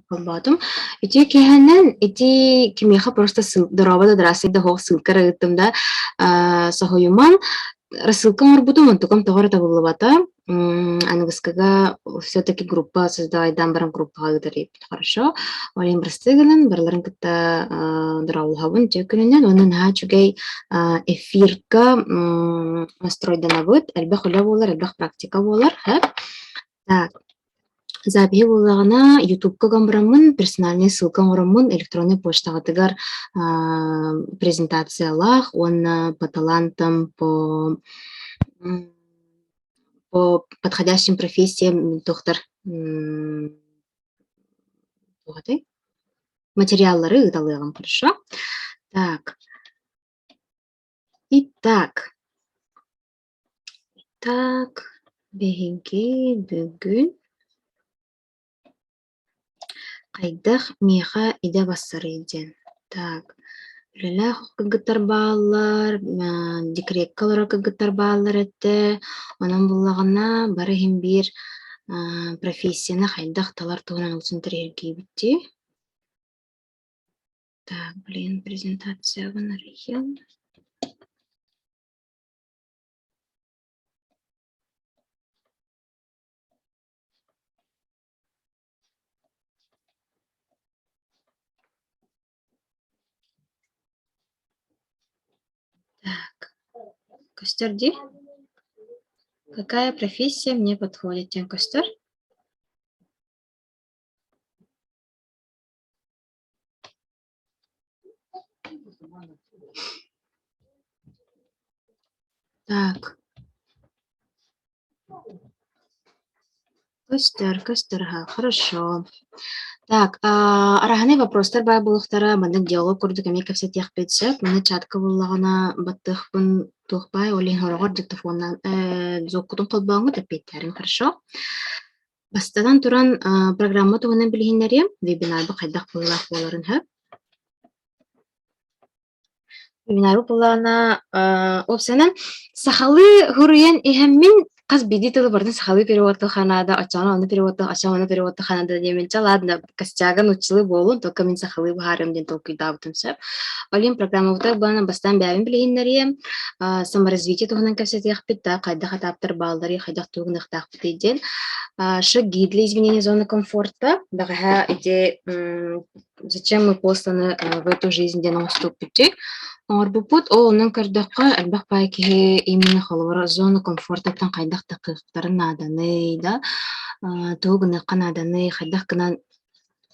Колбатым. Ити киһэнэн ити кимиэха просто дорабада драасыйда хоох сылкара ыттымда соһуйуман рассылкам орбутум онтукам тоҕора табыллыбата. Аныгыскага все-таки группа создавайдан баран группаға ыдырып. Хорошо. Олин брастыгынан барларын кытта дораулхабын төкүнүнен онун чугай эфирка настройданабыт. Элбэх үлэ болар, элбэх практика болар. Так. Запиһи буллагана ютубка гамбыраммын, персональный ссылка ораммын, электронный почтагатыгар презентациялах, он по талантам, по подходящим профессиям, доктор материаллары ыдалыгам, хорошо? Так. Итак, бегинки бүгүн кайдах меха иде бассары иден. Так. Үлэлээх кыгыттар бааллар, декреткалара кыгыттар бааллар этте, онон буллагана бары хим бир профессияны хайдах талар тугунан улсын тирергейбитти. Так, презентация гонорыйын. Так, Костярди, какая профессия мне подходит, тем Костяр? Так. Костер, хорошо. Так, араханы вопростар бай булуктара маны диалог курдук эми кепсет яхпетсеп, маны чатка буллагана баттыхпын тухпай олин хорогор диктофоннан зоккутун колбаңы теппеттерин, хорошо? Бастадан туран программа тугунан билихиннери, вебинарбы кайдак буллах боларын хөп. Вебинарбы буллана опсанан сахалы хуруян ихэммин каз биди тылы бардын сахалы переводты ханада, очана оны переводты, очана оны переводты ханада деменча, ладно, костяган учылы болун, только мен сахалы бахарым ден толку идабытым сөп. Олин программа бутак бана бастан бәбин билигиннери, саморазвитие тугунан кәпсет яхпитта, кайда хатаптыр балдары, хайдах тугун ыхтахпыт иден. Шаг гид для изменения зоны комфорта, дага иде, зачем мы посланы в эту жизнь, где нам вступить. Орбупут олунун көрдөккө элбэх пайки именно холовор зона комфорттан кайдах такыктарын наданы да тугуны канаданы хайдах кына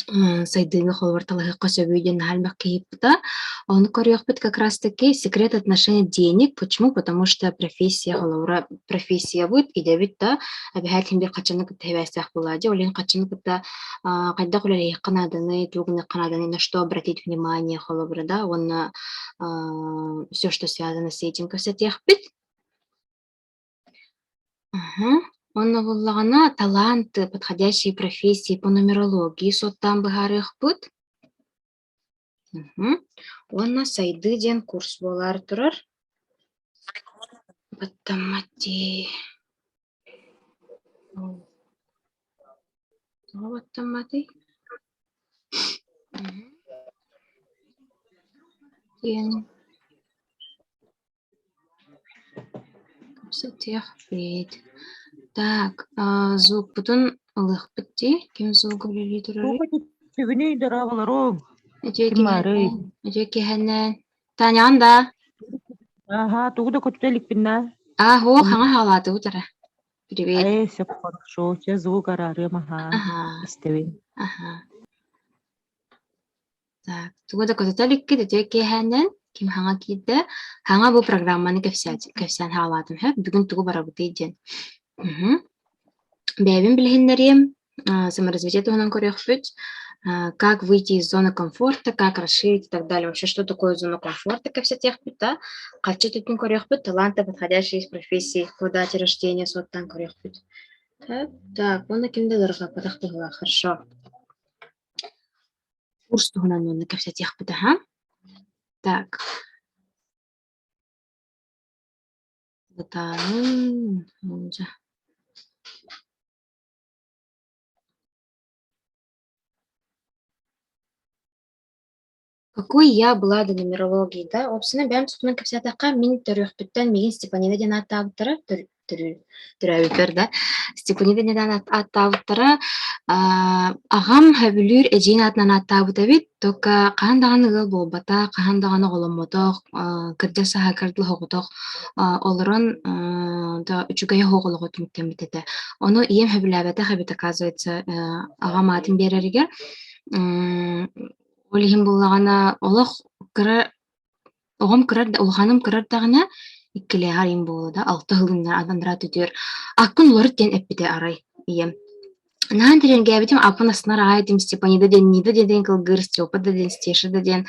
сайдыгы холовор талахыкка сөбүйден халбах кейипта он корёхпит как раз таки секрет отношения денег. Почему? Потому что профессия холовора профессия будет и дебит да обязательно бир качаны кытебесах булади олен качаны кыта кайдах улай канаданы тугуны канаданы на что обратить внимание холовора да он все, что связано с этим касатехпит. Он навуллагана таланты, подходящие профессии по нумерологии, соттан быгарых пут. Он на сайды ден курс болар турар. Баттамати. Баттамати. Касатехпит. Так, звук бутун алых битти. Ким звук билили турар? Түгүнүй дарабаларым. Эжеки хэнэн. Танян Ага, тугуда көтөлүк бинна. Хо, ханга халаты утара. Привет. Все хорошо, сейчас звук арарым, ага. Истебин. Ага. Так, тугуда көтөлүк киде эжеки хэнэн. Ким ханга киде? Ханга бу программаны кепсян халатым хэп. Бүгүн тугу барабыты иден. Бэбин билихиннерим. Саморазвитие тугунан көрөкпүт. Как выйти из зоны комфорта, как расширить и так далее. Вообще, что такое зона комфорта, как все тех пита. Качать тут коррехпит, таланты, подходящие из профессии, по дате рождения, соттан коррехпит. Так, он на кем дорога, подохтыгла, хорошо. Курс тугунан он на все тех пита, ага. Так. Вот Какой я была до нумерологии, да? Обсына бәм тұтынан кәпсәтаққа мен төріқпіттен меген Степанида ден аттабыттары, түрәбіттер, да? Степанида ден аттабыттары, ағам хөбілір әжейін атынан аттабыта бит, тока қағандағаны ғыл болбата, қағандағаны ғолыммотоқ, кірді саға кірді хоғытоқ, олырын да үчігая хоғылығы түміктен бітеті. Оны ием хөбіләбәті хәбіт оказывается, ағам атын берерігер, Олихин буллагана олох кыра огом кырар улханым кырар дагана иккеле харин болу да 6 жылында адандыра түтөр аккун лорит ден эппите арай ием наан терен гәбитим апын аснар айтым Степанида ден нида ден кылгыр Степа ден Стеша ден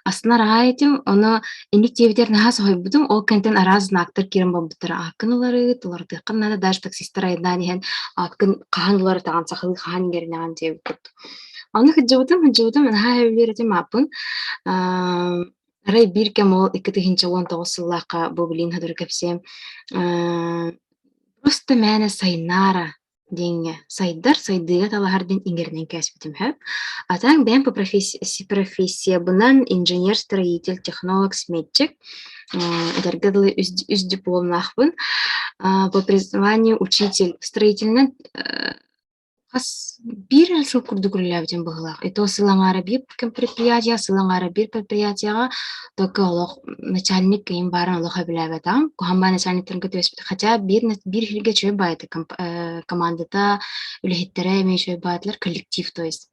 аснар айтым оны эник тебитер нахас хойбутум ол кентен араз нактыр кирим болбутыр акын улары туларды кыннада даже таксистер айдан ден акын кахан улары таган сахыл кахан гернаган тебит Аны хыджыбытым, наха хэвлиретим апын. Арай бир кем ол 2019 сыллака бублин хадыр кепсем. Просто мәне сайнара деньги. Сайдыга талахардын ингернен кәсбитим хэп. Атаң бәм по профессия бынан инженер-строитель, технолог, сметчик. Дәргәдлы үз дипломнахпын. По призванию учитель строительный Хас бир жыл курдугурлябытын быгылак. Это сылаңара бир предприятие, сылаңара бир предприятияга только олох начальник кийин барын олох билебетам. Кухамба начальниктен көтөбөспүт. Хотя бир хилге чөй байты командада үлехиттере эме чөй байтлар коллектив, то есть.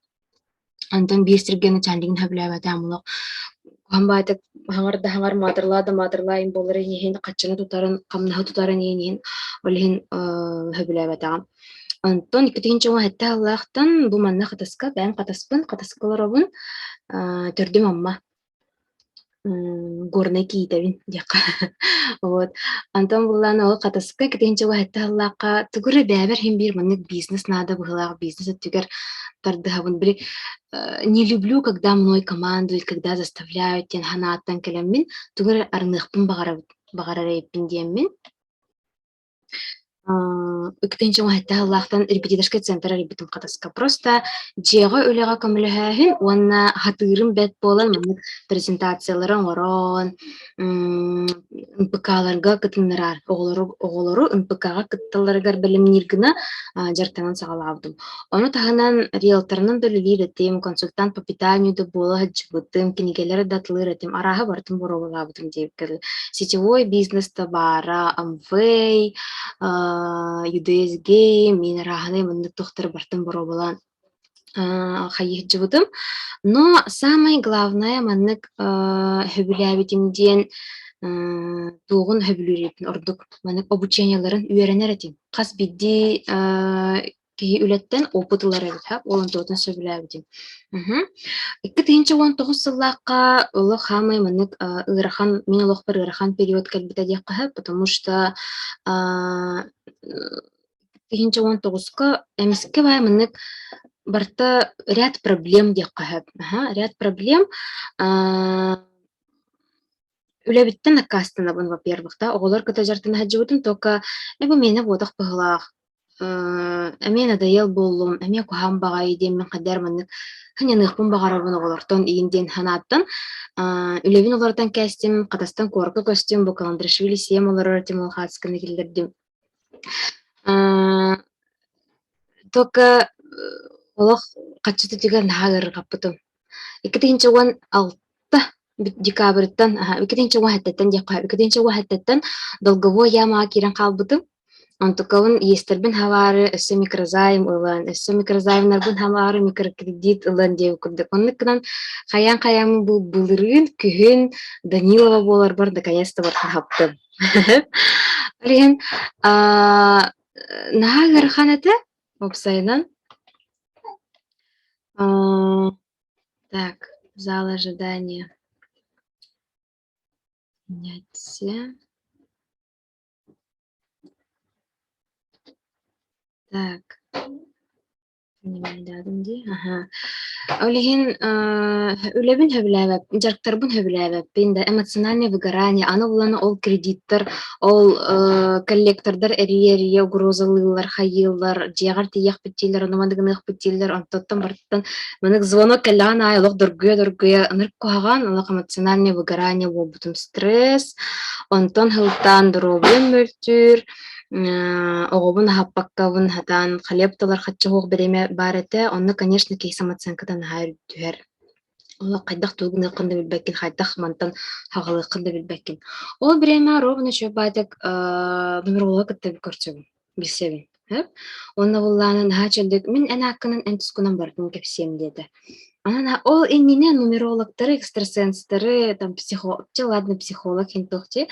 Антон бир сирге начальниктен хөбүлебетам олох. Кухамба айтык хаңар матырлайын болары ехин каччаны тутарын, камнаһы тутарын ехин олехин хөбүлебетам. Антон 2-нче хәтта Аллаһтан бу манна хатаска бән катаскаларыбын төрдүм амма горны кийтебин дияка. Вот. Антон булланы ол катаска 2-нче хәтта Аллаһка тугуры бәбер хим бир маннык бизнес нада быгылак бизнес түгер тардыхабын били не люблю, когда мной командуют, когда заставляют тен ханаттан келеммин тугуры арныхпын багарарайппин диеммин. Үктенче хәтта Аллаһтан репетиторский центр репетим катаска. Просто жега үлега көмөлөһөн, уонна хатырым бет болан маны презентацияларын орон, МПКларга кытыннарар, оголору МПКга кытталарыгар билимниргина жартанан сагалабдым. Оны таханан риэлторнун белилиретим, консультант по питанию да бола хаджыбытым, кинигелер датлыретим, араха бартым боробалабдым дейбкел. Сетевой бизнес табара, Amway, UDSG, мен раханы мындык тохтар бартын боробалан хайыхджыбытым. Но самое главное маннык хөбүләбитимден туғын хөбүлүрепин ордук маннык обученияларын үйренеретим. Кас бидди кии үлеттен опытылар эбит хап, олон тоотун сөбүләбитим. 2019 сыллакка олох хамай маннык ырахан, мен олох бір ырахан период кэлбите диякка хап, потому что 2019-ка эмиске бай маннык барта ряд проблем диякка хап. Ряд проблем үлебиттен аккастынабын, во-первых, да, оголор кыта жартына хаджыбытым, только эбу мені бодақ бұғылақ. Әме надоел боллум, әме кухам бағай дейм мен қадар маннык ханяныхпын бағарабын оголортон иінден ханаттан. Үлебин олардан кәстім, қатастан корка көстім, бұл Каландрашвили сем олар өтім ол қатысканы келдердім. Только олақ қатшыты тегер нағыр қаппытым. 2016 декабрьтан, 2016 долговой яма кирен қалбытым. Антуковын естербін хавары өссі микрозайм ұлан, өссі микрозаймнарбын хавары микрокредит ұлан деу күрдік. Оннықынан қаян бұл бұлырын, күхін Данилова болар бар, наконец-то бар хаптым. Олеген, наға ғырхан әті, опсайынан. Так, зал ожидания. Снятие. Так. Понимаю, да, Ага. Олиһин үлебин хөбүлээбэп, жарыктарбын хөбүлээбэппин да эмоциональное выгорание, аны булана ол кредиттер, ол коллектордар эрие угрозалыылар, хайыылар, дьиэгар тиийэх биттиилэр, онумадыгыныах биттиилэр, онтоттон барыттан манык звонок келлаан аай олох доргуя, ынырык куһаҕан, олох эмоциональное выгорание буолбутум стресс, онтон хылтаан дорообуйан мөлтүүр, оҕобун аһаппаккабын хатаан халепталар хаччоһуох береме бар этэ, онно, конечно, киһи самооценкатан наһаа үрдүһэр. Ола хайдах тугуныаххын да билбэккин, хайдах мантан хаҕалыаххын да билбэккин. Ол бирээмэ ровно чөбаатык нумерология кытта көрсөбүн, билсебин. Онно буллааны наһаа чөлдүк, мин эн ааккынан эн тускунан бардым кэпсиэм диэтэ. Анан ол иннине нумерологтары, экстрасенстары, там ладно, психолог хинтухти,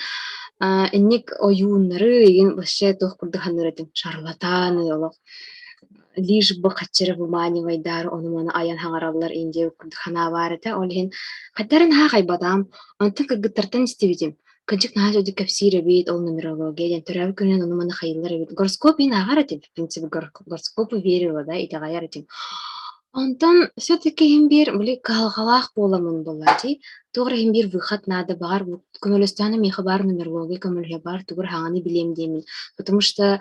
инник оюуннары иген вообще туох курдуханнырытым, шарлатаны олох. Лишь бы хаччыры выманивайдар, onu mana аян хаңараллар инде курдухана бар эте, олихин хаттарын ха хайбатам, онтын кыргыттартан истебитим. Кынчык наһаа жөдү кэпсире бит, ол нумерология, ден төрәбі күнен onu mana хайыллар бит. Гороскоп ин агар этим, в принципе, гороскопу верила, да, итагаяр этим. Онтон все-таки химбир, били, калгалах боламын бола, ди. Тугра химбир выход надо бар, көмөлөстаны меха бар нумерология, көмөлге бар, тугра хаңаны билем демин. Потому что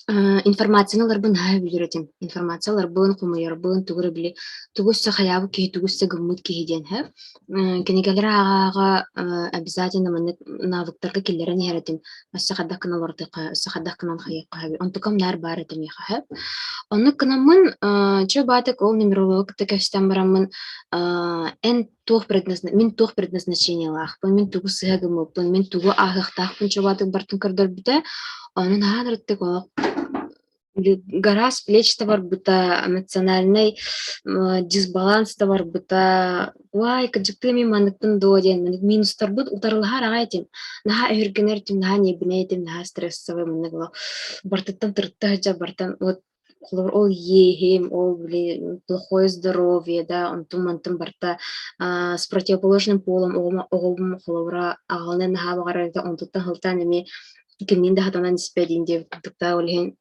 информациялар бын хай билиретим. Информациялар бын кумайар бын тугра били. Тугусса хаябы ки тугусса гыммыт ки ден хэ. Кенегелер ага обязательно маны навыктарга киллерен яратим. Аса хадда кына лортыка, аса хадда кына хайыкка хэ. Онтукам нар бар этим яха хэ. Онны кына мын чö батык ол нумеролог текестен барамын эн min туох предназначение лахпын, min тугу сыгымыппын, min тугу ахыхтахпын чö батык бартын көрдөр бите. Onun ханырыттык ол гараж плеч бар бута эмоциональный дисбаланс бар бута вай кыжыктыми маныктын дооден минустар бут утарылахар агайтим наха өргенертим наха небинетим наха стрессовый мыныгло бартыттан тырыттажа бартан вот ол ехем ол били плохое здоровье да онтум барта с противоположным полом оголбум холовра агалны наха багарайда онтуттан хылтан эми кимнин да хатанан испедин деп тукта олхен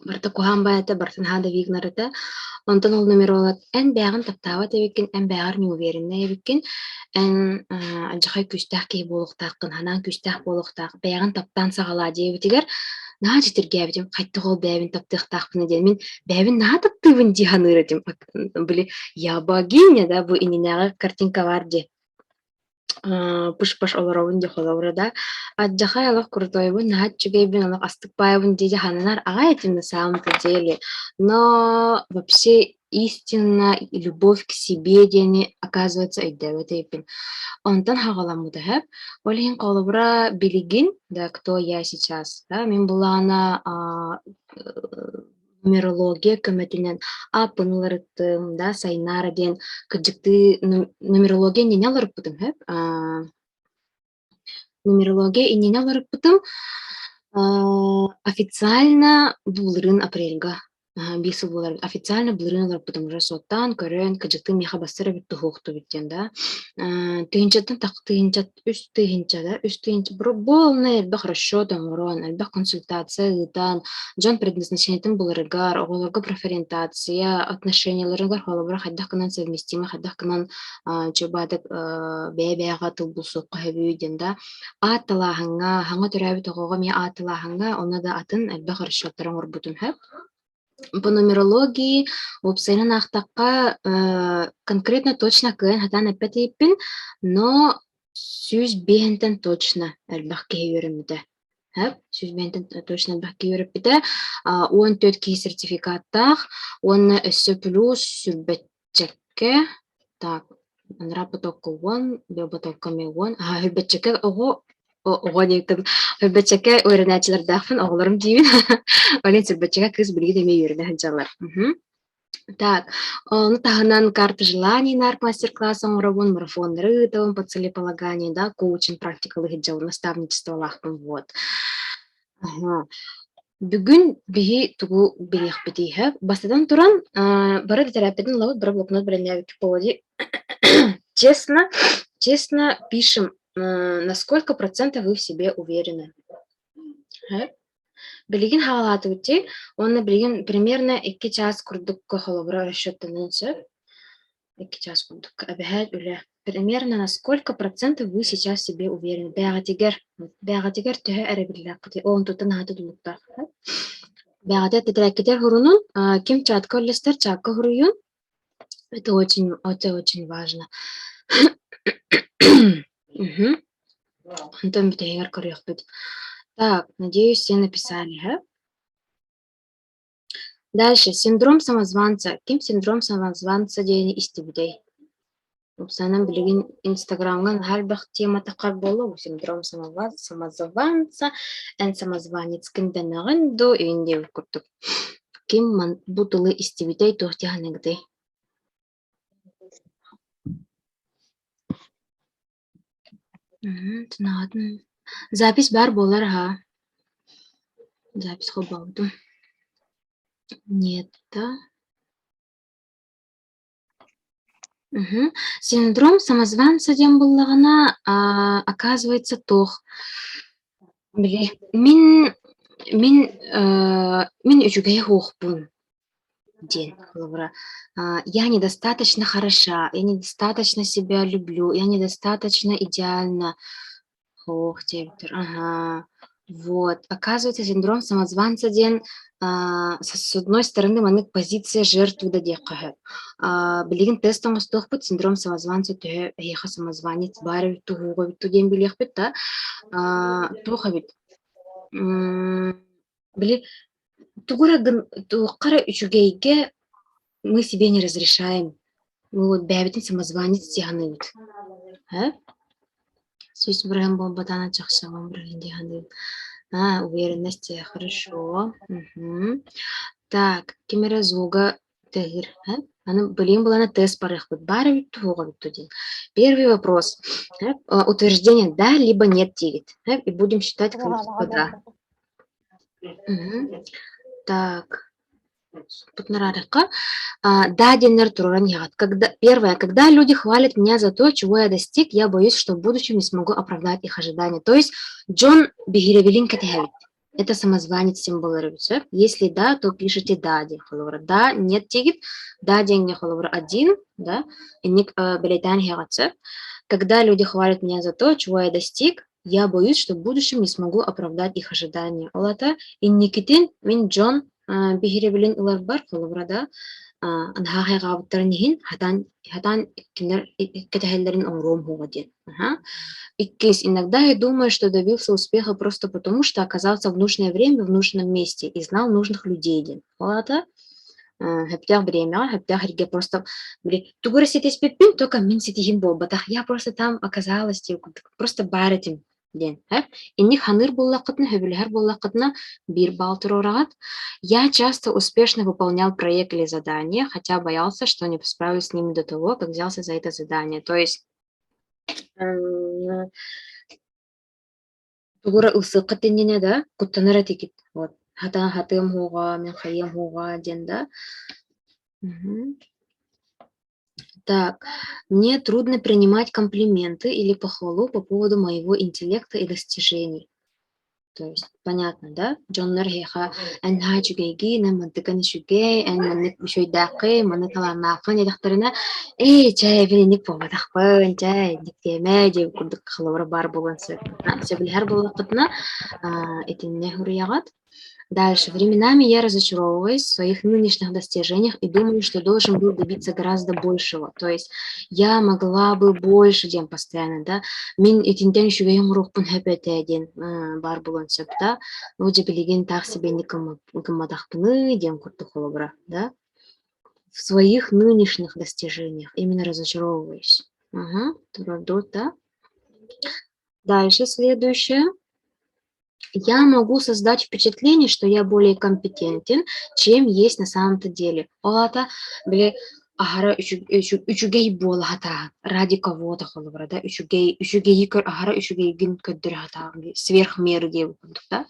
барта кухан баята бартын хада вигнарыта онтон ол нумеролог эн бягын таптаава тебеккин эн бягар неуверенная эбиккин эн ажахай күстах ки болохтааккын ханан күстах болохтаак бягын таптан сагала дебитигер наа житиргебитим кайттыгол бэбин таптыктаакпын ден мен бэбин наа таптыбын диханырытим били я богиня да бу ининага картинка бар де пуш-паш олоробун де холовра да аджахай алах крутойбун наад чугейбин алах астыкпайбын деди хананар ага этим на самом-то деле но вообще истинно любовь к себе дени оказывается айдабетейпин онтан хагаламмыта хэп олихин колобра билигин да кто я сейчас да мен булана нумерология көмөтүнен апыныларыттым да сайнара ден кыжыкты нумерология нене алырыппытым хэп нумерология инене алырыппытым официально булырын апрельга бисыл булар официально булырын алырыппытым уже соттан көрөн кыжыкты меха бастыра бит тухукту биттен да тыгынчаттан так тыгынчат үч тыгынча да үч тыгынча полный элбэх расчетом урон элбэх консультация ытан жон предназначениятын булырыгар оголорго преферентация отношенияларыгар холобура хайдах кынан совместимо хайдах кынан чөбадык бэбэга тылбусукка хөбүүден да ааталаахыңа хаңа төрөбүт огого ме ааталаахыңа оны да атын элбэх расчеттарың урбутун хэп по нумерологии опсайнан ахтакка конкретно точно кыын хатан эппет ийиппин, но сүүс бэхентен точно элбэх киһиүрэммите. Сүүс бэхентен точно элбэх киһиүрэммите. 14 киһи сертификаттах, он өссө плюс сүрбэтчекке, так, анрапотокко 1, беботокко ме 1, хүрбэтчекке ого диктим. Хүрбэтчекке öğrenäçilerdäхпин, оголорум дийбин. Олен сүрбэтчекке кыз билги деме үйрөнө ханжалар. Так, ну тахынан карта желаний нарк мастер-класс оңоробун, марафондары ытабын по целеполаганию, да, коучинг практикалы хиджабы, наставничество лахпын, вот. Бүгүн биһи тугу билиэхпитиһэ. Бастадан туран бары терапевтин лавут бары блокнот брендявик поводи. Честно пишем, на сколько процентов вы в себе уверены. Билигин хагалаты бути, он билигин примерно 2 час курдукка холобра расчеттанын сөп. Сейчас буду объявлять уже. Примерно на сколько процентов вы сейчас в себе уверены? Бәғатигер төһө әребилләк. Он тут на хату дулуктар. Бәғатэ тетрәкетер хурунун ким чатка листер чатка хуруюн. Это очень важно. Антон битэгер корректит. Так, надеюсь, все написали, ха? Дальше, синдром самозванца. Ким синдром самозванца дейіні истибидей? Санам билигин инстаграмган һәр тема тақар болу, синдром самозванца, ән самозванец кінденағын до үйінде күртік. Ким бутылы истибидей тухтяханегдей? Запись бар болар, ха? Запись хобалду. Нет, да? Синдром самозванца дем буллагана оказывается тох. Биле, мин үчүгэй хуохпун. Ден, Лавра. Я недостаточно хороша, я недостаточно себя люблю, я недостаточно идеальна. Ох, Виктор, ага. Вот, оказывается, синдром самозванца ден с одной стороны, манык позиция жертвы да декаха. Билигин тестом остохпут синдром самозванца төһө эйха самозванец бары тугуга битту ден билехпит да. Туха бит. Били тугурагын туқара үчүгейге мы себе не разрешаем. Мы вот бәбитин самозванец тиганыбыт. Сөз бұрын бомбадан чақшаған бұрын диганыбыт. Уверенность, хорошо. Так, кемера звуга тегир. Аны блин была на тест парехбыт. Бары битту хуга битту ден. Первый вопрос. Утверждение да либо нет тигит. И будем считать количество да. Так. Да, денер туран ягод. Первое, когда люди хвалят меня за то, чего я достиг, я боюсь, что в будущем не смогу оправдать их ожидания. То есть Джон Бигиревелин Катехевит. Это самозванец символирует. Если да, то пишите да, да, нет тигит, да, деньги один, да, и ник билетан ягод. Когда люди хвалят меня за то, чего я достиг, я боюсь, что в будущем не смогу оправдать их ожидания. Олата и Никитин, мин Джон Бигиревелин улар бар холоврада анхахайга буттарнихин хатан кинер кетахеллерин омром хугаден. Иккис, иногда я думаю, что добился успеха просто потому, что оказался в нужное время в нужном месте и знал нужных людей. Олата хэптях время, хэптях риге просто тугура сетес пеппин, только мин сетихин болбатах. Я просто там оказалась, просто баретим. Инни ханыр боллақытны, хөбілер боллақытна бир балтыр орағат. Я часто успешно выполнял проект или задание, хотя боялся, что не справлюсь с ними до того, как взялся за это задание. То есть тугура усықытынене да, куттаныр тикет. Вот. Хатым хуға, мен хайым хуға ден да. Так, мне трудно принимать комплименты или похвалу по поводу моего интеллекта и достижений. То есть, понятно, да? Джон Нерхеха, энха чугейги, намантыкан чугей, манник бишой дақы, манникала нафын едіқтеріне, чай, білінік повадақпын, чай, диктеме, деп күрдік қылывыр бар болансы. Все білер болақытына, этинне хурияғат. Дальше. Временами я разочаровываюсь в своих нынешних достижениях и думаю, что должен был добиться гораздо большего. То есть я могла бы больше дем постоянно, да. Мин этинтен шугейм рухпун хэпэтэ бар булан сөп, да. Оджи билеген так себе никамадахпыны дем курту холобра, да. В своих нынешних достижениях именно разочаровываюсь. Да. Дальше следующее. Я могу создать впечатление, что я более компетентен, чем есть на самом-то деле. Олата, бле, ахара үчүгей бола хата, ради кого-то холовра, да, үчүгей ахара үчүгей гин көддер хата, сверх меры девы, да.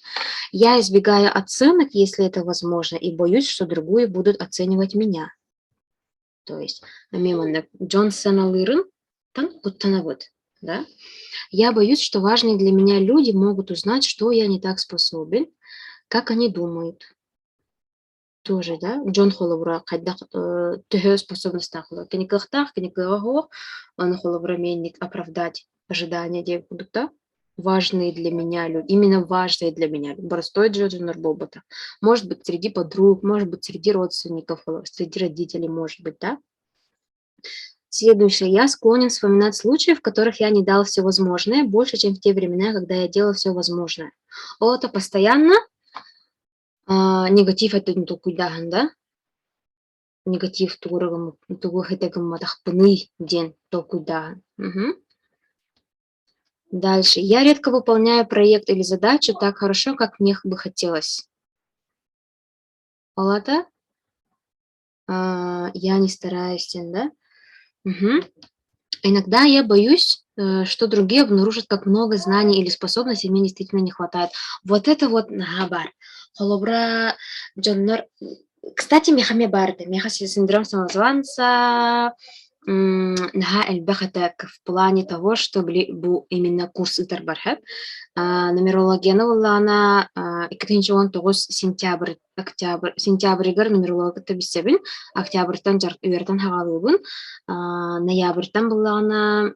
Я избегаю оценок, если это возможно, и боюсь, что другие будут оценивать меня. То есть, мимо Джонсона Лырын, там куттанавод, да. Я боюсь, что важные для меня люди могут узнать, что я не так способен, как они думают. Тоже, да? Джон холовра кайдах төһө способность тахлы. Кеникахтах, кеникахох, он холовра менит оправдать ожидания девушек, важные для меня люди, именно важные для меня. Простой джоджинор бобота. Может быть, среди подруг, может быть, среди родственников, среди родителей, может быть, да? Следующее. Я склонен вспоминать случаи, в которых я не дал все возможное, больше, чем в те времена, когда я делал все возможное. Это постоянно негатив это не только да? Негатив тугу хэтэгам матахпыны ден толкуда. Дальше. Я редко выполняю проект или задачу так хорошо, как мне бы хотелось. Палата? Я не стараюсь, да? Иногда я боюсь, что другие обнаружат, как много знаний или способностей мне действительно не хватает. Вот это вот нагабар. Холобра Джоннор. Кстати, мехаме барды. Мехаси синдром самозванца. Наха эльбехатек в плане того, что был именно курс Интербархеп. Нумерология она 2019 сентябрь, октябрь, сентябрьгер нумерология бисебин, октябрьтан уертан хагалыбын, ноябрьтан была она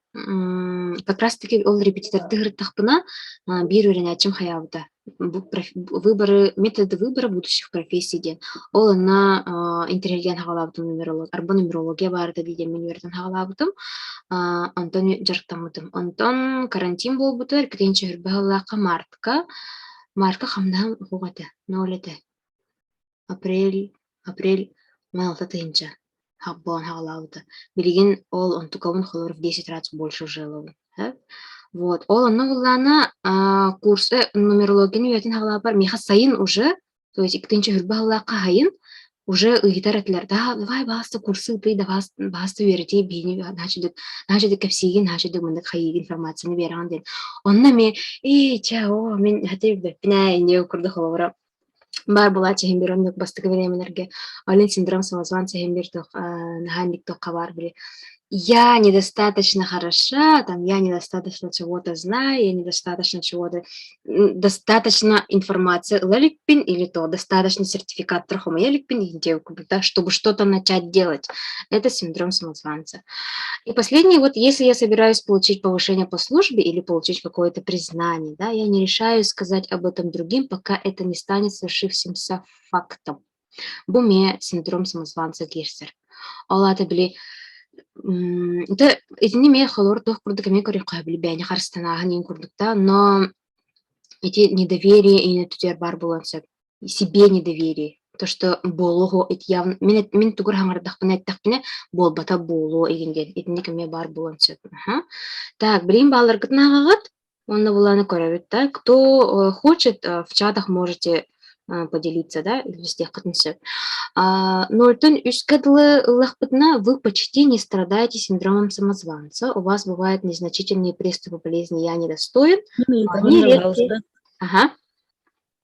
как раз-таки ол репетиторды гырттахпына бир үйренячим хаябыта. Выборы, методы выбора будущих профессий ден. Ол на интеллигент хагалабытым нумеролог, арба нумерология барды дейден мен уертан хагалабытым. Антон жартамытым. Антон карантин болбутыр, кетенче хүрбәһәлләка мартка хамдан хугата. Нолете. Апрель малта тынча. Хаббон хагалабыты. Билген ол онтуковын холор в 10 раз больше жиловы. Вот. Ол онна курсы нумерологияны уятин хагалабар. Меха сайын уже, то есть кетенче хүрбәһәлләка хайын уже гитаратлар да давай баста курсы ты да баста верите бини начали кепсиген начали мындык хайыг информацияны берген ден онна мен чао мен хатып бепне не курды холора бар була чехимберонник бастыгы временерге ален синдром самозванца хембертох наханник тохавар били я недостаточно хороша, там, я недостаточно чего-то знаю, я недостаточно чего-то, достаточно информации, леликпин или то, достаточно сертификат трахома еликпин, да, чтобы что-то начать делать. Это синдром самозванца. И последнее, вот если я собираюсь получить повышение по службе или получить какое-то признание, да, я не решаюсь сказать об этом другим, пока это не станет свершившимся фактом. Буме синдром самозванца Гирсер. Аллата били это эти мен холор тох курдук эме көрү кабили бәйни харстанаһын ин курдукта, но эти недоверие и нетутер бар буланса себе недоверие. То, что болого эти явно мен тугур хаңардахпын айттахпыне болбата боло эгенген этинник эме бар буланса. Так, брим балар кытнагагат, онна буланы көрөбүт, да. Кто хочет, в чатах можете поделиться, да, везде кытынсы. Нольтон үскадлы лахпытна вы почти не страдаете синдромом самозванца. У вас бывают незначительные приступы болезни «я недостоин». Они редкие. Ага.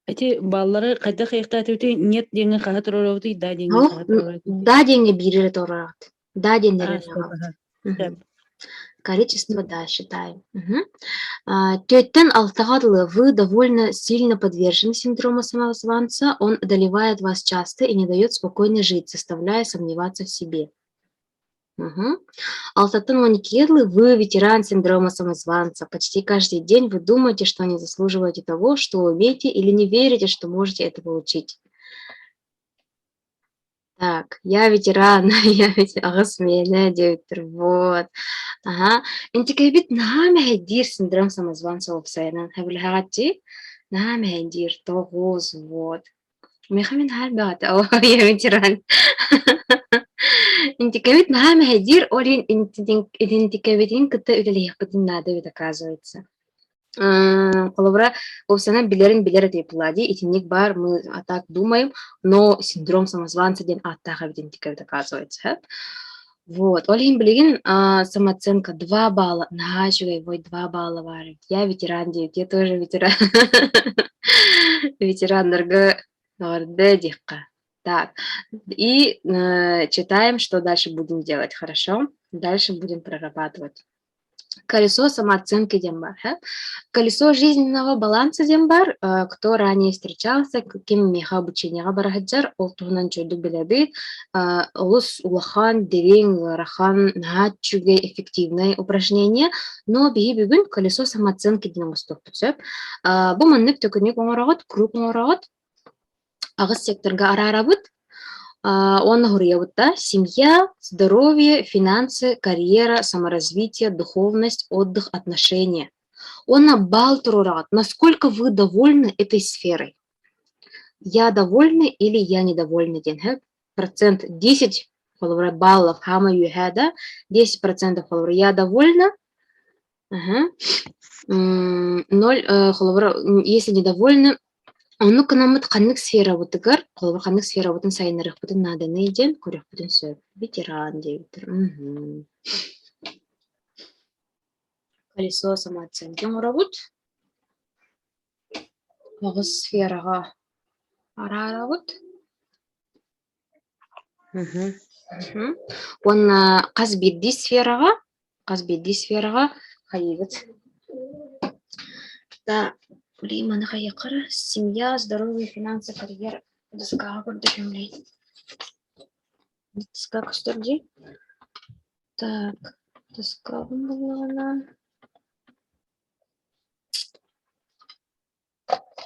Эти баллары кайда кайыктатыты нет деньги хатырорыты, да деньги хатырорыты. Да деньги бирер торат. Да деньги. Количество, да, считаем. Тёттен алтагадлы, вы довольно сильно подвержены синдрому самозванца. Он одолевает вас часто и не дает спокойно жить, заставляя сомневаться в себе. Алтатын Моникедлы, вы ветеран синдрома самозванца. Почти каждый день вы думаете, что не заслуживаете того, что умеете, или не верите, что можете это получить. Так, я ветеран, я ветеран, директор, вот. Ага. Интекабит нами хайдир синдром самозванца обсайнан. Хабилхагати нами хайдир тогоз, вот. Мехамин хальбат, я ветеран. Интекабит нами хайдир олин интекабитин кыта үлелих кытын нады оказывается. Колобра обсана билерин билер плади итинник бар, мы так думаем, но синдром самозванца ден аттаха идентикабит оказывается. Вот, Олин Блин, самооценка 2 балла, нагачивай, 2 балла варит. Я ветеран, я тоже ветеран. Ветеран Нордедихка. Так, и читаем, что дальше будем делать, хорошо? Дальше будем прорабатывать. колесо самооценки дем бар. Колесо жизненного баланса дем бар, кто ранее встречался, кем меха обучения барахаджар, ол туһунан чойду билеби, улус улахан, дерень, рахан, нахачуге эффективное упражнение, но биги бүгүн колесо самооценки дем уступ бүтсөп. Бу маннык төкүнүк оңорогот, круг оңорогот, агыс секторга арарабыт, он говорил, да, семья, здоровье, финансы, карьера, саморазвитие, духовность, отдых, отношения. Он на бал турурат. Насколько вы довольны этой сферой? Я довольна или я недовольна? Процент 10 баллов хама юхада, 10% я довольна. 0 если недовольны. Ну-ка, нам это канык сфера вот игр, колор канык сфера вот инсайнерах потом надо найдем, курях потом все, ветеран, девитер. Колесо самооценки работ. Агыс сферага арарабыт. Он казбидди сферага хайгыт. Да. Лимана хаякара, семья, здоровье, финансы, карьера. Доска гордый. Доска косторди. Так, доска была она.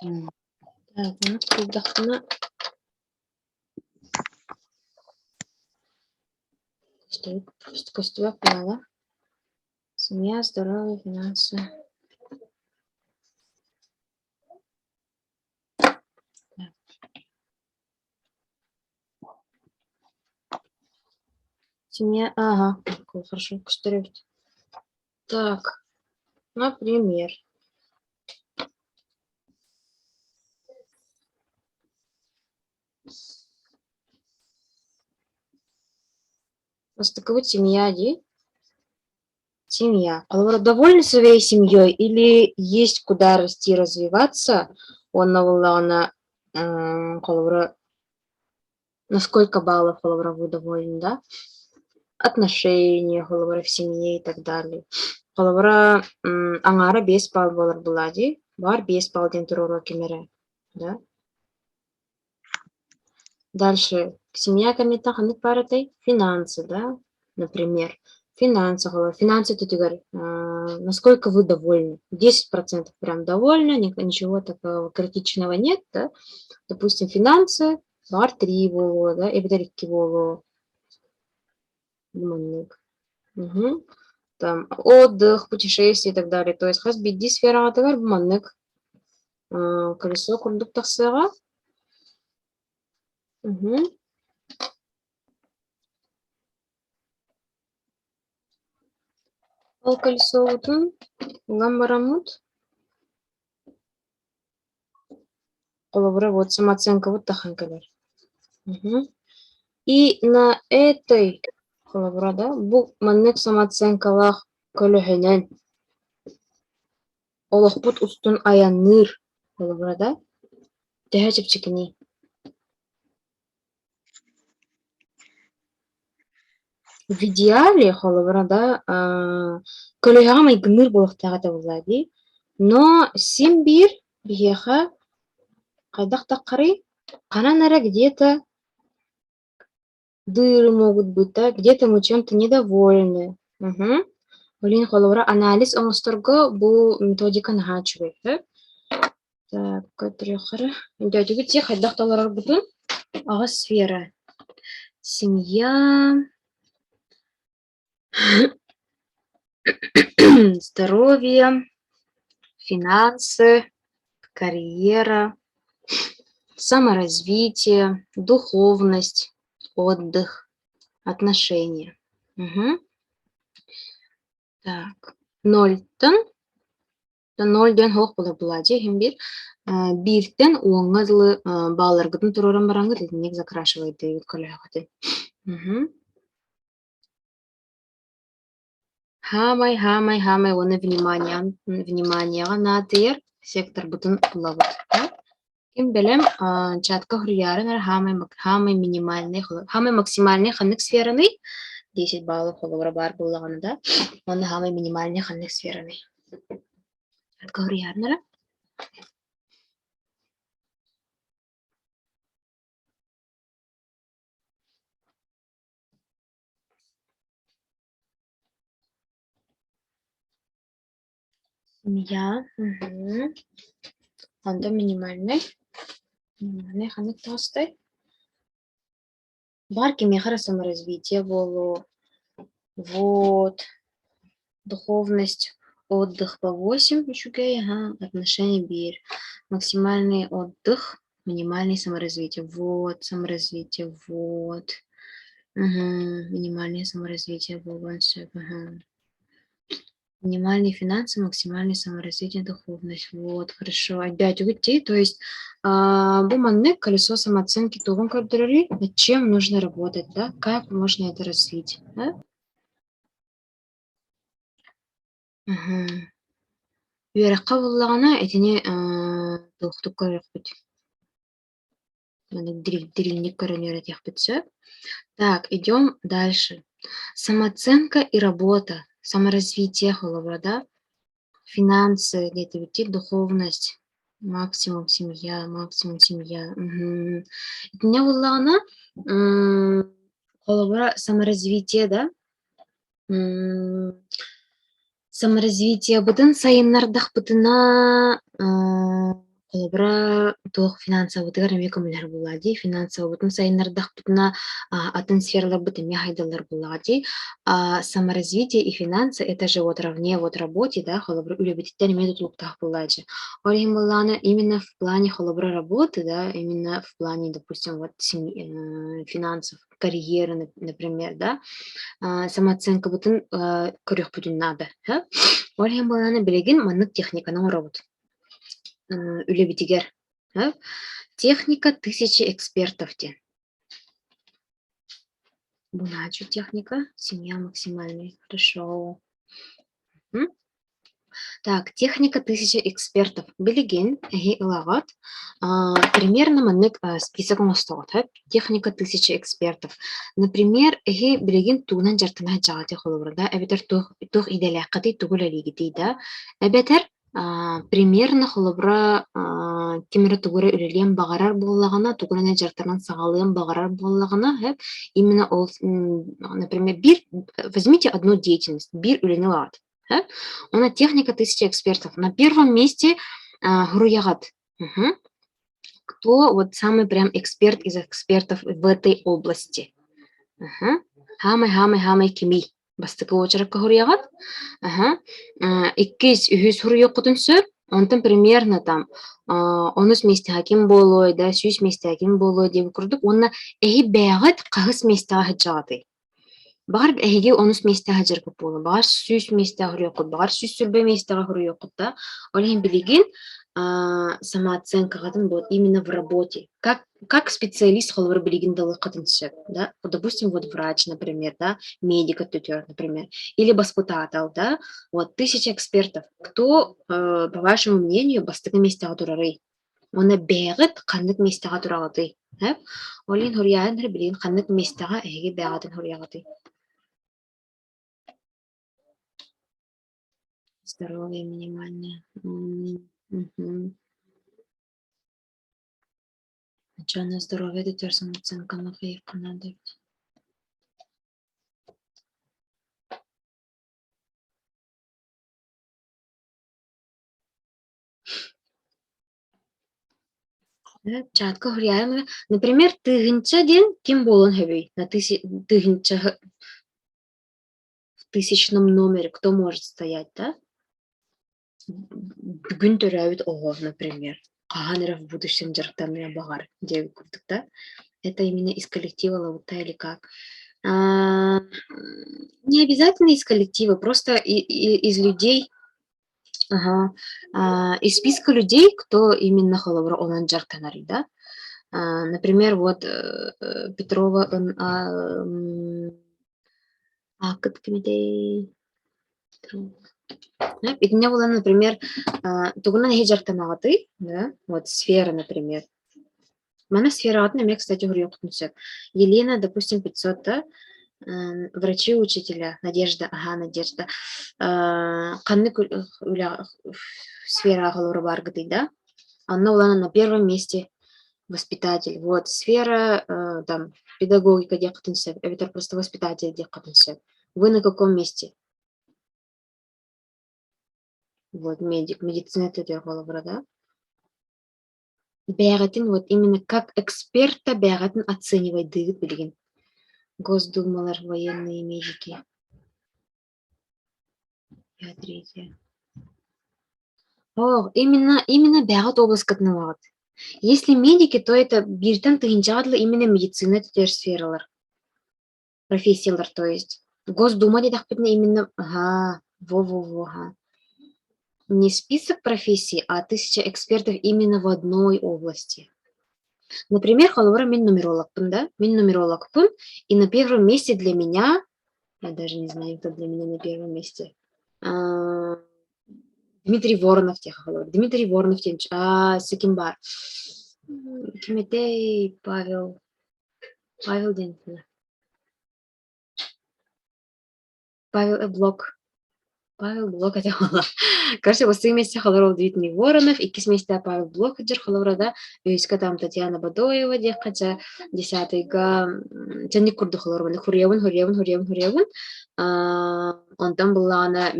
Так, ну придохна. Просто костюя поняла. Семья, здоровье, финансы. Семья, ага, хорошо, костыревать. Так, например. Таковать семья, ди? Семья. А довольны своей семьей или есть куда расти, развиваться? Она на сколько баллов вы довольны, да? Отношения в семье и так далее. Аңара 5 балл болар булади, бар 5 балл ден туруру кемере, да? Дальше, семья комета ханык паратай, финансы, да, например. Финансы тутигар, насколько вы довольны? 10% прям довольны, ничего такого критичного нет, да? Допустим, финансы, бар 3 болу, да, и бедарикки болу. Там отдых, путешествия и так далее. То есть хасбидди сфера тагар буманнык. Колесо курдук тахсыга. Ол колесо утун ламбарамут. Колобра вот самооценка вот таханкалер. И на этой колобра, да, бу маннык самооценкалах көлөһөнөн олохпут устун аянныр колобра, да, тэхэчипчикини. В идеале колобра, да, көлөһөмай гыныр болохтагата булади, но симбир биеха кайдах таккары кананара где-то дыры могут быть, да, где-то мы чем-то недовольны. Блин, холора анализ оңосторго бу методика нахачуй. Так, көтрөхөр. Дядюги те хайдах таларар бутун. Ага сфера. Семья. Здоровье. Финансы. Карьера. Саморазвитие. Духовность. Отдых. Отношения. Так, 0-тен 0-ден хоқ бола булади химбир 1-тен оңызлы балларгытын туроран бараңгы дединек закрашивайды көлөһөтү. Хамай оны вниманияга натыер сектор бутын булабыт. Ким белем чатка хурьярын хамай минимальный хамай максимальный ханнык сфераны 10 баллов холовра бар буллаганы да. Оны хамы минимальный ханны сфераны. Отговоры ярнара. Семья. Анда минимальный. Минимальный ханны толстой. Барки мехара саморазвитие болу. Вот. Духовность. Отдых по 8. Отношения бир. Максимальный отдых. Минимальное саморазвитие. Вот. Саморазвитие. Вот. Минимальное саморазвитие. Минимальные финансы, максимальное саморазвитие, духовность. Вот, хорошо. Опять уйти. То есть буманны колесо самооценки тугун көрдүрүрү, над чем нужно работать, да? Как можно это развить, да? Үеракка буллагана этине тухтук көрөкпүт. Дрильник көрөнөрөт яхпытсы. Так, идем дальше. Самооценка и работа, саморазвитие холова, да? Финансы, где-то уйти, духовность, максимум семья. Это не буллагана холова саморазвитие, да? Саморазвитие бытын сайыннардах бытына колобра туох финансовый тыгар көмөлөр булади. Финансовый бытын сайыннардах бытына атын сфералар бытын хайдалар булади. Саморазвитие и финансы это же вот равне вот работе, да, холобра үлебетиттен метод луктах булади. Орим булана именно в плане холобра работы, да, именно в плане, допустим, вот финансов, карьеры, например, да. Самооценка бутын көрөх бүтүн надо. Орхен баланы билеген маннык техниканың робот. Үлебитигер. Техника 1000 экспертов те. Буначу техника. Семья максимальная. Хорошо. Так, техника 1000 экспертов. Билеген, лагат. Примерно маннык список мостот. Техника 1000 экспертов. Например, билеген тугнан жартына жагаты холобра, да. Эбетер тух иделякаты тугула лигити, да. Эбетер примерно холобра кемері тугура үлелен бағарар боллагана, тугурана жартаран сагалыен бағарар боллагана, именно ол, например, возьмите одну деятельность, бир үлени лагат. Она техника 1000 экспертов. На первом месте Груягат. Кто вот самый прям эксперт из экспертов в этой области? Хамай кими. Бастыкы очеракка Груягат. Иккис үхүс Груягкутун сөп. Онтан примерно там 10 месте хаким болой, да, 100 месте хаким болой деп курдук. Онна эхи бәгат кагыс месте хаджаты. Бар эһиги 10 местага жыргып болу, бар 100 местага хурuyokut, бар 100 сүрбе местага хурuyokut, да. Олен билигин самооценкагатын вот именно в работе. Как специалист холвар билигин далыкатын сөп, да. Вот, допустим, вот врач, например, да, медик тутер, например, или баспутатал, да. Вот 1000 экспертов. Кто, по вашему мнению, бастыгы местага турары? Оны бәгыт кандык местага турагаты. Олен хуриян билигин кандык местага эһиги бәгатын хуриягаты. Здоровье минимальное. А что на здоровье это самооценка на хаевку надо? Чатка хуряем. Например, тыгынча ден ким болон хэбэй? На тыгынча в 1000-ном номере кто может стоять, да? Бүгүн төрәбит ого, например. Каганера в будущем жарктарына багар деп курдук, да? Это именно из коллектива Лаута или как? Не обязательно из коллектива, просто из людей, из списка людей, кто именно холовра онан жарктанары, да? Например, вот Петрова, ведь у меня была, например, тугунан хиджартанагаты, да, вот сфера, например. Мана сфера одна, мне, кстати, говорю, Елена, допустим, 500, да, Врачи, учителя. Надежда. Ага, Надежда. Канны сфера голора баргаты, да? Она на первом месте воспитатель. Вот, сфера, там, педагогика, где это просто воспитатель, где Вы на каком месте? Вот, медик, медицина это голова, да? Бәғатын, вот именно как эксперта бәғатын оценивать дыгыт билген. Госдумалар, военные медики. Я третья. О, именно бәғат область катналағат. Если медики, то это биртен тыгынчагатлы именно медицина это сфералар. Профессиялар, то есть. Госдума дедах именно, ага, во-во-во, ага. Не список профессий, а 1000 экспертов именно в одной области. Например, холора мен нумерологпын, да? Мен нумерологпын, и на первом месте для меня, я даже не знаю, кто для меня на первом месте, Дмитрий Воронов тех холор. Дмитрий Воронов тех, Сакимбар. Киметей Павел Денисовна. Павел Блок. Павел Блок это холор. Короче, осы месте холор Дмитрий Воронов, и кис месте Павел Блок это холора, да? Юиска там Татьяна Бадоева, де хотя 10-га Тяник курду холор, Хуревын. Он там была она,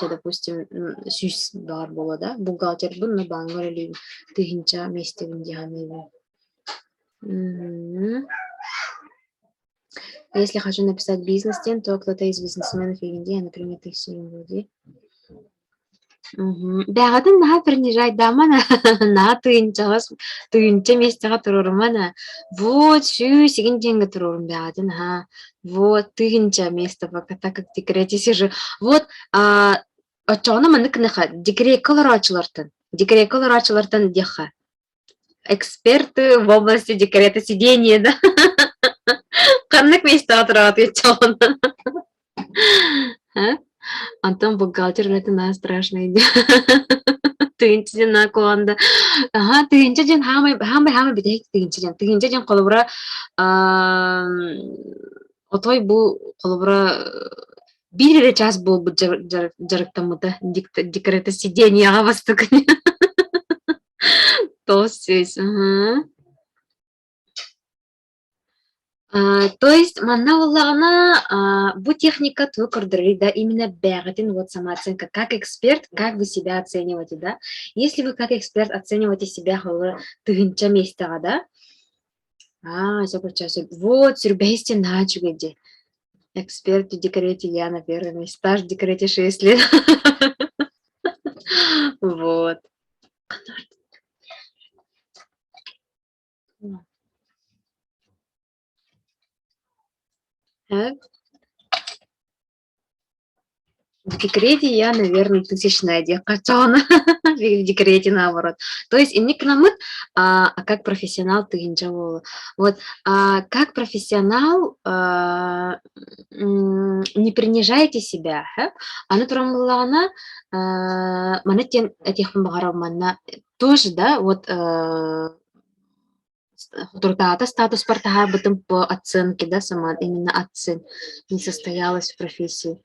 допустим, сюс бар была, да? Бухгалтер был на бангар или тыгинча месте в Индиане. Если хочу написать бизнес-тем, то кто-то из бизнесменов в Индии, например, ты все люди. Бәғатын наға бірнежай дамана, наға түйінче местеға тұрырым ана. Вот, шу, сеген денгі тұрырым бәғатын, вот, түйінче место, так как декрете сижу. Вот, очауна мандық наға, декрет колорачылартын деха. Эксперты в области декрета сидения, да? Қанық местеға тұрады, очауна. Антон бухгалтер это на страшный. Тыгынчыжен на коланда. Ага, тыгынчыжен хамай бидек тыгынчыжен колобура отой бу колобура бир час бол бу жарыктамыта декрета сиденияга бастыгын. То есть, то есть, манна бу техника твой да, именно бәғатын вот самооценка, как эксперт, как вы себя оцениваете, да? Если вы как эксперт оцениваете себя тыгынча местеға, да? Вот, сюрбейсте начугеде. Эксперт в декрете я на первом месте, стаж в декрете 6 лет. Вот. В декрете я, наверное, тысячная декачана. В декрете наоборот. То есть, и не к нам, как профессионал ты инжавола. Вот, как профессионал не принижайте себя. Она тромлана, манатен этих багарамана тоже, да, вот трудата статус партага бытым по оценке, да, сама именно оцен не состоялась в профессии.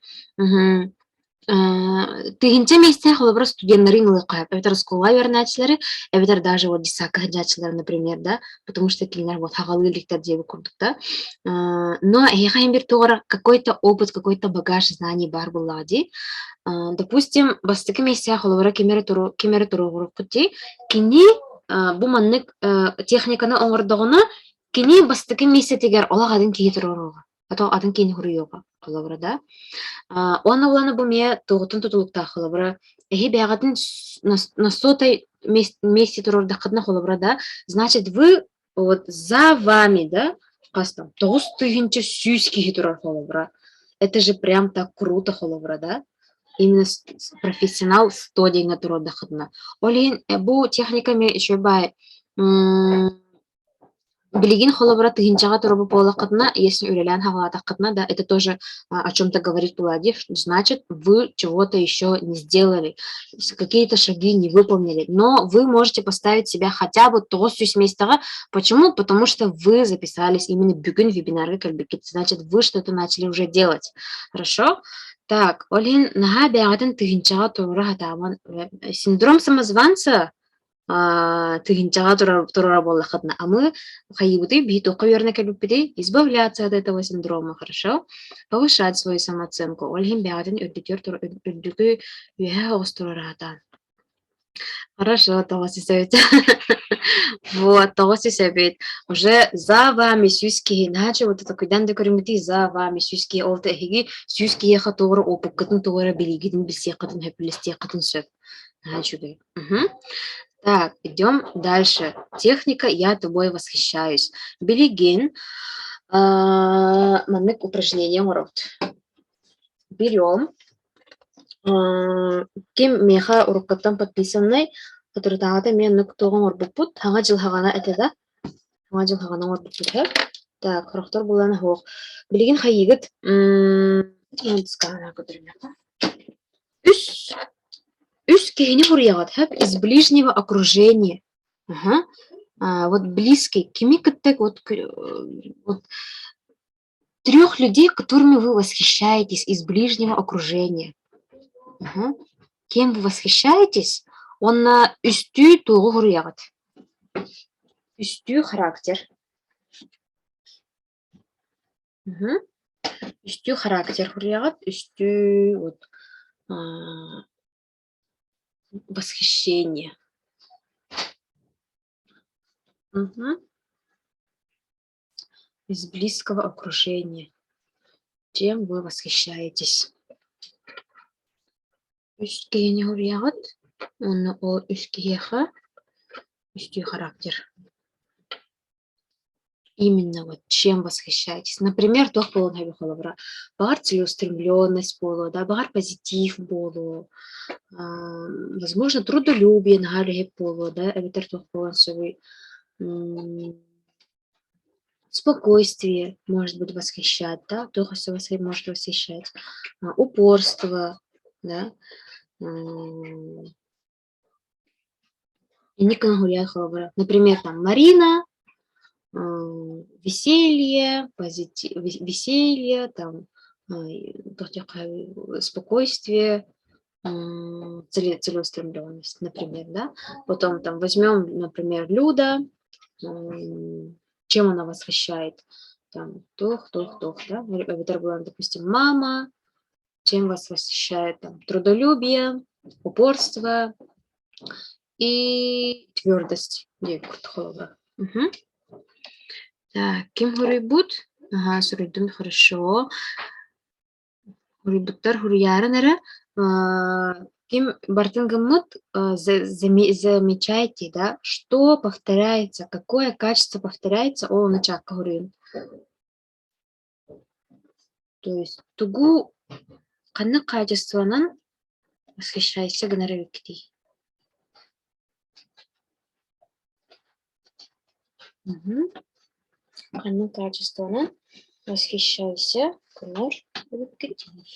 Тыгинче месте холобра студентлерин лыкай. Это раскола верначлары, это даже вот десака хадячлар, например, да, потому что клинер вот хагалы ликтар девы курдук, да. Но я хочу бир какой-то опыт, какой-то багаж знаний бар булади. Допустим, бастыки месте холобра кемері туру кути, кини буманнык техниканы оңырдығына, кини бастыки месте тегер ола гадын кии туруруга. Ато атын кини хуруйога холобра, да. Оны уланы бұл ме тоғытын тұтылықта холобра. Эхи бәғатын на сотой месте турурдақытына холобра, да. Значит, вы вот за вами, да, қастам, 9000 сүйс кии турар холобра. Это же прям так круто холобра, да. Именно профессионал 100 дейна турурдақытына. Олин, бұл техниками еще бай Билигин холобра тыгынчага туруба полакытна, если улялян хагалатакытна, да, это тоже о чем-то говорит Пулади, значит, вы чего-то еще не сделали, какие-то шаги не выполнили, но вы можете поставить себя хотя бы тостюсь местага. Почему? Потому что вы записались именно бюген вебинары кальбикит, значит, вы что-то начали уже делать. Хорошо? Так, Олин, нага бягатын тыгынчага турура хатаман. Синдром самозванца тыгынчага турара боллахатна. А мы хайыбыты биту каверна калюпиды избавляться от этого синдрома, хорошо? Повышать свою самооценку. Ольгин бягатын үрдүкü үһэ остурарата. Хорошо, тогос исәбит. Вот, тогос исәбит. Уже за вами сюски, иначе вот это кудан декоримити за вами сюски олта хиги сюски еха тоғры опып кытын тоғры билигидин билсе кытын хөпілесте кытын сөп. Начугай. Так, идем дальше. Техника «Я тобой восхищаюсь». Билигин. Маннык упражнение урок. Берем. Ким меха уроккаттан подписанный, который тағаты мен нүк тоғын орбуппут. Хаңа жыл хағана әтеді. Хаңа жыл хағана орбуппут. Так, құрықтар боланы хоқ. Билигин хайигіт. Үс кехини хурьягат, хэп, из ближнего окружения. Ага. Вот близкий. Кими кыттек вот 3 людей, которыми вы восхищаетесь из ближнего окружения. Ага. Кем вы восхищаетесь? Он на үстү тоғы хурьягат. Үстү характер. Угу. Үстү характер хурьягат. Үстү вот восхищение. Угу. Из близкого окружения. Чем вы восхищаетесь? Үскейне хурьягат. Он о үскейха. Үстү характер. Именно вот чем восхищаетесь. Например, тох болон хэби холобра. Багар целеустремленность болу, да, багар позитив болу. Возможно, трудолюбие нагалиге болу, да, эвитер тох болон собой. Спокойствие может быть восхищать, да, тох может восхищать. Упорство, да. И никогда гуляй холобра. Например, там Марина. Веселье, веселье, там, спокойствие, целеустремленность, например, да. Потом там возьмем, например, Люда, чем она восхищает, там, тох, да, допустим, мама, чем вас восхищает, там, трудолюбие, упорство и твердость. Угу. Так, кем хурибут? Ага, суридун, хорошо. Хурибуттар хурьярынары. Кем бартынгамут замечайте, да, что повторяется, какое качество повторяется о началка хурин. То есть тугу канны качествонан восхищайся гнаравикти. Угу. Канны качествонан восхищайся гнаравикти.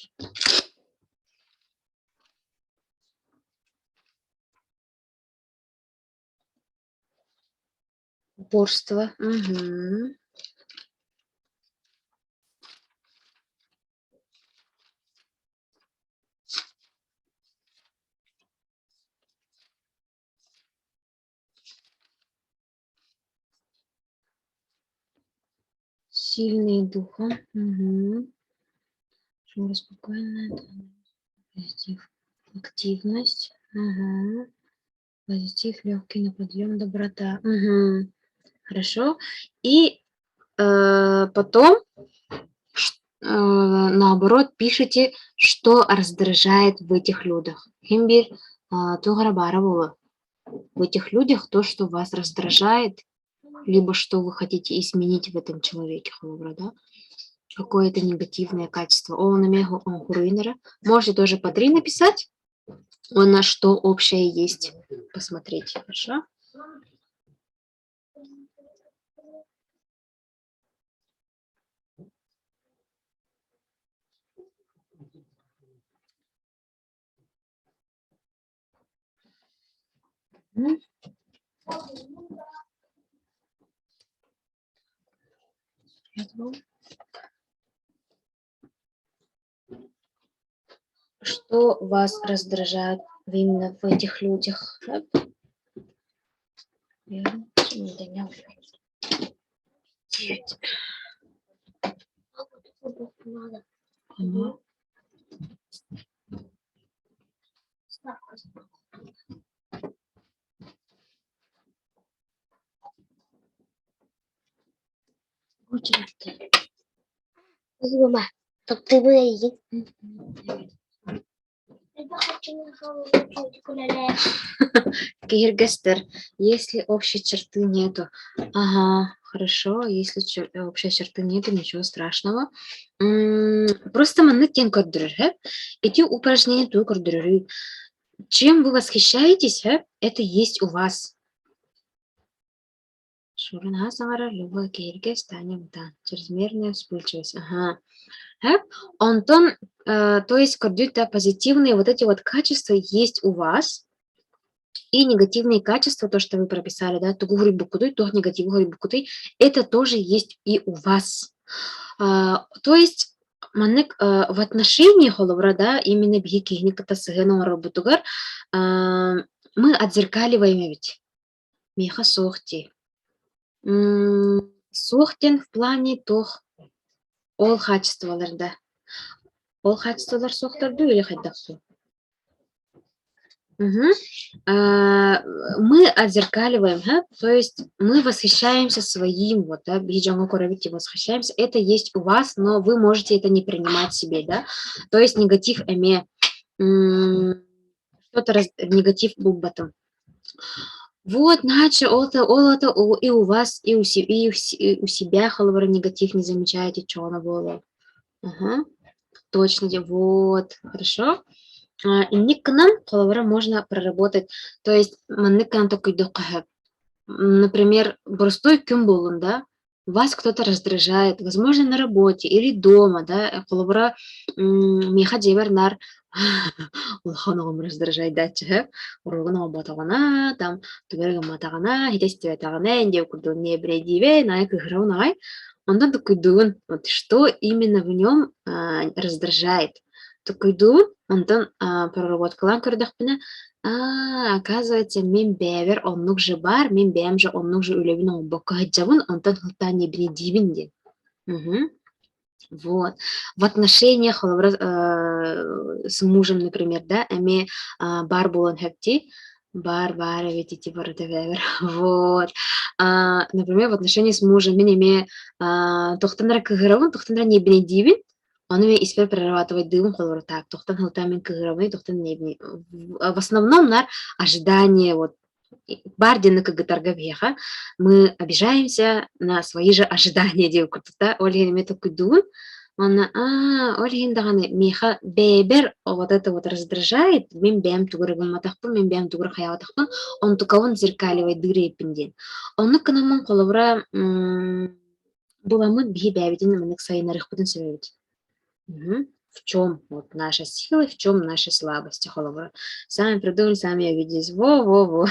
Упорство. Угу. Сильный духом. Угу. Спокойная. Позитив. Активность. Угу. Позитив, легкий на подъем, доброта. Угу. Хорошо. И потом наоборот пишите, что раздражает в этих людях. Химбир в этих людях то, что вас раздражает, либо что вы хотите изменить в этом человеке, да? Какое-то негативное качество. Можете тоже по 3 написать, на что общее есть. Посмотреть, хорошо? Мгм. Что вас раздражает именно в этих людях? Верно. Да не уже. Девять. Ага. Очень ты. Мама, так ты выйди. Киргизстер, если общей черты нету. Ага, хорошо, если общей черты нету, ничего страшного. Просто манны тен көрдүрөр, эти упражнения ту көрдүрөр. Чем вы восхищаетесь, это есть у вас. Шурина саңара, любой кирге станем, да. Чрезмерная вспыльчивость. Ага. Антон, то есть көрдүрт, позитивные вот эти вот качества есть у вас. И негативные качества, то, что вы прописали, да, тугури букутой, то негативный букутой, это тоже есть и у вас. То есть маннык в отношении холовра, да, именно бигикихниката сыгыну работугар, мы отзеркаливаем ведь. Меха сохти. Сохтен в плане тох ол качестволарда. Ол качестволар сохтарду или хайдаксу? Мы отзеркаливаем, то есть мы восхищаемся своим, вот, да, биджанго коровити восхищаемся, это есть у вас, но вы можете это не принимать себе, да, то есть негатив эме, что-то негатив буббатом. Вот, значит, это и у вас, и у себя, халвара негатив не замечаете, что оно было. Ага, точно, вот, хорошо. И никнам холовара можно проработать. То есть манныкан такой докахаб. Например, простой кюмбулун, да, вас кто-то раздражает, возможно, на работе или дома, да, холовара меха джевернар улханагам раздражает датча, уругана батагана, там тугерга матагана, хитестиве тагана, инде курдун не бредиве, найк играунай. Он такой дун, вот что именно в нем раздражает. Такой дун, Антон проработкалан көрдөхпүнө. Оказывается, мен бәвер оннук же бар, мен бәм же оннук же үлебин оңбокка хаджабын, Антон хылтан не дивин ден. Вот. В отношениях с мужем, например, да, эми бар булан хэпти, бар, ведь эти бар это бәвер. Вот. Например, в отношении с мужем, мен эми тохтанра кыгыравын, тохтанра не дивин, он мне испер прорабатывать дым, холор так, тохтан халтамин кыгыравын, тохтан не. В основном на ожидание, вот, бардина кыгытарга беха, мы обижаемся на свои же ожидания, девушка, Ольга не такой дун, она, Ольга даганы, меха бебер, вот это вот раздражает, мен бэм тугурагын матахпын, мен бэм тугур хаяватахпын, он туковын зеркаливает дырепинден. Он канамын холовра буламыт бихи бэбитин намынык сайынарых будын себебит. В чем вот наша сила, в чем наши слабости, холовра. Сами придумали, сами увиделись. Во-во-во.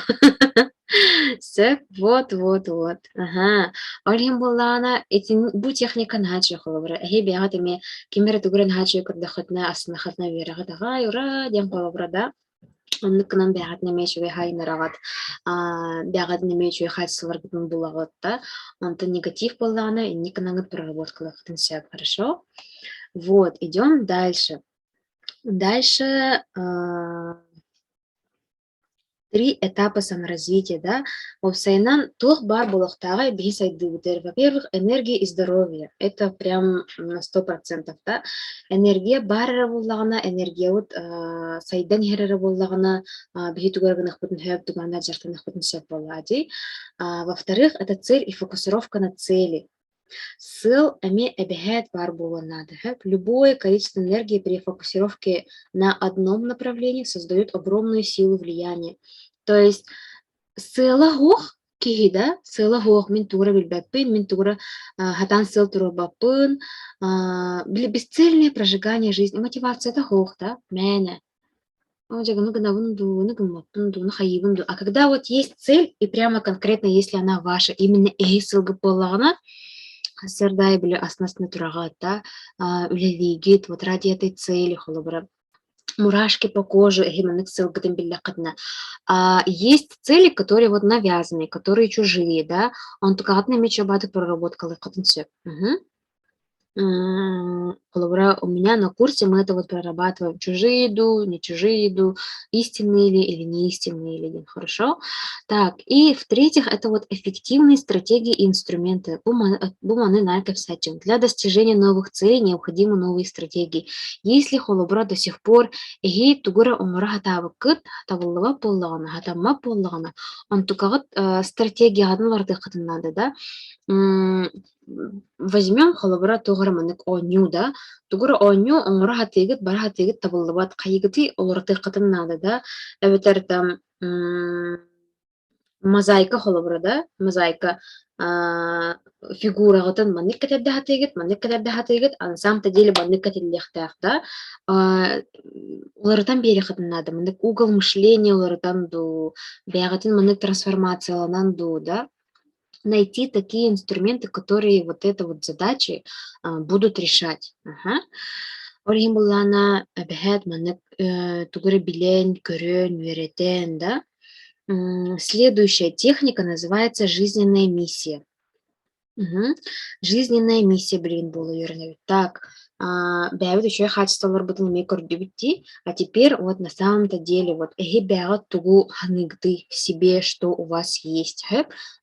Все, вот. Ага. Олим булана, эти бу техника начи, холовра. Эхи бягат ими кимера тугрен хачи курдахатна, аснахатна верагат. Ага, юра, дем холовра, да. Он к нам бягат немечу хай нарагат. Бягат немечу хай сваргатн булагат, да. Он-то негатив булана, и никанагат проработка лахтен, хорошо. Вот, идем дальше. Дальше 3 этапа саморазвития, да. Обсайнан тох бар булахтага бихисайдыбытер. Во-первых, энергия и здоровье. Это прям на 100%, да. Энергия барра буллагана, энергия вот сайдан херера буллагана, бихитугарганах бутын хэп тугана жартанах бутын сэп буллади. Во-вторых, это цель и фокусировка на цели. Сыл эми эбэхэт бар надо. Любое количество энергии при фокусировке на одном направлении создает огромную силу влияния. То есть сыла гох киги, да, сыла гох мин тугра билбэппин, мин тугра хатан сыл турабаппын, бесцельное прожигание жизни, мотивация это гох, да, мэне. А когда вот есть цель, и прямо конкретно, если она ваша, именно эгисылгы боллагына, сырдай биле аснасына турагата, үлелигит, вот ради этой цели, холобра, мурашки по коже, гиманек сылгытын билля кытна. Есть цели, которые вот навязанные, которые чужие, да, он tukatna мечо баты проработкалы кытын сөп. Холобра, у меня на курсе мы это вот прорабатываем. Чужие еду, не чужие еду, истинные ли или не истинные ли. Хорошо? Так, и в-третьих, это вот эффективные стратегии и инструменты. Буманы наркопсачем. Для достижения новых целей необходимы новые стратегии. Если холобра до сих пор эги тугура умра хатавыкыт, тавыллыва поллагана, хатамма поллагана, он тукагыт стратегия гадын надо, да? Возьмем холобра туграманык оню, да, тугура оню оңра хатыгыт бара хатыгыт табыллыбат кайгыты олорты надо, да, эветер там мозаика холобра, да, мозаика фигура гытын маннык кетерде хатыгыт, а на самом-то деле маннык кетеллехтах, да, оларытан бери надо, маннык угол мышления оларытан ду, бягатын маннык трансформацияланан ду, да, найти такие инструменты, которые вот это вот задачи будут решать. Орхим булана бэхэт маннык тугуры билен, көрөн, веретен, да. Следующая техника называется жизненная миссия. Жизненная миссия, блин, было юрневит. Так, бәвит еще хачталар бутын ме көрдүбүтти, а теперь вот на самом-то деле вот эги бәгат тугу ханыгды в себе, что у вас есть.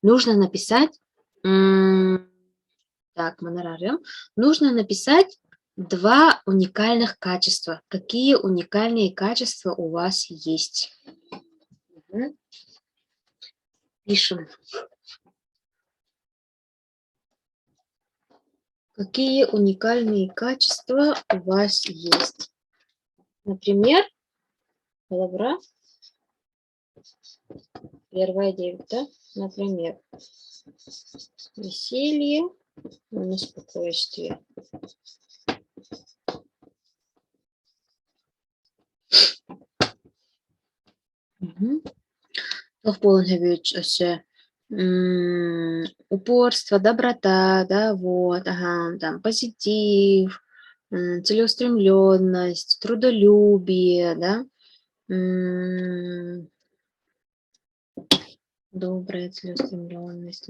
Нужно написать, так, монорарем, нужно написать 2 уникальных качества. Какие уникальные качества у вас есть? Пишем. Какие уникальные качества у вас есть? Например, добра. Первая 9, да? Например, веселье, спокойствие. Упорство, доброта, да, вот, ага, там, позитив, целеустремленность, трудолюбие, да, добрая целеустремленность.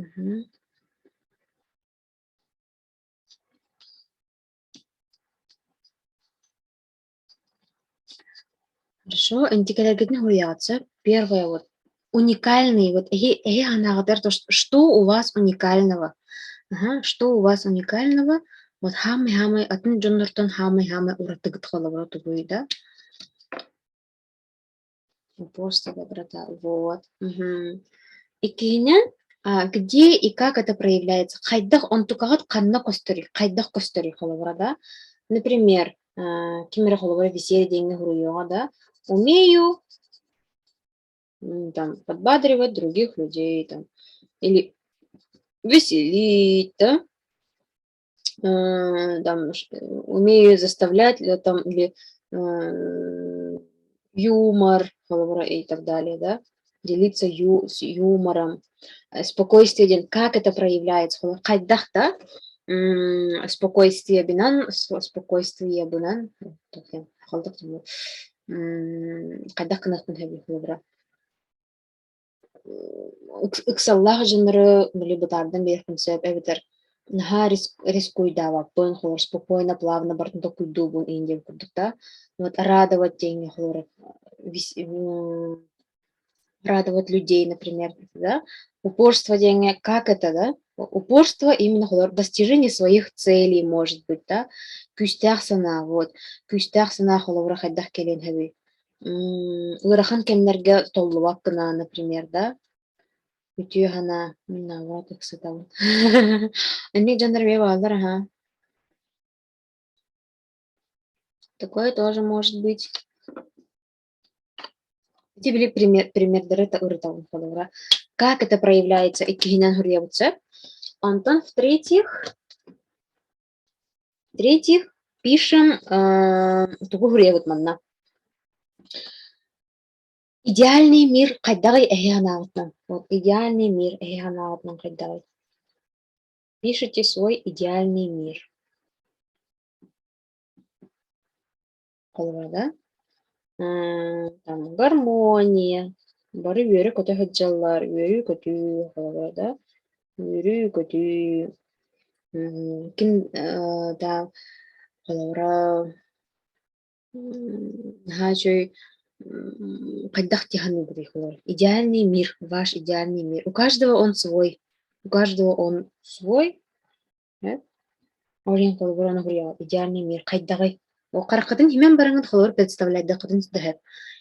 Хорошо, антикалягидный хуяца. Первое вот уникальный, вот что у вас уникального? Что у вас уникального? Вот хамы атын джоннортон хамы уратыгыт холовротугуй, да? Просто доброта. Вот. Икинен, где и как это проявляется? Хайдах он тукагат канна костори, хайдах костори холовра, да? Например, кимера холовра веселье деньги груйога, да? Умею там, подбадривать других людей, там, или веселить, да? Там, умею заставлять, там, или юмор, и так далее, да? Делиться с юмором, спокойствие, как это проявляется, кайдах, да? Спокойствие бинан, спокойствие бинан, кайдах канахтан хэби холобра. Иксаллах жанры милибутардан берхим сөп эвитер наха рискуйдаваппын холор спокойно, плавно бартында куйдуубун инден курдукта. Вот радовать деньги холор, радовать людей, например, да? Упорство деньги, как это, да? Упорство именно холор, достижение своих целей, может быть, да? Күстях сана, вот. Күстях сана холор хайдах келен хэби. Ырахан кемнерге толлубак кына, например, да? Ütühana, minä vuoteksi tavun. Они жанр вевалдар, ага. Такое тоже может быть. Эти были пример это урытавун холора. Как это проявляется? Икигинан хурьявуце. Антон, в-третьих, пишем тугу хурьявут манна. Идеальный мир кайдагы эхианаатынан. Вот идеальный мир эхианаатынан кайдагы. Пишите свой идеальный мир. Колура, да? Там гармония. Бары үйөрү көтө хыджаллар, үйөрү көтү, колура, да? Үйөрү көтү. Ким да колура хачой кайдах тиханы колура. Идеальный мир, ваш идеальный мир. У каждого он свой. У каждого он свой. Орин колбурана гурья. Идеальный мир. Кайдагы. О каракатын химен барыңын холор представлять да кытын дэхэп.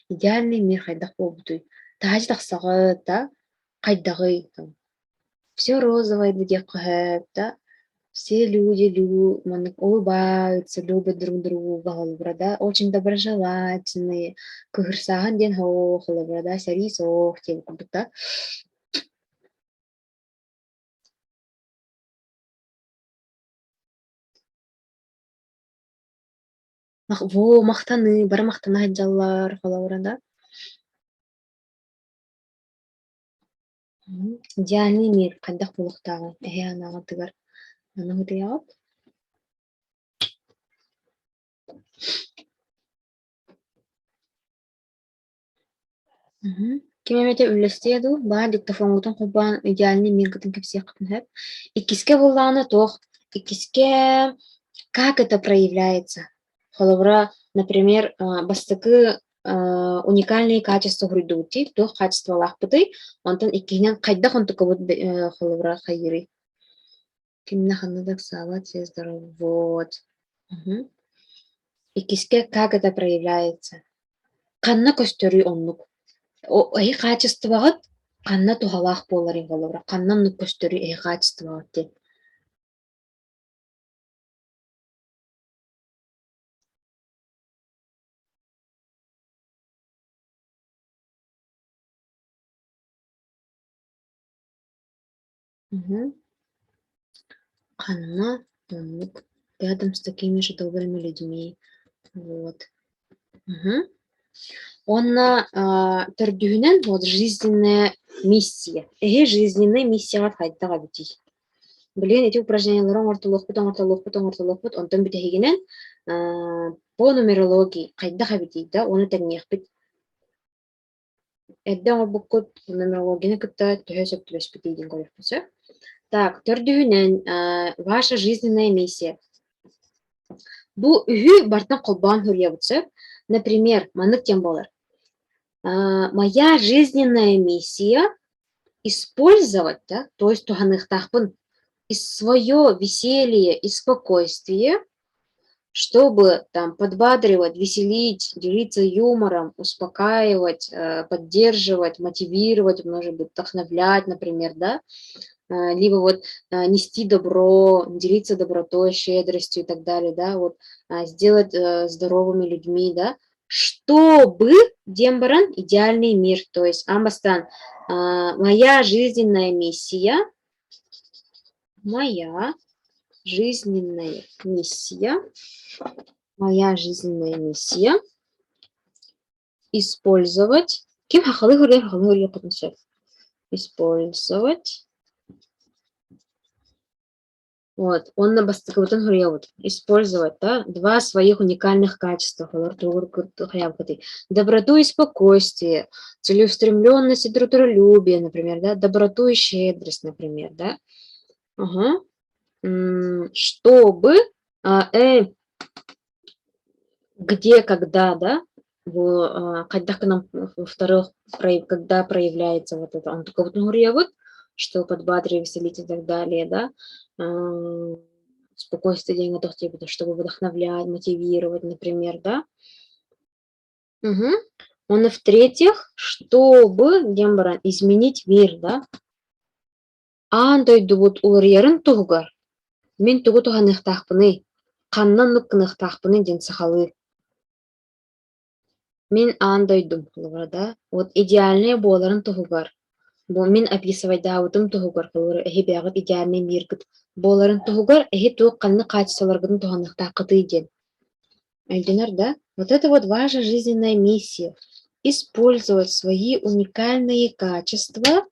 Идеальный мир кайдах болбутуй. Тахач тахсагы да кайдагы. Все розовое где кэхэп, да. Все люди улыбаются, любят друг друга, холбура, да. Очень доброжелательные. Кыгырсахан ден хо, холбура, да. Сарисох, тем да. Мактаны, бары мактана хаджаллар, холбура, да. Идеальный мир, кайдах булуктагы. Анага тыгар. Аны хутуяап. Кимемете үллестеду, баа диктофонгутун кубан идеальный мир гытын кепсия кытын хэп. Иккиске буллааны тох, иккиске как это проявляется. Холовра, например, бастыкы уникальные качества гридути, тох качество лахпыты, онтан иккинен кайдах онтука вот холовра хайыры. Кимна ханадак сала, все здорово. Вот. Иккиске как это проявляется. Канна көстөрү оннук. Эй качествоғыт канна тухалаах боларын болора. Каннан нук көстөрү эй качествоғыт деп. Канна оннук рядом с такими же добрыми людьми. Вот. Онна төрдүһүнен вот жизненная миссия. Жизненная миссия хайдага бити. Блин, эти упражненияларын ортолуқпут, онтон битехигинен по нумерологии хайдага бити, да, оны теңнех бит. Эдден орбуккут нумерологияны кытта төһөсөп түбеспит дейдин көрөппүсө. Так, төрдүһүнен ваша жизненная миссия. Бу үһү бартан колбаан хүрьябытсып. Например, манык тем болар. Моя жизненная миссия использовать, да, то есть туханыхтахпын, свое веселье и спокойствие, чтобы там подбадривать, веселить, делиться юмором, успокаивать, поддерживать, мотивировать, может быть, вдохновлять, например, да, либо вот нести добро, делиться добротой, щедростью и так далее, да, вот сделать здоровыми людьми, да, чтобы дембаран идеальный мир, то есть амбастан, моя жизненная миссия использовать, использовать, вот, он на бастыковатан хурьявут, использовать, да, два своих уникальных качества, доброту и спокойствие, целеустремленность и трудолюбие, например, да, доброту и щедрость, например, да, чтобы, где, когда, да, во-вторых, когда проявляется вот это, он только вот хурьявут, что подбадривать, веселить и так далее, да, спокойствие деньги, чтобы вдохновлять, мотивировать, например, да. Он и в-третьих, чтобы дембаран изменить мир, да. Андай дубут уларьярын тугар. Мен тугу туханыхтахпыны, каннан нуккыныхтахпыны ден сахалы. Мен андай дум, да. Вот идеальные боларын тугар. Мен описывать даутым тугар, эхи бягыт идеальный мир гыт. Боларын тугар, эхи туг канны качестволаргын туханыхтахпыты ден. Альдинар, да? Вот это вот ваша жизненная миссия. использовать свои уникальные качества,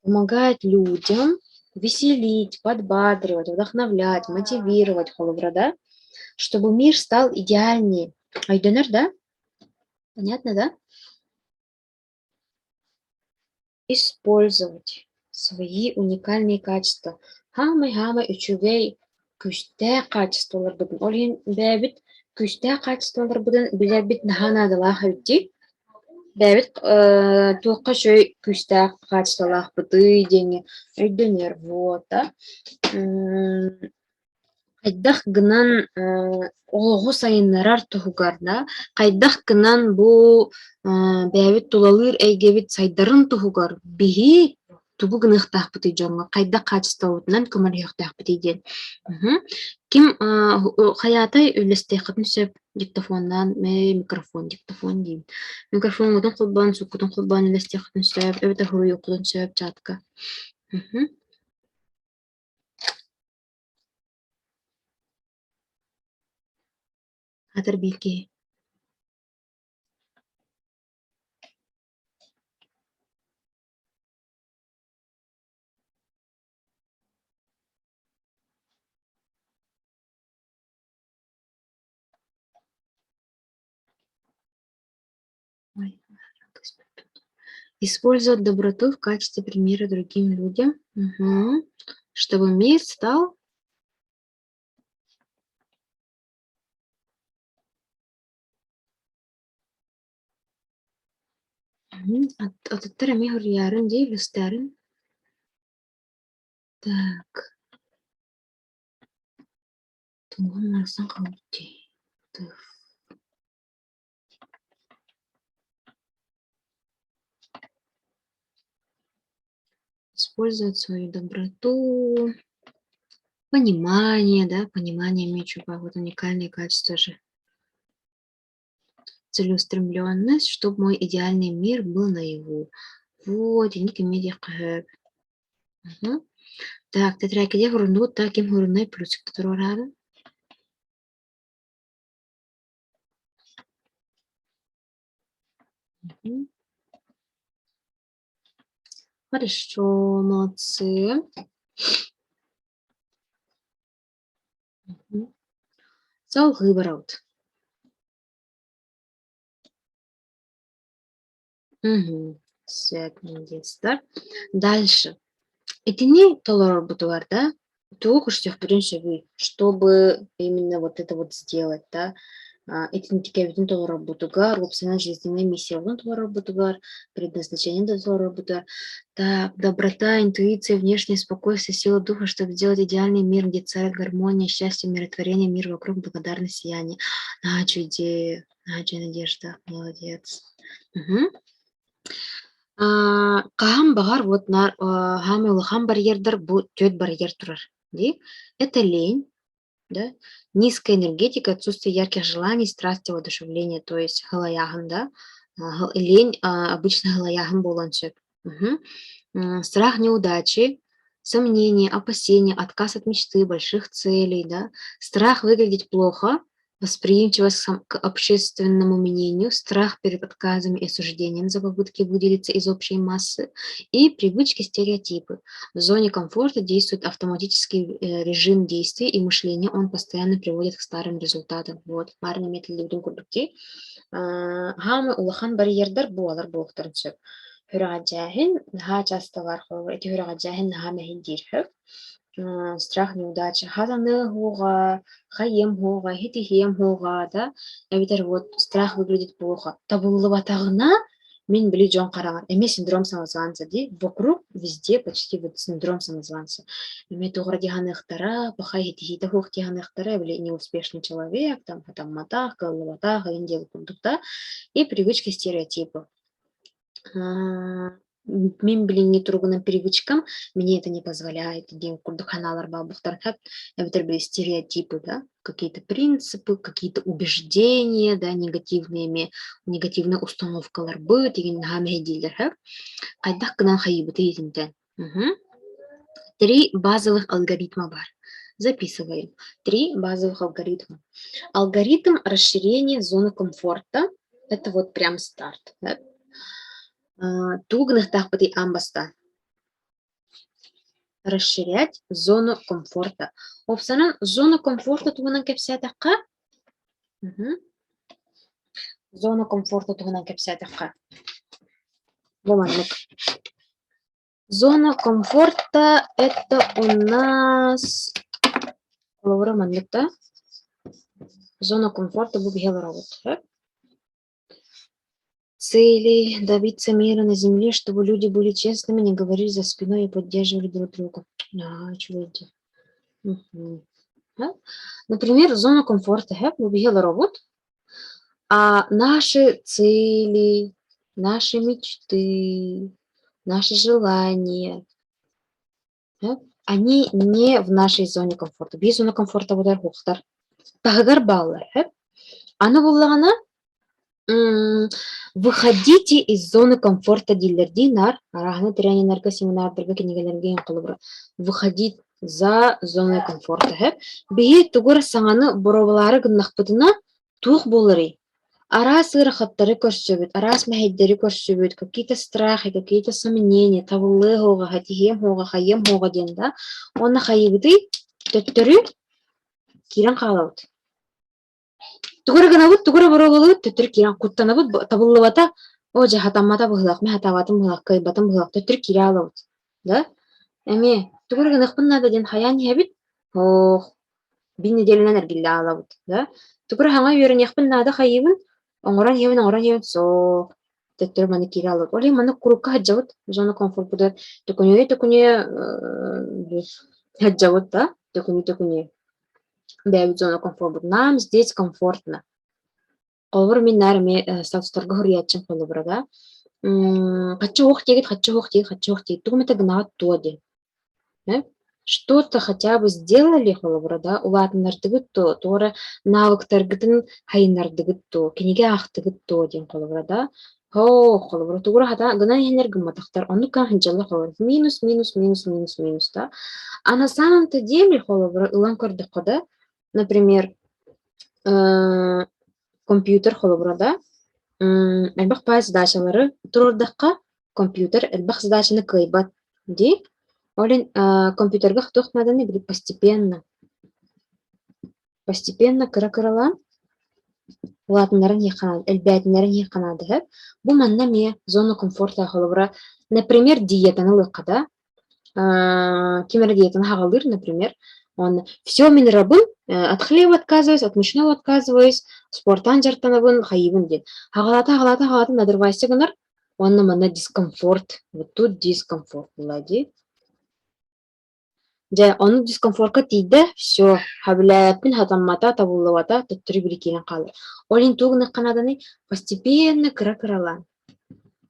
помогать людям, веселить, подбадривать, вдохновлять, мотивировать, холобра, да? Чтобы мир стал идеальнее. Айденер, да? Понятно, да? Использовать свои уникальные качества. Хамы үчүгэй күстэ качестволар будын. Олин бәбит күстэ качестволар будын билербит наханадылах үтти. Бәбит туаққа шөй күстэ качестволах буты деңе. Өйдөнер, вот, да? Кайдах гынан олоғу сайыннарар туһугар, да? Кайдах гынан бу бәбит тулалыр әйгебит сайдарын туһугар. Биһи тубу гыныхтахпыты жоңга. Кайда качествоутунан көмөрүөхтахпыты ден. Ким хаятай үлестехатын сөп диктофондан микрофон диктофон дейм. Микрофон гудун кулбан, суккутун кулбан үлестехатын сөп, өбөтө хуруй окудун сөп чатка. Хатыр билки. Использовать доброту в качестве примера другим людям, чтобы мир стал аттыттар эми хурьярын дей люстарын. Так. Тунган нарсан калыпты. Использовать свою доброту, понимание, да, понимание мечуба, вот уникальные качества же. Целеустремленность, чтобы мой идеальный мир был наяву. Вот, и никаким медиа. Так, тетрайкеде хурунду, так им хурунай плюсик татурорада. Хорошо, молодцы. Салгы бараут. Все, молодец, да? Дальше. Это не толор бутуар, да? То хочешь в чтобы именно вот это вот сделать, да? Это не такая видно толор бутугар, опциональная жизненная миссия, вон толор бутугар, предназначение до толор бутугар. Так, доброта, интуиция, внешнее спокойствие, сила духа, чтобы сделать идеальный мир, где царит гармония, счастье, миротворение, мир вокруг, благодарность, сияние. Начо идея, начо надежда, молодец. Кахам багар вот нар хаме улахан барьердар бу тёт барьер турар. Это лень, да? Низкая энергетика, отсутствие ярких желаний, страсти, воодушевления, то есть халаяхан, да? Лень обычно халаяхан болан сөп. Страх неудачи, сомнения, опасения, отказ от мечты, больших целей, да? Страх выглядеть плохо, восприимчивость к общественному мнению, страх перед отказами и осуждением за попытки выделиться из общей массы и привычки, стереотипы. В зоне комфорта действует автоматический режим действий и мышления, он постоянно приводит к старым результатам. Вот, парни методы людям курдуки. Хамы улахан барьердар буалар буохтарын сөп. Хүрагажахин, ха часталар ховар, эти хүрагажахин хамахин дирхев. Страх неудачи. Хатаны хуга, хаем хуга, хитихем хуга, да. Эбитер вот страх выглядит плохо. Табулы батагына мен били жон караган. Эме синдром самозванца ди. Вокруг везде почти вот синдром самозванца. Эме тугра диханыхтара, пахай хитихита хух диханыхтара, били неуспешный человек, там матах, голубатах, индел курдукта. И привычки, стереотипы. Мен билин не тургунан привычкам, мне это не позволяет. День курдуханалар бабухтархат, это стереотипы, да, какие-то принципы, какие-то убеждения, да, негативная установка ларбы, деген гамедилер, кайдах гынан хайыбыты етинтен. 3 базовых алгоритма бар. Записываем. 3 базовых алгоритма. Алгоритм расширения зоны комфорта, Это вот прям старт. Да? Тугных тахпати амбаста. Расширять зону комфорта. Опсанан зона комфорта тугунан кепсиатакка. Зона комфорта тугунан кепсиатакка. Буманнык. Зона комфорта это у нас... Зона комфорта бубгела работа. Цели добиться мира на земле, чтобы люди были честными, не говорили за спиной и поддерживали друг друга. Чего это? Например, зона комфорта бубгела работа. А наши цели, наши мечты, наши желания, они не в нашей зоне комфорта. Без зоны комфорта будет хухтар. Тагар баллар. Она была выходите из зоны комфорта дилердинар. Арахна тренинарка семинардарга кенегелерге кылыбыр. Выходить за зоной комфорта. Бие тугур саңаны боровалары гыннахпытына тух болыры. Арас ырахаттары көрсөбүт, арас мәһәйдери көрсөбүт, какие-то страхи, какие-то сомнения, тавылы хоға, хатихем хоға, хайем хоға денда, оны хайыбыды төттөрү кирен қалауыт. Тугура гынабыт, тугура боролылыбыт, төттөр кирен куттанабыт, табыллыбата, о жахатаммата быхылак, мәхатаватын быхылак, кайбатын быхылак, төттөр кире алабыт. Да? Эми, тугура гынахпын нада ден хаян ебит, ох, бин неделенен эргилле алабыт. Да? Тугура хаңа үйөрен яхпын нада хайыбын, оңоран ебін, соқ. Төттөр маны кире алабыт. Олей маны курукка хаджабыт, зона комфорт буде. Төкүнө хаджабыт, да? Төкүнө. Бәбит зона комфорт. Нам здесь комфортно. Олбур мен нәрме статусторга хурриятчын колубура, да? Хачы хоқ тегит. Тугумета гынагат туоди. Что-то хотя бы сделали холобура, да? Улатынардыгыт то, тора навыктаргытын хайынардыгыт то, кенеге ахтыгыт то ден холобура, да? Холобура, тугура хата гына енер гыматахтар, ону кан хинжалы холобура. Минус, да? А на самом-то деле холобура, улан көрдік кода, например, компьютер холобура, да? Әлбақ пай задачалары турурдаққа компьютер әлбақ задачаны кайбат, ди? Олин компьютерга хтох надо не будет постепенно. Постепенно кыра-кыралан латыннарын яқанады, әлбәтінларын яқанады. Бұл манна ме зона комфорта холобура. Например, диетаны лыққада. Кемері диетаны хағалыр, например. Он все мен рабын, от хлеба отказываюсь, от мучного отказываюсь, спорттан жартанабын, хайыбын ден. Хағалата, надырвайсы гынар, онна манна дискомфорт. Вот тут дискомфорт булади. Жа, оны дискомфортка тиді, все, хабіләппін хатаммата, табуллавата, төттірі білі келін қалыр. Олин туғыны қанаданы постепенно кыра-кыралан.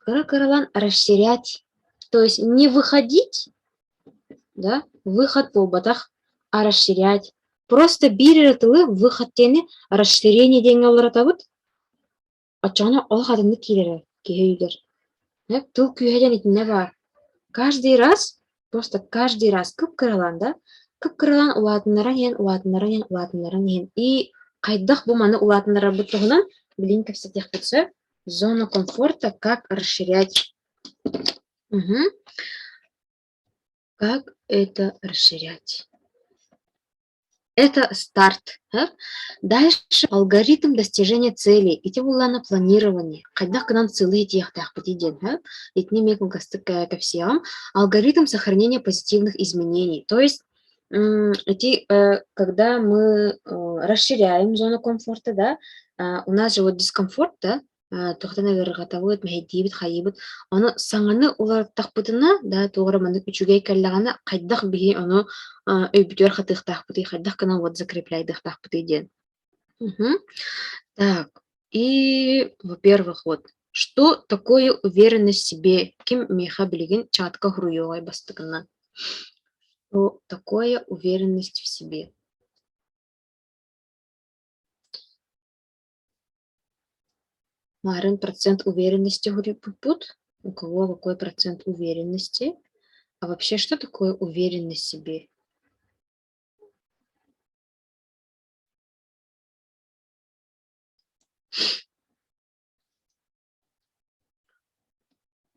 Кыра-кыралан расширять. То есть не выходить, да, выход полбатах, а расширять. Просто бирертылы выходтені расширение деньги оларатабыт. Атчағына ол қадымды келері, кейгер. Тыл күйеден етіне бар. Каждый раз кып кыралан, да? Кып кыралан улатынларын ен. И қайдақ бұл маны улатынлары бұттығынан білін көпсетек бұтсы. Зона комфорта, как расширять. Как это расширять? Это старт. Дальше алгоритм достижения целей. Эти было на планирование. Когда к нам целые тех подойдем, это не ко всем. Алгоритм сохранения позитивных изменений. То есть, когда мы расширяем зону комфорта, да, у нас же вот дискомфорт, да, тоқтана верғатавыт, мәйдейбіт, хайыбыт, оны саңаны оларттақпытына, да, тоғыра маны үчугей кәллағаны қайдақ бігі оны өйбітер қатықтақпыты, қайдақ кана вот закрепляйдықтақпыты ден. Так, и, во-первых, вот, что такое уверенность в себе? Ким меха білеген чатка хуруйоғай бастығынан. Что такое уверенность в себе? Марин, процент уверенности пут. У кого какой процент уверенности? А вообще, что такое уверенность в себе?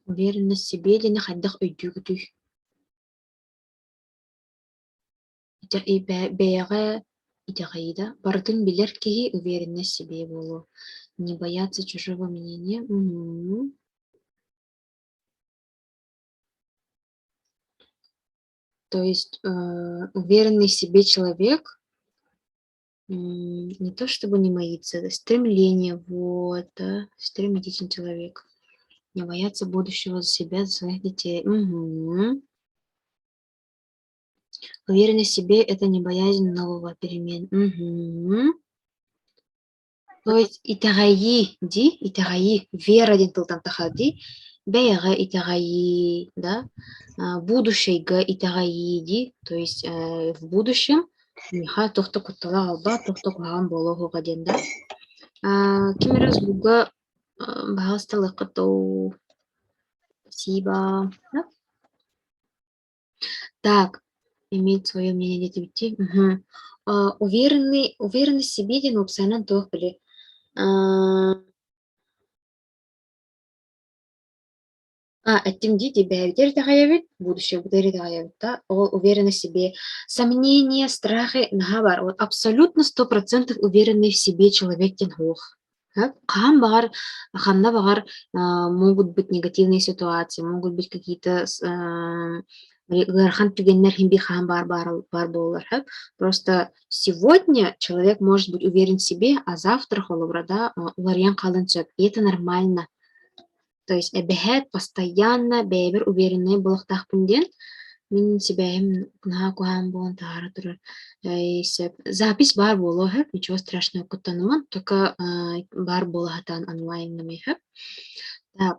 Уверенность в себе дени хайдах өйдүүгүтү. Бэйэҕэ итэҕэйда бартын билэр киһи уверенность в себе болу. Не бояться чужого мнения. Мгм. То есть уверенный в себе человек не то чтобы не боится, это стремление, вот, да, стремительный человек. Не бояться будущего за себя, за своих детей. Мгм. Уверенность в себе – это не боязнь нового перемен. Мгм. То есть итагаи, вера ден тылтан тахади, бэйга итагаи, да, будущего итагаи ди, то есть в будущем миха тохто куттала алба, тохто куган болоху гаден, да. Кимерас буга бахасталыкыту, спасибо. Да? Так, иметь свое мнение дети. Угу. Уверенный в себе ден упсайнан тох биле. Оттемдите бэйбитер тахаябит, будущее бутери тахаябит, да, уверенность в себе. Сомнения, страхи, нагабар, вот абсолютно 100% уверенный в себе человек тен хух. Кам багар, ханна багар, могут быть негативные ситуации, могут быть какие-то гархан пигеннер химби хам бар болар. Просто сегодня человек может быть уверен в себе, а завтра холоврада уларьян калын сөп. И это нормально. То есть эбэхэт постоянно бэйбер уверенный болохтах пунден мин сибэйм кунаха кухан болон тахара турар. Запись бар боло хэп, ничего страшного куттаныман, только бар боло хатан онлайн намай хэп. Так,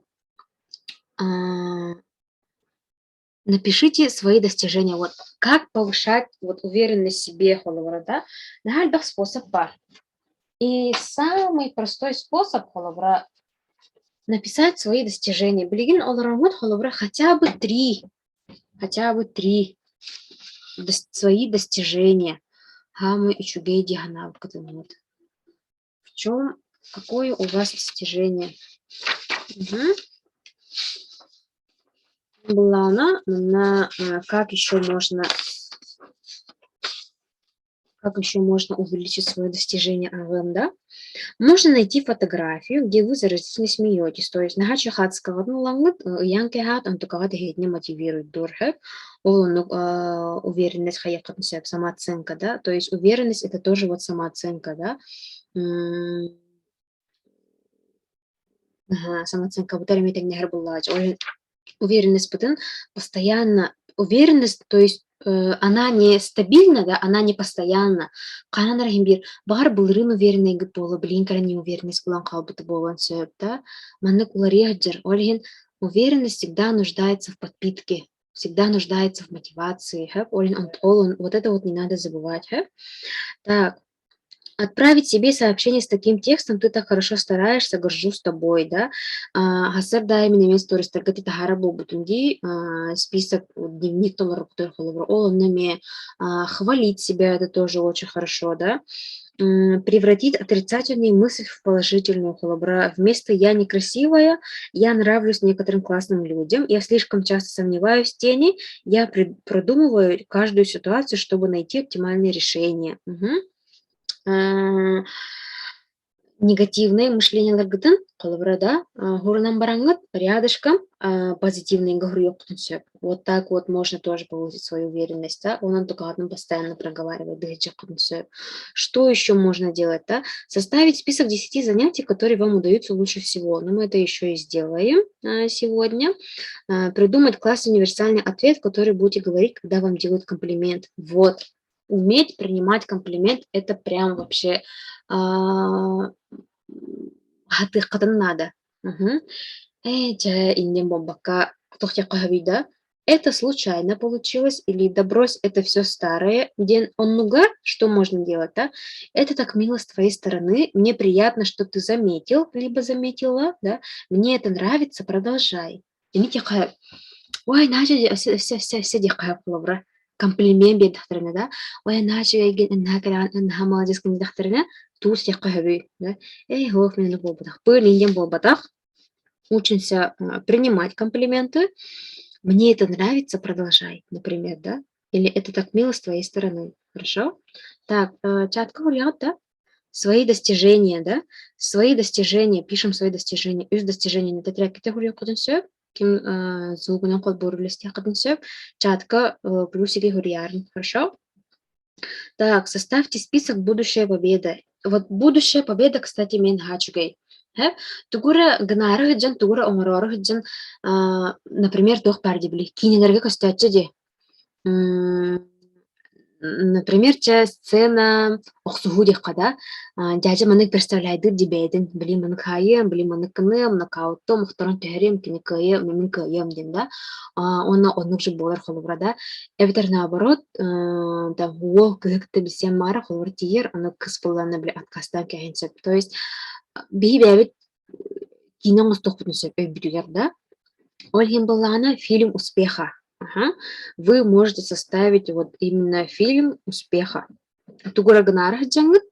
напишите свои достижения. Вот как повышать вот уверенность в себе холовра, да? Нахальбах способ бар. И самый простой способ холовра написать свои достижения. Билигин оларамут холовра хотя бы 3 свои достижения. Хамы и чугейди ганав. В чем, какое у вас достижение? Угу. Была она, как еще можно увеличить свое достижение АВМ, да? Можно найти фотографию, где вы заразительно смеетесь. То есть нахача хатского лангут, янки хат, он только не мотивирует дурхэп, уверенность хаякатнсеп, самооценка, да? То есть уверенность это тоже вот самооценка, да? Самооценка, уверенность потом постоянно, уверенность, то есть она не стабильна, да, она не постоянна. Кананар химбир, бар булрын уверенный гып болу, блин, кара неуверенность булан калбыты болан сөп, да. Маннык уларьяджер, уверенность всегда нуждается в подпитке, всегда нуждается в мотивации, хэп, вот это вот не надо забывать, хэп. Так, отправить себе сообщение с таким текстом, ты так хорошо стараешься, горжусь тобой, да. Хасар да именно место рестаргати тахара бутунди, список, дневник томар хвалить себя, это тоже очень хорошо, да. Превратить отрицательную мысль в положительную холобра. Вместо «я некрасивая», «я нравлюсь некоторым классным людям», «я слишком часто сомневаюсь в тени», «я продумываю каждую ситуацию, чтобы найти оптимальное решение». Негативное мышление ларгытын калыбрада гурнан барангыт рядышком позитивный говорю. Вот так вот можно тоже повысить свою уверенность, да? Он только одном постоянно проговаривает. Что еще можно делать, да? Составить список 10 занятий, которые вам удаются лучше всего. Но мы это еще и сделаем сегодня. Придумать классный универсальный ответ, который будете говорить, когда вам делают комплимент. Вот. Уметь принимать комплимент – это прям вообще надо. Это случайно получилось, или да брось, это все старое. Что можно делать, да? Это так мило с твоей стороны. Мне приятно, что ты заметил, либо заметила, да? Мне это нравится, продолжай. Ой, Надя, все дикая лавра. Комплимент бед дохтарына, да? Ой, Надя, она молодец, как дохтарына, тут дикая хабы, да? Эй, хох, мне болбатах. Пылинген болбатах. учимся принимать комплименты. Мне это нравится, продолжай, например, да? Или это так мило с твоей стороны. Хорошо? Так, чатка вариант, да? Свои достижения, да? Свои достижения, пишем свои достижения. Үз достижения не тетрәк ките хурья кудын сөп. Ким зугунан код бурулесте кудын сөп. Чатка плюсики хурьярн. Хорошо? Так, составьте список «Будущая победа». Вот «Будущая победа», кстати, мен хачугай. Тугура гнары хыджан, тугура оңороры хыджан, например, тох парди били. Кинелерге көстәтче де. Например, сцена охсугу дехкада. Дядя манык представляет дебедин. Били манык хайым, били манык кыным, нокаутто, мухтаран тәһрим, кини кыйым, мимин кыйым ден, да. Оннык же болар холубрада. Эвитер наоборот, да, уол кыхыкты бисем мара холубр тиер, аны кыс болланы били откастан кәһинсеп. То есть, бихи бәбит кинен устохпутун сөп, өйбүтүгер, да. Ольгин Балана фильм успеха. Ага. Вы можете составить вот именно фильм успеха. Тугура гынары хыджаңыт,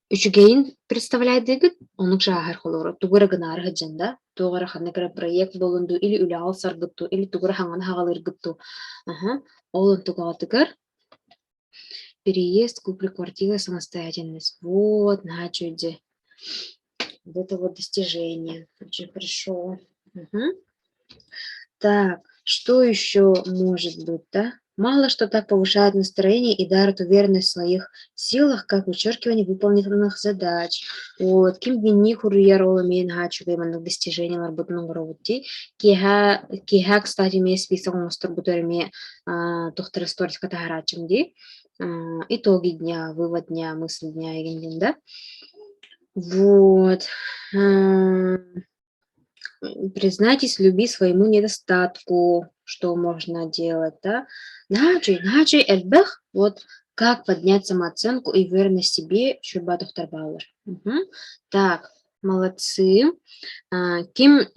үчүгейин представляет дегит, онук жаахар холору. Тугура гынары хыджан, да. Тугура ханнекара проект болунду, или үлаал саргытту, или тугура ханган хагалыргытту. Ага. Олын тугалтыгар. Переезд, купли квартиры, самостоятельность. Вот, начуди. Вот это вот достижение. Очень хорошо. Угу. Так, что еще может быть, да? Мало что так повышает настроение и дарит уверенность в своих силах, как вычеркивание выполненных задач. Вот, ким генни хурьер олымен хачугайманных достижений работного роботи. Киха, кстати, мне список монстр бутерами тухтары сторис катагарачимди. Итоги дня, вывод дня, мысль дня, да? Вот. Признайтесь в любви своему недостатку, что можно делать, да? Наджи, эльбех, вот как поднять самооценку и уверенность в себе, чтобы тухтарбалар. Так, молодцы. Ким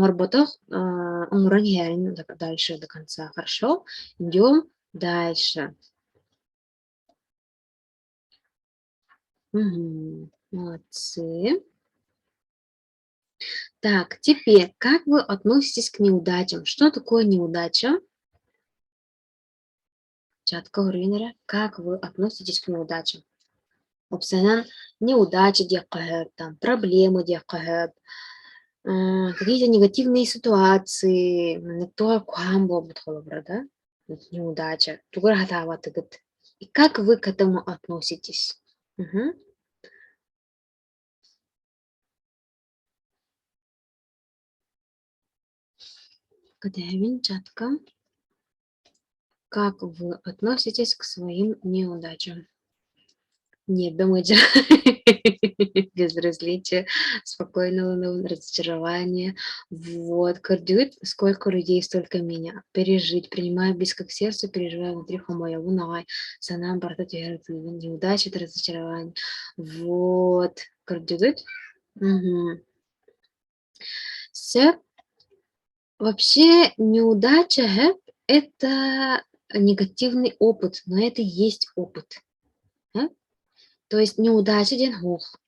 работах умран дальше до конца, хорошо? Идем дальше. Молодцы. Так, теперь, как вы относитесь к неудачам? Что такое неудача? Чатка Уринера, как вы относитесь к неудачам? Опционан неудачи декахет, там, проблемы декахет, какие-то негативные ситуации, то куамбо бутхолобра, да? Неудача. И как вы к этому относитесь? Кадевин, чатка. Как вы относитесь к своим неудачам? Нет, думайте, безразличие, спокойного разочарования. Вот, кардюет, сколько людей, столько меня. Пережить, принимаю близко к сердцу, переживаю внутри хомоя, лунавай, санам, бартать, неудачи, это разочарование. Вот, кардюет. Все. Вообще неудача – это негативный опыт, но это и есть опыт. То есть неудача ден хух.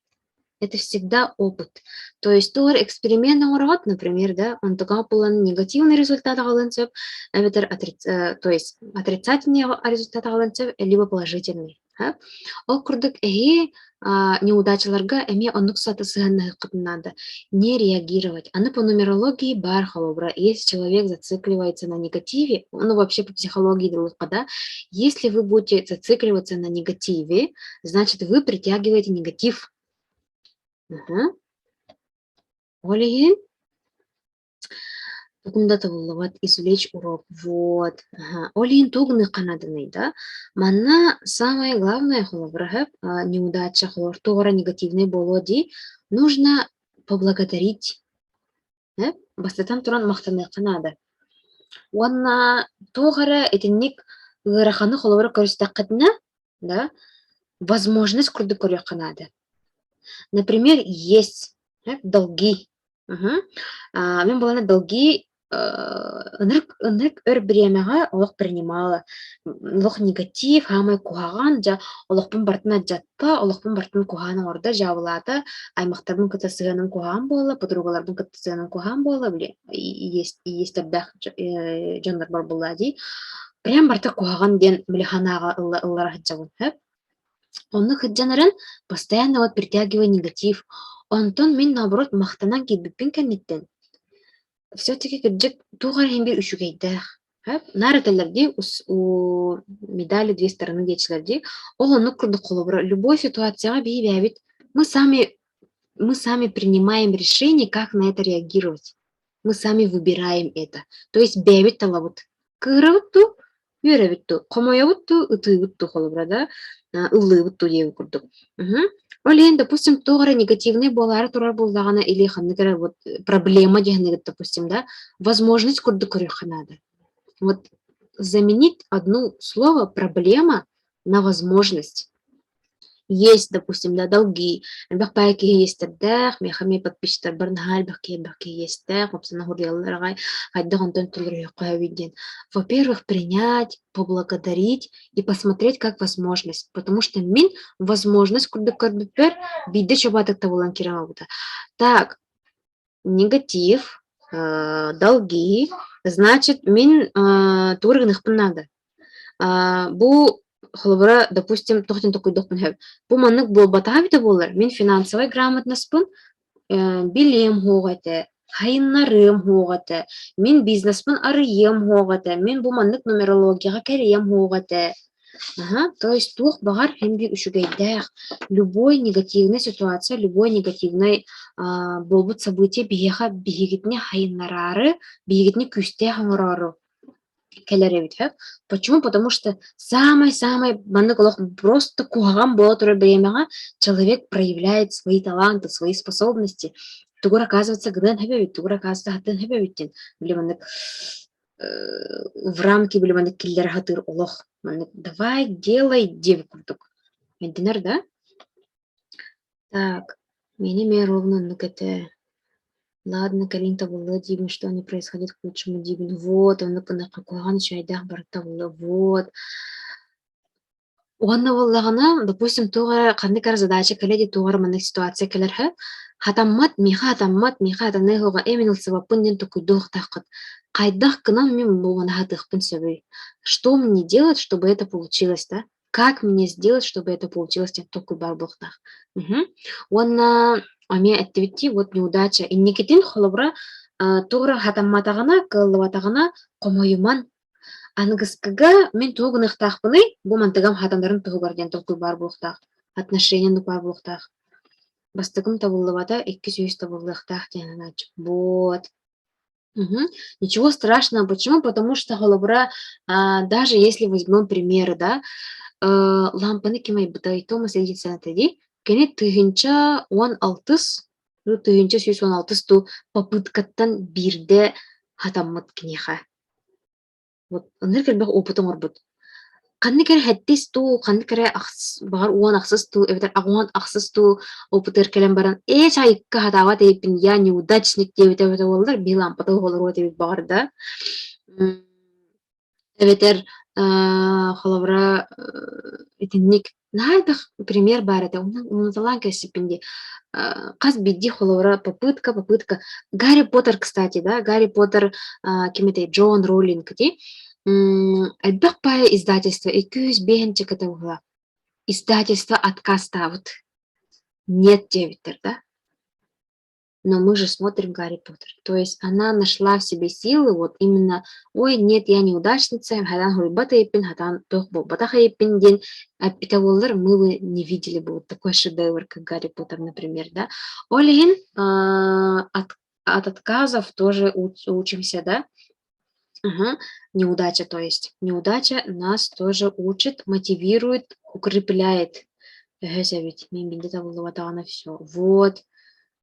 Это всегда опыт. То есть тор эксперимент урод, например, да, он только полон негативный результат алынцев, то есть отрицательный результат алынцев, либо положительный. Ол курдук неудачаларга эме онук сатысыгана надо не реагировать. Аны по нумерологии бар холобра. Если человек зацикливается на негативе, ну вообще по психологии да, если вы будете зацикливаться на негативе, значит вы притягиваете негатив. Олеген Тугумдата вот извлечь урок. Вот. Олин тугны канаданы, да. Манна самое главное холоврахеп неудача холор тора негативный болоди. Нужно поблагодарить. Бастатан туран махтаны канада. Уанна тогара этинник гыраханы холовра көрстаккатна, да. Возможность курды көря канада. Например, есть долги. Мен болана долги ынырк өр биремеға олық принимала. Олық негатив, хамай кухаган, жа олықпын бартына жатпа, олықпын бартын куханы орда жабылаты, аймақтардың кытасыгының кухан болы, подругалардың кытасыгының кухан болы, біле, естірдәк жондар бар болады. Прям барта кухаган ден мілиханаға ыллара хыджабын. Онны хыджанарын постоянно вот притягивая негатив. Онтон мен, наоборот, мақтанан кебіппен кәнеттен. Все-таки кырдьык тугар хембир үшүгейдэх. Нары телерди у медали две стороны дечилерди. Олону курдук колобура. Любой ситуацияга бейбябит. Мы сами принимаем решение, как на это реагировать. Мы сами выбираем это. То есть бябит талабут. Кырабытту, юрабитту. Комоябытту, ытыйбытту колобура, да? Ыллыбытту дебі курдук. Олен, допустим, тугара негативный болары турар болдағана или ханныкара вот проблема дегенегет, допустим, да, возможность курды надо. Вот заменить одно слово проблема на возможность. Есть, допустим, да, долги. Бахпайки есть тадах, мехами подписчиктар барнхаль, бахки есть так, мопсана хурьялларагай, хайдах антон тулрюхавиден. Во-первых, принять, поблагодарить и посмотреть как возможность, потому что мин возможность курдыкарбипер биде чабатак тавулан кирамабута. Так, негатив, долги, значит, мин тургных надо. Бу холобра, допустим, тохтен такой дохпен хэв. Бу маннык бол батавита болар. Мен финансовый грамотноспын, билем хоғаты, хайыннарым хоғаты, мен бизнеспын арыем хоғаты, мен бу маннык нумерологияға кәрем хоғаты. То есть тух багар хемби үшүгейдэх. Любой негативная ситуация, любой негативный болбут событие биеха бигитне хайыннарары, бигитне күсте хаңырары. Почему? Потому что самый просто кугам было время человек проявляет свои таланты, свои способности. Тугур оказывается, гден хабевит, тугур оказывается, хатын хабевитин. В рамки были маны киллер хатыр олох. Давай, делай, девку. Динар, да? Так, мне ровно накате. Ладно, Каринта была дивно, что не происходит к лучшему дивно. Вот, он на какой чайдах барта была. Вот. Он на допустим, тугара кандикар задача, коллеги тугара манных ситуация келерха. Хатаммат миха, танегога эминул савапундин такой дух тахат. Кайдах к нам мимо было нахатых пенсовый. Что мне делать, чтобы это получилось, да? Как мне сделать, чтобы это получилось, тем такой барбухтах. Он на ами активити вот неудача. И никитин холобра тугра хатамматагана, кыллаватагана комоюман. Ангыскага мен тугных тахпыны, бу мантагам хатандарын тугарден такой барбухтах. Отношения на барбухтах. Бастыгым табыллавата, 200 табыллахтах тянанач. Вот. Ничего страшного. Почему? Потому что холобра, даже если возьмем примеры, да, лампаны кемай бытай тома следит санатади, кене тыгынча 16, тыгынча 116 ту попыткаттан бирде хатаммат кенеха. Вот, ныркер бах опытың орбут. Канны кере хәттис ту, канны кере багар уан аксыз ту, эвтер агуан аксыз ту опытыр келен баран. Чайыкка хатава тейпин, я неудачник девите болдар, билам патыл болар тейп багар да. Эвтер холовра итинник. Найдах пример бар это. Унуталан кесипинди. Каз бидди холовра попытка. Гарри Поттер, кстати, да, Гарри Поттер, кемете Джон Роулинг, ди. Айдбах пая издательство, и кюз бехенчик это угла. Издательство отказ ставит. Нет девитер, да? Но мы же смотрим Гарри Поттер. То есть она нашла в себе силы, вот именно, ой, нет, я неудачница, хадан хурбата епин, хадан тохболбата епин день, а питаволлар мы бы не видели бы вот такой шедевр, как Гарри Поттер, например, да? Олин, от отказов тоже учимся, да? Неудача, то есть. Неудача нас тоже учит, мотивирует, укрепляет. Все. Вот.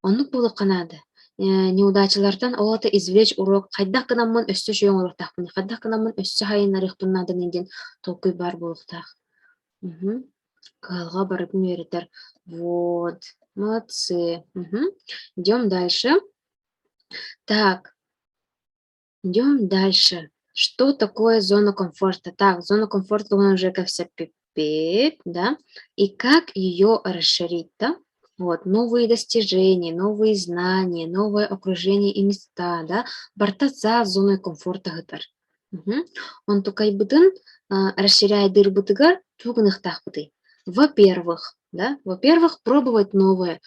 Он было Канада. Неудачалардан олата извлечь урок. Хайдах канамын өссө жойон урактах бын. Хайдах канамын өссө хайынарых быннады неден толкуй бар болуктах. Калга барып меритер. Вот. Молодцы. Идем дальше. Так. Идем дальше. Что такое зона комфорта? Так, зона комфорта у уже как все пипит, да? И как ее расширить, да? Вот, новые достижения, новые знания, новое окружение и места, да? Бартаса зоной комфорта гытар. Он только и бытын расширяет дыр бытыгар, тугных тахбыты. Во-первых, да, во-первых, пробовать новые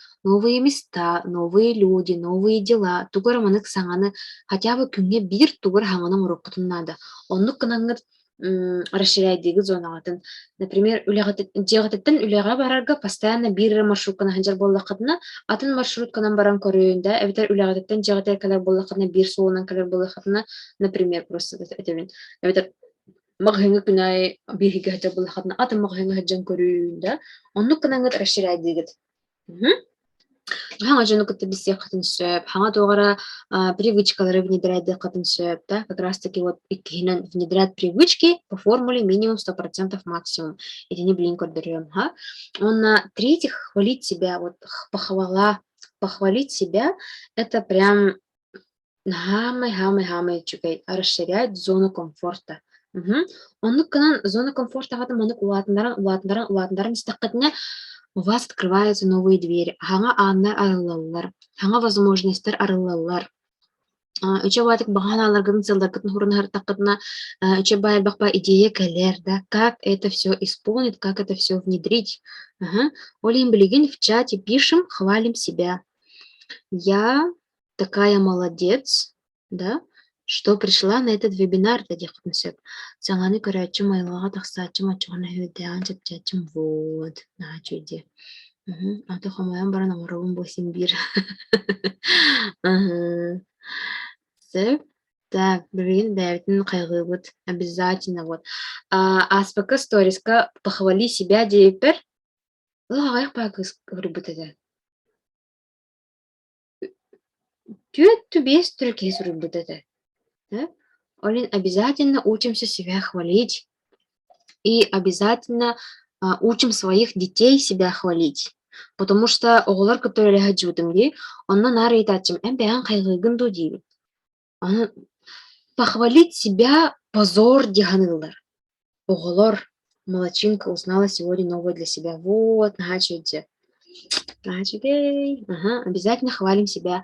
места, новые люди, новые дела. Тугар манык саңаны хотя бы күнге бир тугар хаңының уруккутун надо. Оннук кынаңыт расширяйдыгы зонагатын. Например, жегатыттан үлега барарга постоянно бир маршрут кана ханжар боллакытына, атын маршрут канан баран көрөйүн да, эбитер үлегатыттан жегатер калар боллакытына бир суунан калар боллакытына, например, просто этебин. Эбитер махыңы күнай бириге хача боллакытына, атын махыңы хаджан көрөйүн да. Оннук кынаңыт расширяйдыгыт. Хаңа жону кытты биссе катын сөп, хаңа тоғара привычкалары внедряет катын сөп, да, как раз таки вот иккинен внедряет привычки по формуле минимум 100% максимум. Это не блин көрдөрөм, ха. Он третьих хвалить себя, вот похвалить себя, это прям хамай чукай, расширяет зону комфорта. Оннук канан зона комфорта хатын манук улатындаран истаккатына у вас открываются новые двери. Хаңа аннар арылалар, хаңа возможностьтер арылалар. Үче байтык баганалар гын сылдар кытын хурунар такытына, үче байр бакпа идея келер, да, как это все исполнить, как это все внедрить. Олим билигин в чате пишем, хвалим себя. Я такая молодец, да, что пришла на этот вебинар, да, дехотнусеп. Саңаны көрәчім айлаға тақсатчым ачуғана хөдән чапчатчым, вот, на чуйде. Аты хамаян баран амарабын босим бир. Сөп, так, бірген бәйтін қайғы бұд, обязательно, вот. Аспака сториска похвали себя дейпер, ағайық пағыз көріп бұтады. Түйетті бес түрке сүріп бұтады. Олин обязательно учимся себя хвалить и обязательно учим своих детей себя хвалить. Потому что оғылар которые хаджудымги, онна нары итачым, бәян қайғыгын дудиби. Похвалить себя позор диханылар. Оғылар, молодчинка узнала сегодня новое для себя. Вот, нахачуйте. Обязательно хвалим себя.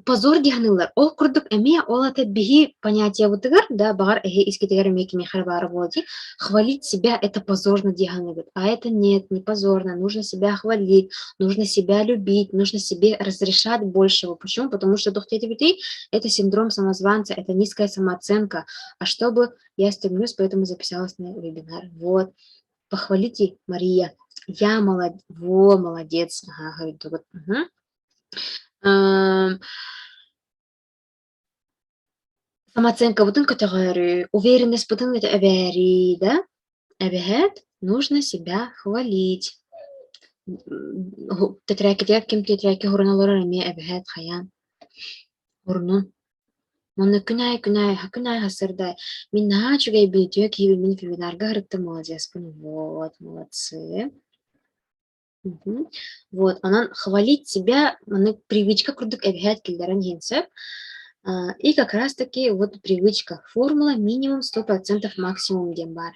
Позор диханылар. Ол курдук эме, ол это биги понятие вутыгар, да, багар эге искитегар меки мехар бары болди. Хвалить себя это позорно диханылар. А это нет, не позорно. Нужно себя хвалить, нужно себя любить, нужно себе разрешать большего. Почему? Потому что духтетевитей это синдром самозванца, это низкая самооценка. А чтобы я стремлюсь, поэтому записалась на вебинар. Вот. Похвалите, Мария. Я молодец. Во, молодец. Ага, говорит, вот. Самооценка бутын категорию, уверенность бутын это эбери, да? Эбехет, нужно себя хвалить. Тетряки кем тетряки хураналары эме эбехет хаян. Хурнун. Моны күнай хасырдай. Мин начугай видео киви мин вебинарга хырыкты, молодец. Вот, молодцы. Вот, анан хвалить себя, привычка курдук эбхет килдерен хинсеп. И как раз таки вот привычка, формула минимум 100% максимум дембар.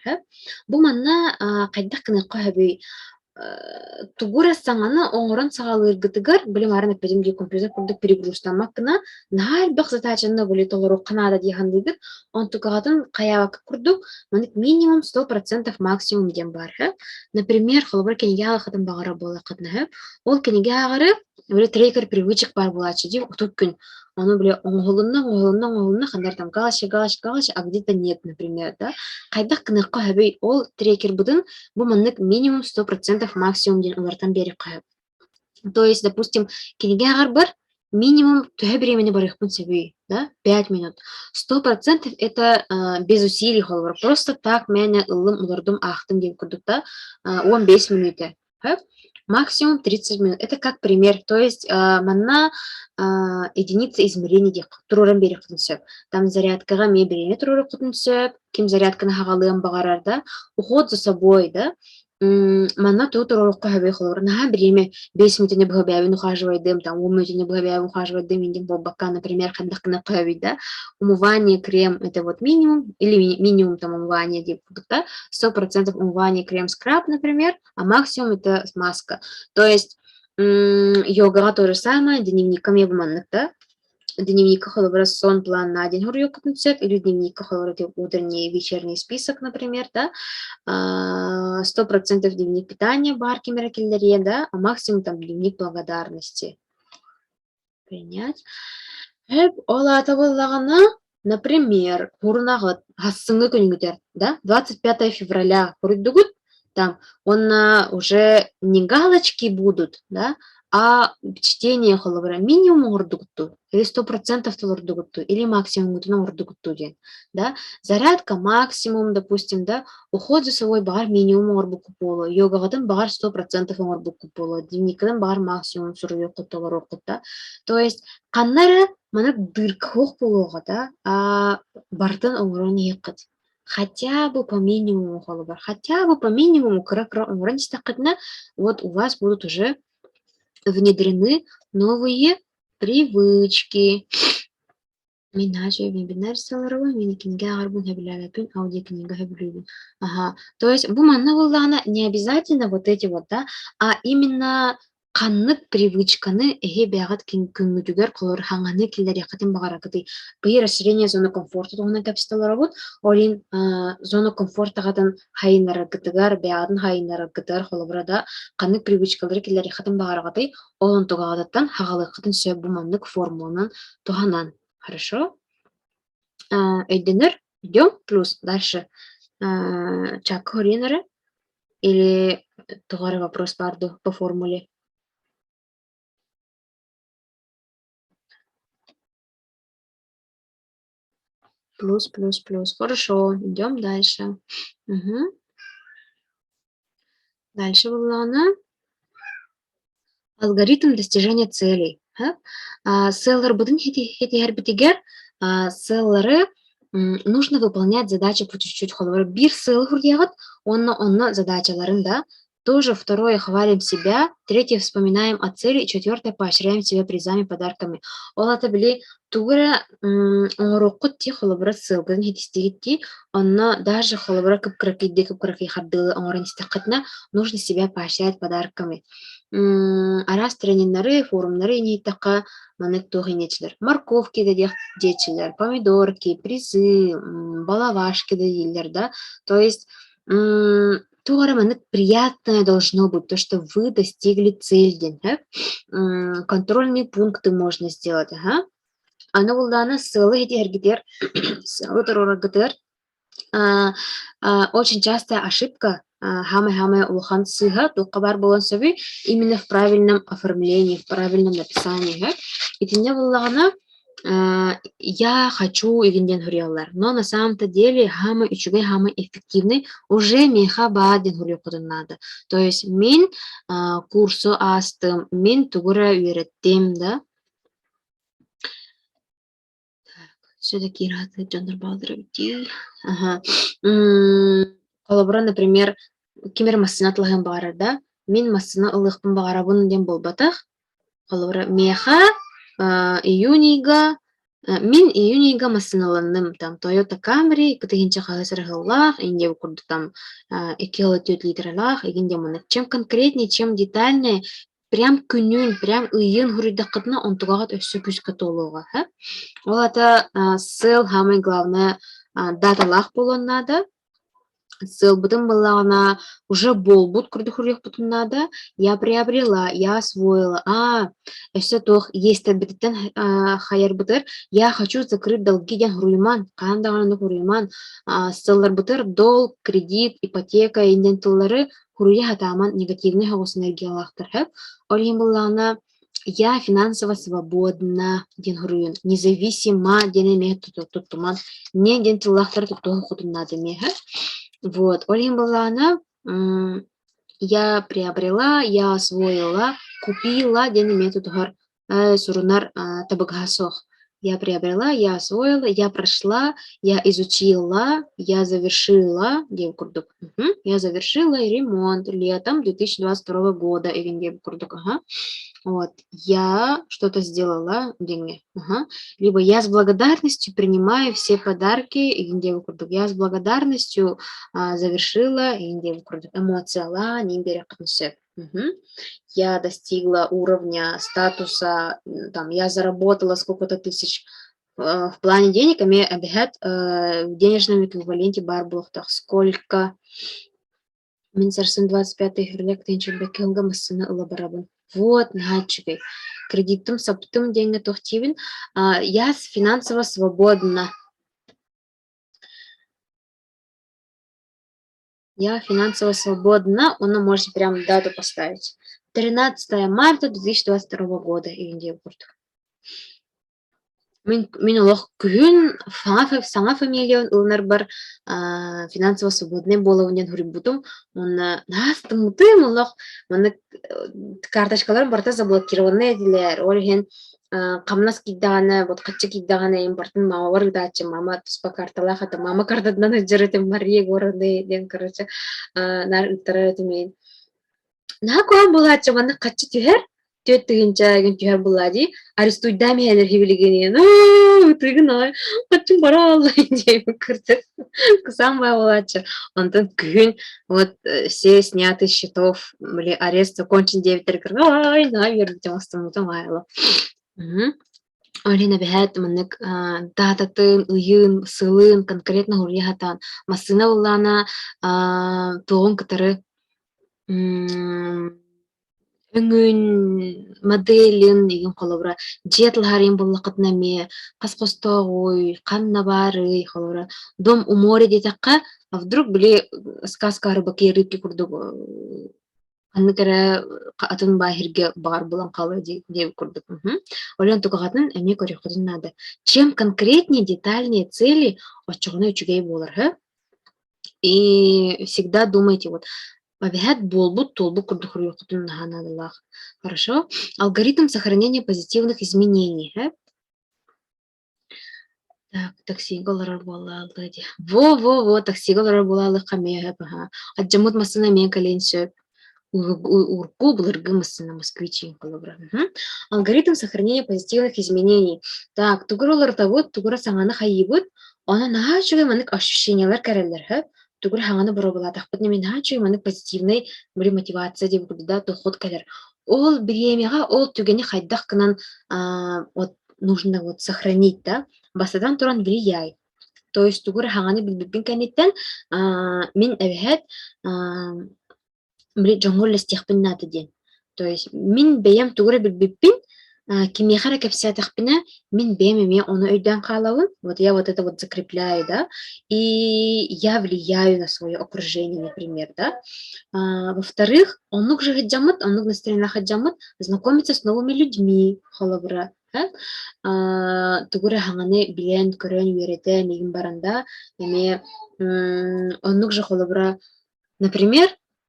Бу манна кайдак кыныкка хабый тугура саңаны оңорон сагалыр гытыгар билим арын эпедемге компьютер курдук перегрузтанмак кына наар бак задачаны были толору канада дихандыгыт он тугатын каябак курдук манык минимум 100% максимум дембар. Например, холобар кенеге агатын багара бола кытны. Ол кенеге агары böyle трекер привычек бар булачы ди утук күн. Оно, бля, оңғылына, қандар там галаши, а где-то нет, например, да. Қайдақ кыныққа хабей ол трекер будын, бұл маннык минимум 100% максимум ден олардан бері қайып. То есть, допустим, кенеге ағар бар, минимум түхе времени бар ихпын себей, да, 5 минут. 100% это без усилий холвар. Просто так мәне ылым улардым ақтым ден күрдікта 15 минуты. Максимум 30 минут. Это как пример. То есть манна единица измерения дек. Туруран бери кытынсөп. Там зарядкаға мебеліне туруру кытынсөп. Ким зарядканы хагалыгын бағарар да. Уход за собой, да. Манна тут урокка хабе холор. Наха время 5 минут не бхабявин ухаживаем, там 10 минут не бхабявин ухаживаем, индим бобака, например, хандахкна да. Умывание, крем, это вот минимум, или минимум там умывание, да, 100% умывание, крем, скраб, например, а максимум это маска. То есть йога то же самое, дневником я в да. Дневник холобра сон план на день хурьёкутнуцет, или дневник холобра утренний вечерний список, например, да, 100% дневник питания барки меракеллерия, да, а максимум там дневник благодарности. Принять. Ола табыллагана, например, хурнагыт, хассыңы күнгүтер, да, 25 февраля хурдугут, там, он уже не галочки будут, да, а чтение холобра минимум урдугуту, или 100% урдугуту, или максимум урдугуту, да, зарядка максимум, допустим, да, уход за собой бар минимум урбуку поло, йогагатын бар 100% урбуку поло, дневникадан бар максимум сурюкуту урбуку, да, то есть, каннара мана дырка хук полуга, да, а бартын умрон екыт. Хотя бы по минимуму холобар, хотя бы по минимуму кра-кра умрон вот у вас будут уже внедрены новые привычки. Иначе вебинар саларовый, мини-книга арбун хабилявяпин, аудиокнига хабилюбин. Ага, то есть буманна вуллана не обязательно вот эти вот, да, а именно каннык привычканы эхе бягат күнгүтүгер колор хаңаны киллер якатын багаракыты. Быйы расширение зоны комфорта тугуна капсталар вот, олин зона комфорта гатын хайнара гытыгар бягатын хайнара гытыгар холобрада каннык привычкалары киллер якатын багаракыты, олон тугадаттан хагалыкытын сөп буманнык формуланан туханан. Хорошо. Эйденер, идем, плюс дальше. Чак хоринера или тугары вопрос парду по формуле. Плюс, плюс, плюс. Хорошо, идем дальше. Угу. Дальше была она. Алгоритм достижения целей. Селлер будин хети харбитигер. Селлеры нужно выполнять задачи по чуть-чуть. Бир селлер ягод, онно задачаларын, да. Тоже второе, хвалим себя. Третье, вспоминаем о цели. И четвертое, поощряем себя призами, подарками. Олата били тугра оңороккут ти холобра ссылкадан хетистигитти. Онно даже холобра кыпкраки хардылы оңорын истакытна нужно себя поощрять подарками. Арас трениннары, форумнары нейтака манек тугинечилер. Морковки да дечилер, помидорки, призы, балавашки да дилер, да. То есть тугара манек приятное должно быть, то, что вы достигли цель. Контрольные пункты можно сделать. Аны булданы сылы эти эргитер, сылы турорагытер. Очень частая ошибка хамы улхан сыга тухабар болон сөби именно в правильном оформлении, в правильном написании. И тенде буллагана я хочу игенден хуриаллар, но на самом-то деле хамы ичугай хамы эффективный уже меха бааден хуриокудун надо. То есть мин курсу астым, мин тугура үйреттим, да. Все-таки рады Джандер Балдровити. Ага. Колобра, например, кимер массына тылыгын багарар, да? Мин массына ылыхпын багарабын дем болбатах. Колобра меха июнига мин июнига массыналанным там Toyota Camry кытыгинче каласырыгыллах, инде курду там 2,4 литрлах, игинде мына чем конкретнее, чем детальнее, прям күнүн, прям ыйын хуридакытна онтугагат өссө күскө толуга. Ол ата сыл самое главное даталах болон надо. Сыл бутын быллагана уже болбут курды хурьях бутын надо. Я приобрела, я освоила. Все тох есть битен хаяр бутыр. Я хочу закрыть долги ден хуриман, кандаганы хуриман. Сыллар бутыр долг, кредит, ипотека, инден туллары хурья хатаман негативный хаос энергиялахтар. Олим быллагана я финансово свободна, ден хуруюн, независима, ден эмех туттуман, не ден туллахтар туттуха хутун надо меха. Вот, Олим Балана, я приобрела, я освоила, купила, ден метод гар сурунар табыгасох. Я приобрела, я освоила, я прошла, я изучила, я завершила, деп курдук. Я завершила ремонт летом 2022 года, igen деп курдук. Ага. Вот, я что-то сделала, деньги. Ага. Либо я с благодарностью принимаю все подарки, igen деп курдук. Я с благодарностью завершила, igen деп курдук. Эмоцияла, нимбере кытнысы. Я достигла уровня статуса, там, я заработала сколько-то тысяч в плане денег, ами обягат в денежном эквиваленте бар булуктах. Сколько? Мен сарсын 25 февраля ктенчилбек кылга массына ыла барабын. Вот, нахачугай. Кредитым, саптым деньги тохтивин. Я финансово свободна. Я финансово свободна. Он может прям дату поставить. 13 марта 2022 года. Мен олох күн саңа фамилия улнар бар финансово свободный болуунен хүрбутум. Онна настымытым олох маны карточкалар барта заблокированный дилер. Олхен камнас киддаганы, вот качы киддаганы импортын мавар дачы мама туспа картала хата мама картадан жырытым Мария горды ден короче нар үттеретим. На куан булачы маны качы түйер төт тыгынча ген түйер булади арестуйдами хелер хибилигенен тыгынай качым бара аллай деп кырды кусам бай булачы онтон күн вот все сняты с счетов или арест закончен дептер кыргай наверное темастымытым айлы. Олина бэхэт маннык дататын, ыйын, сылын конкретно хурьяхатан. Массына улана тоғын кытары өңін моделин деген холовра жетларин буллакыт наме каскостогуй канна бары холовра дом у моря детакка а вдруг были сказка рыбаки рыбки курдук анны кара атын бахирге бар булан калы деп курдук. Олен тугатын эме көрөкөдүн нада. Чем конкретнее, детальнее цели, очугуна үчүгей болар, И всегда думайте, вот, побегать болбут, толбу курдухурюкутун наханадалах. Хорошо? Алгоритм сохранения позитивных изменений, Так, таксигалар болалды. Во, таксигалар болалы камея, Аджамут масына мен каленсөп. Урку булыргы масына москвичи колобра. Алгоритм сохранения позитивных изменений. Так, тугуралар вот, тугура саңаны хайыбыт, она нахачугай манык ощущениялар кәрелер, Тугура хаңаны бұрабыла тақпыт немен нахачугай манык позитивный бір мотивация деп кудуда тухот кәлер. Ол биремега, ол түгені хайдах кынан вот нужно вот сохранить, да? Басадан туран влияй. То есть тугура хаңаны билбин кәнеттен мен әбәхәт жоңгол лестехпин наты ден. То есть мин бәям тугура билбиппин кимехара кепсятахпина мин бәяме оны өйдән қалауын. Вот я вот это вот закрепляю, да, и я влияю на свое окружение, например, да. Во-вторых, онук же хаджамат, онук настроена хаджамат, знакомиться с новыми людьми, холобра. Тугура хаңаны билен көрөн үйрете мегин баранда, эме онук же холобра, например,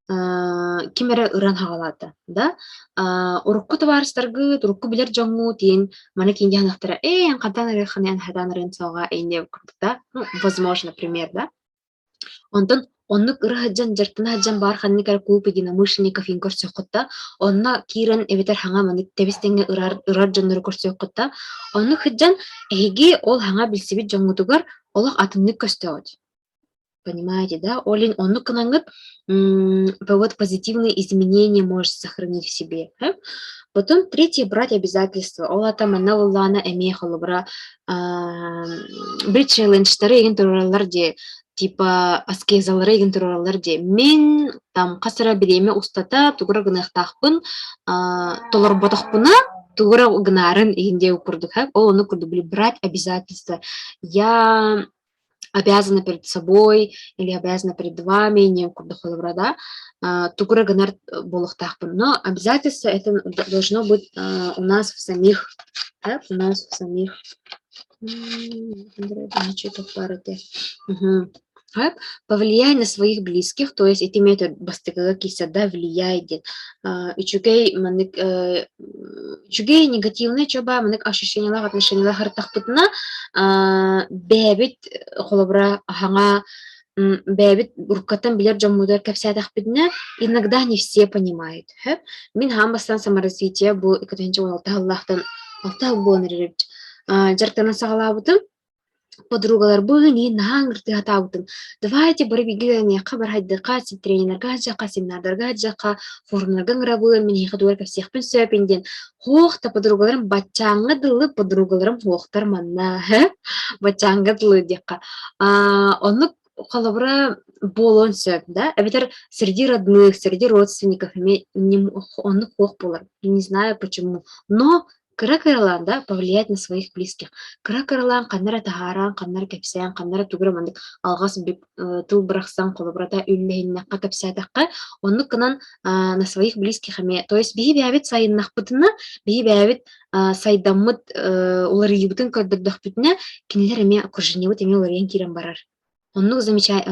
кимере ыран хагалата, да? Урукку табарыстаргы, урукку билер жоңу тиен, маны кинди ханахтара, кантан реханен хадан рен соға эйне курдукта, возможно, например, да? Онтон оннук ыры хаджан, жартына хаджан бар ханны кара кууп единомышленников ин көрсөккутта, онна кирен эбетер хаңа маны тебистенге ырар жоннору көрсөккутта, оннук хаджан эги ол хаңа билсибит жоңутугар олақ атымны көстөт. Понимаете, да? Олин оннук кынаңыт вот позитивные изменения может сохранить в себе. Потом третье, брать обязательства. Олата маналлана эме холобра брит челленджтары еген тураларде типа аскезалары еген тураларде. Мен там касыра биреме устата тугура гынахтахпын толорботахпына тугура гынарын егенде укурдук. Ол ону курду били брать обязательства. Я обязана перед собой или обязана перед вами, не курдухоловра, да, тугура ганар болохтахпын. Но обязательство это должно быть у нас в самих, да, у нас в самих. Ха, повлияй на своих близких, то есть эти метод бастыгыга кисада влияет ден. Үчүгэй манык үчүгэй негативный чоба манык ощущениялар отношениялар хартахпытына бэбит холобра хаңа бэбит уркаттан билер жоммудар кэпсэтахпытына иногда не все понимают. Мин хамбастан саморазвитие бу 2016 Аллахтан 6 буон рерибт. Жартана сагалабытым подругалар бүгүн наһаң ыртыатаабытын. Давайте барыбигилерне кабар хайдыка тренерга жака семинардарга жака форумдарга ырабылыр мен хадуар капсехпин сөпинден. Хохта подругаларым бачаңга дылы подругаларым хохтар манна. Бачаңга дылы дека. Оны колобра болон сөп, да? А ведь среди родных, среди родственников он хох болар. Не знаю почему. Но кыра-кыралан, да, повлиять на своих близких. Кыра-кыралан, каннара тахаран, каннара кепсян, каннара туграмандык алгас бик тыл бырахсан колобрата үллехиннакка кепсятакка, онны кынан на своих близких эме. То есть бии бәбит сайыннакпытына, бии бәбит сайдаммыт улар ебутын көрдөрдөхпүтүнө кинилер эме окружениебут эме улар кирен барар. Оннук замечает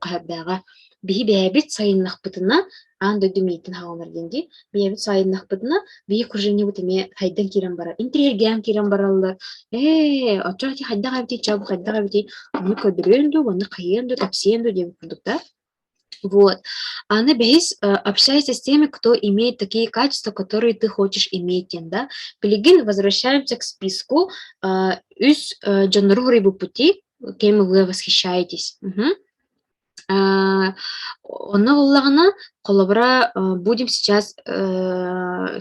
кахабага. Бии бәбит сайыннакпытына анда дүмейтин хаалар денди. Бии сайыннакпытына бии окружениебут эме хайдан кирен барар. Интерьергем кирен баралар. Очоти хайдага бити чаб хайдага бити. Аны көдөрөндү, аны кайенду, капсиенду деп продукта. Вот. Она бейс общается с теми, кто имеет такие качества, которые ты хочешь иметь, да. Пелегин, возвращаемся к списку. Үс джанруры пути, кем вы восхищаетесь. Онна уллагына колобра будем сейчас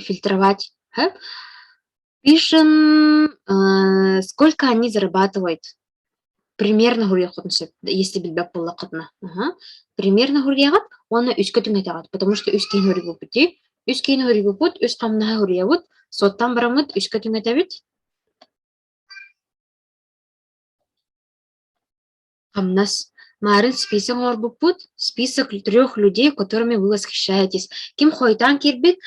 фильтровать. Пишем, сколько они зарабатывают. Примерно гурьяхотнсеп, если билбек буллакытна. Примерно гурьягат, оны үскө түңетагат, потому что үс кейін гурья пути, үс кейін гурья пут, үс камнаха гурья пут, соттан барамыт үскө түңетабит. Камнас. Марын список орбупут, список 3 людей, которыми вы восхищаетесь. Ким хойтан кирбит,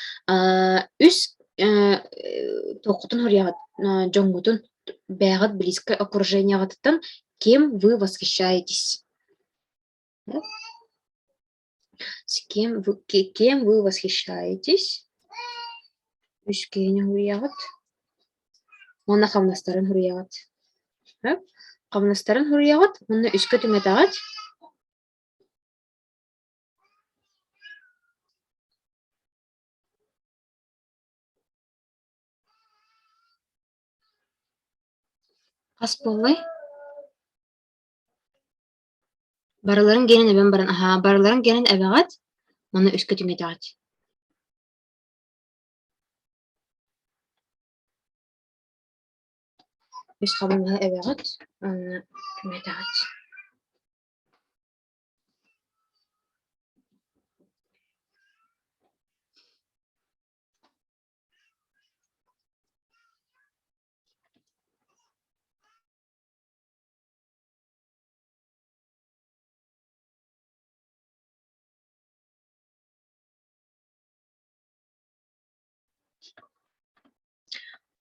үс тоқутун гурьягат, жонгутун бягат близко окружениягаттан, кем вы восхищаетесь? С кем вы восхищаетесь? Үскене гурьягат. Оны камнастарын гурьягат. Камнастарын гурьягат, оны үскө түңетагат. Кас болмай. Барыларын генен эбен баран. Барыларын генен эбегат, оны үскө түңетагат. Үс камнаха эбегат, оны түңетагат.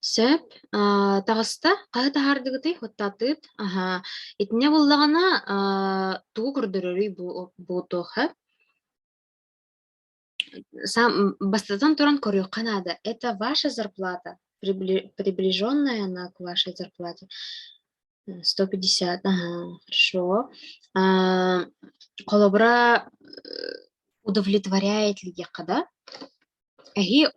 Сөп, тағыста, қағы тағардығыты, хоттатыт, етіне болағына туғы күрдірірі бұтуғы. Бастатан туран көріу қанады. Это ваша зарплата, приближенная она к вашей зарплате. 150, хорошо. Колобра удовлетворяет ли якада? И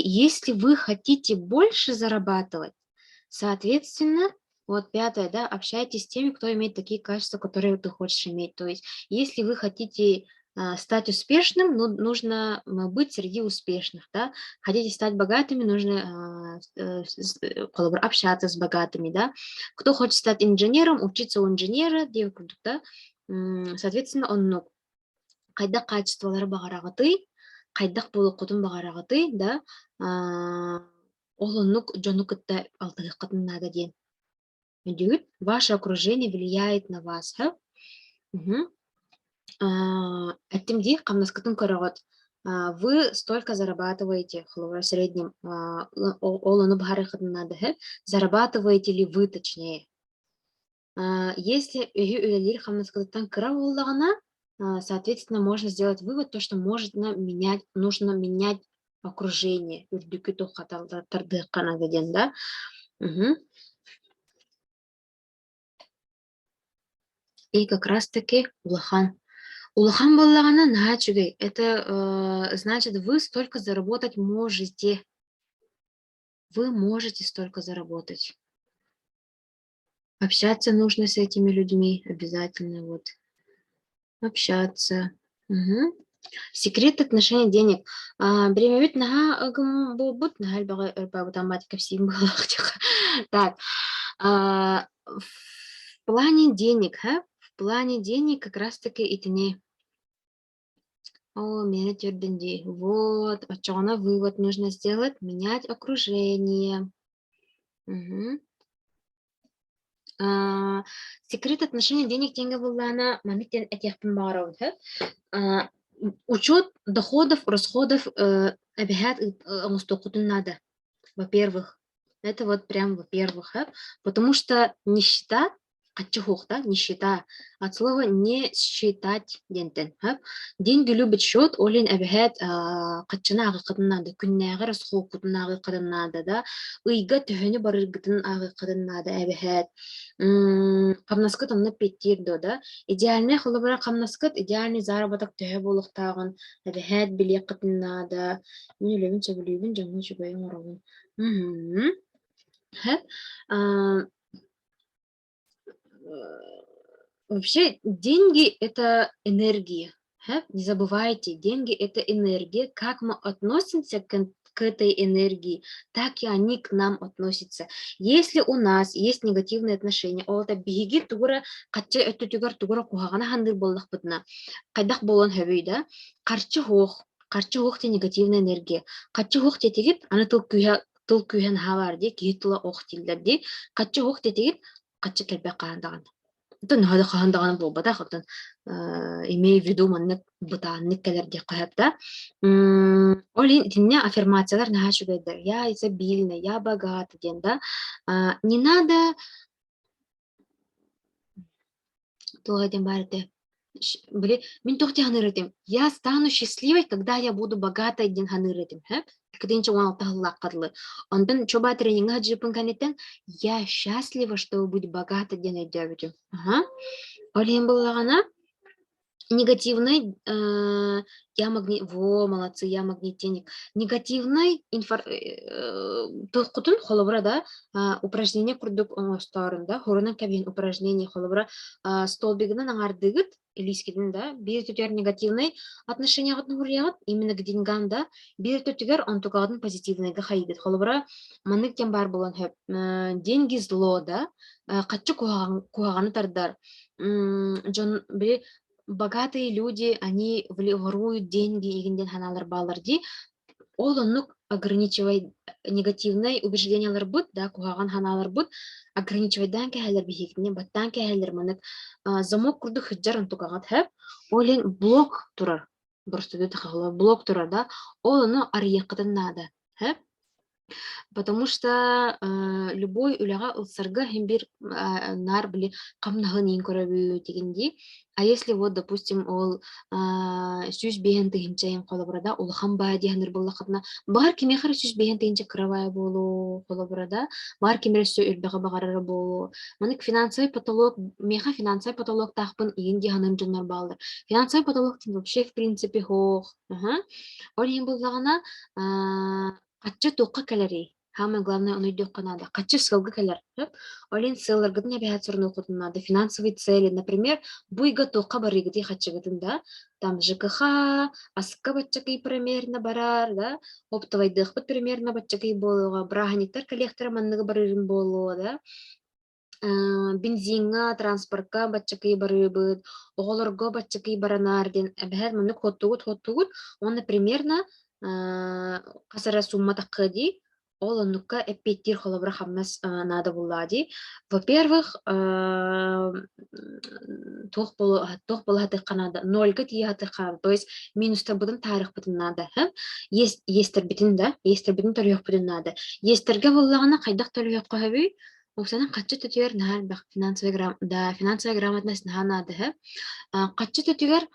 если вы хотите больше зарабатывать, соответственно, вот 5, да, общайтесь с теми, кто имеет такие качества, которые ты хочешь иметь. То есть, если вы хотите стать успешным, нужно быть среди успешных, да. Хотите стать богатыми, нужно общаться с богатыми, да. Кто хочет стать инженером, учиться у инженера, да. Соответственно, он кайдак качестволары багарагыты, кайдак болуқутун багарагыты, да, олонук жонукытта алтыгыкытыннада ден. Ваше окружение влияет на вас. Әттімде қамнаскытын көрігіт. Вы столько зарабатываете, в среднем, олону багарагытыннада, зарабатываете ли вы точнее? Если үһү үлелер хамнаскалыктан кыра боллагана, соответственно, можно сделать вывод, то, что нужно менять окружение. Үрдүкү тухаталдардык деген, да? Мгм. И как раз-таки улахан. Улахан боллагана начугай. Это значит, вы столько заработать можете. Вы можете столько заработать. Общаться нужно с этими людьми обязательно. Вот. Общаться. Мгм. Секрет отношений денег. Бремевит наха агым болбут, наха элбага эрбабытан матика всем было. Так, в плане денег, в плане денег как раз-таки итине. О, меня тюрбинди. Вот, очона вывод нужно сделать, менять окружение. Мгм. Секрет отношений денег тенге буллана мамиттен этехпин барауд. Учет доходов, расходов обязат надо. Во-первых, это вот прям во-первых, потому что нищета, да, нищета, от слова не считать дентен. Деньги любят счет, олин обязат качана агы надо, күннәгы расход кутнагы надо, да, ыйга төһөнү барыргытын агы надо обязат. Камнаскыт онны петтирдо, да, идеальный холобра камнаскыт, идеальный заработок төһө болуктагын обязат билек надо. Мен үлебин чебилибин жаңы чебейин оробун. Мгм. Хэп. Вообще деньги это энергия. Не забывайте, деньги это энергия. Как мы относимся к этой энергии, так и они к нам относятся. Если у нас есть негативные отношения, это биги тугра качы өттүгөр тугра кухагана хандыр болдық бытна. Кайдах болон хөбүй да. Карчы хох те негативная энергия. Качы хох те тегит аны тыл күйен хавар де, ки тыла ох тилдер де. Качы хох те тегит качы келбе каандаган. Это надо хандаган бол бада хатан имею в виду маннык бытааннык келерге кыһапта. Олин тинне аффирмациялар наха шугайдар. Я изобильна, я богата ден, да. Не надо туладен барде. Мен тохте ханырытым. Я стану счастливой, когда я буду богатой ден ханырытым. Кадинче он тахлаккадлы. Ондан чоба тренинга джипын канеттен. Я счастлива, чтобы быть богатой ден айдабытым. Ага. Олин боллагана негативный, молодцы, я магнитенник. Негативный тухкутун холобра, да, упражнение курдук оңостарын, хорунан кабин упражнение холобра столбигынан аңардыгыт, илискидин, да, бир түтер негативный отношение гатны именно к деньгам, да, бир түтер онтугадын позитивныйга хайдыт. Холобра манык тем бар болон хөп, деньги зло, да, каччы куаганы тардар. Жон бир богатые люди, они воруют деньги, игенден ханалар балар ди. Ол оннук ограничивай негативный убеждениялар бут, да, кугаган ханалар бут, ограничивайдан кәһәләр бихикне, баттан кәһәләр манык замок курду хыджар антугагат хэп, олен блок турар. Бурстуды тахала блок турар, да. Ол оно арьякытын нада, хэп. Потому что любой үләгә улсарга һәм бир нар били камнагын ин көрәбү дигенди. А если вот, допустим, ол сүз бейен тыгынчайын колобрада, ол хамба дияныр боллақытна, бар кеме хар сүз бейен тыгынча кыравай болу колобрада, бар кеме сө үрбәгә багарары болу. Манык финансовый потолок, меха финансовый потолок тахпын иген диянын жоннар балдыр. Финансовый потолок вообще в принципе хох. Ол ен боллагана каччы туққа калери. Самое главное, он идет Канада. Каччы сылгы калер. Олин сыллар гытын бәһәт сорны окутунады. Финансовые цели, например, буйга туққа барыгыты хачыгытын, да. Там ЖКХ, аска баччакай примерно барар, да. Оптовый дыхпыт примерно баччакай болуга. Браханиктар коллектора манныгы барырын болуга, да. Бензинга, транспортка баччакай барыбыт, оголорго баччакай баранар ден. Бәһәт маннык хоттугут. Он примерно касара сумма таккыди. Ол оннукка эппеттир холобра хаммас надо буллади. Во-первых, тох болу Канада, нольга тия хатыккана, то есть минуста будын тарих бутын надо. Естер битин, да, естер битин төлөк бутын надо. Естерге боллагана кайдак төлөк кахаби, Оксана каччы төтүгер нахар бак финансовая грамотность нахана дыһы. Каччы төтүгер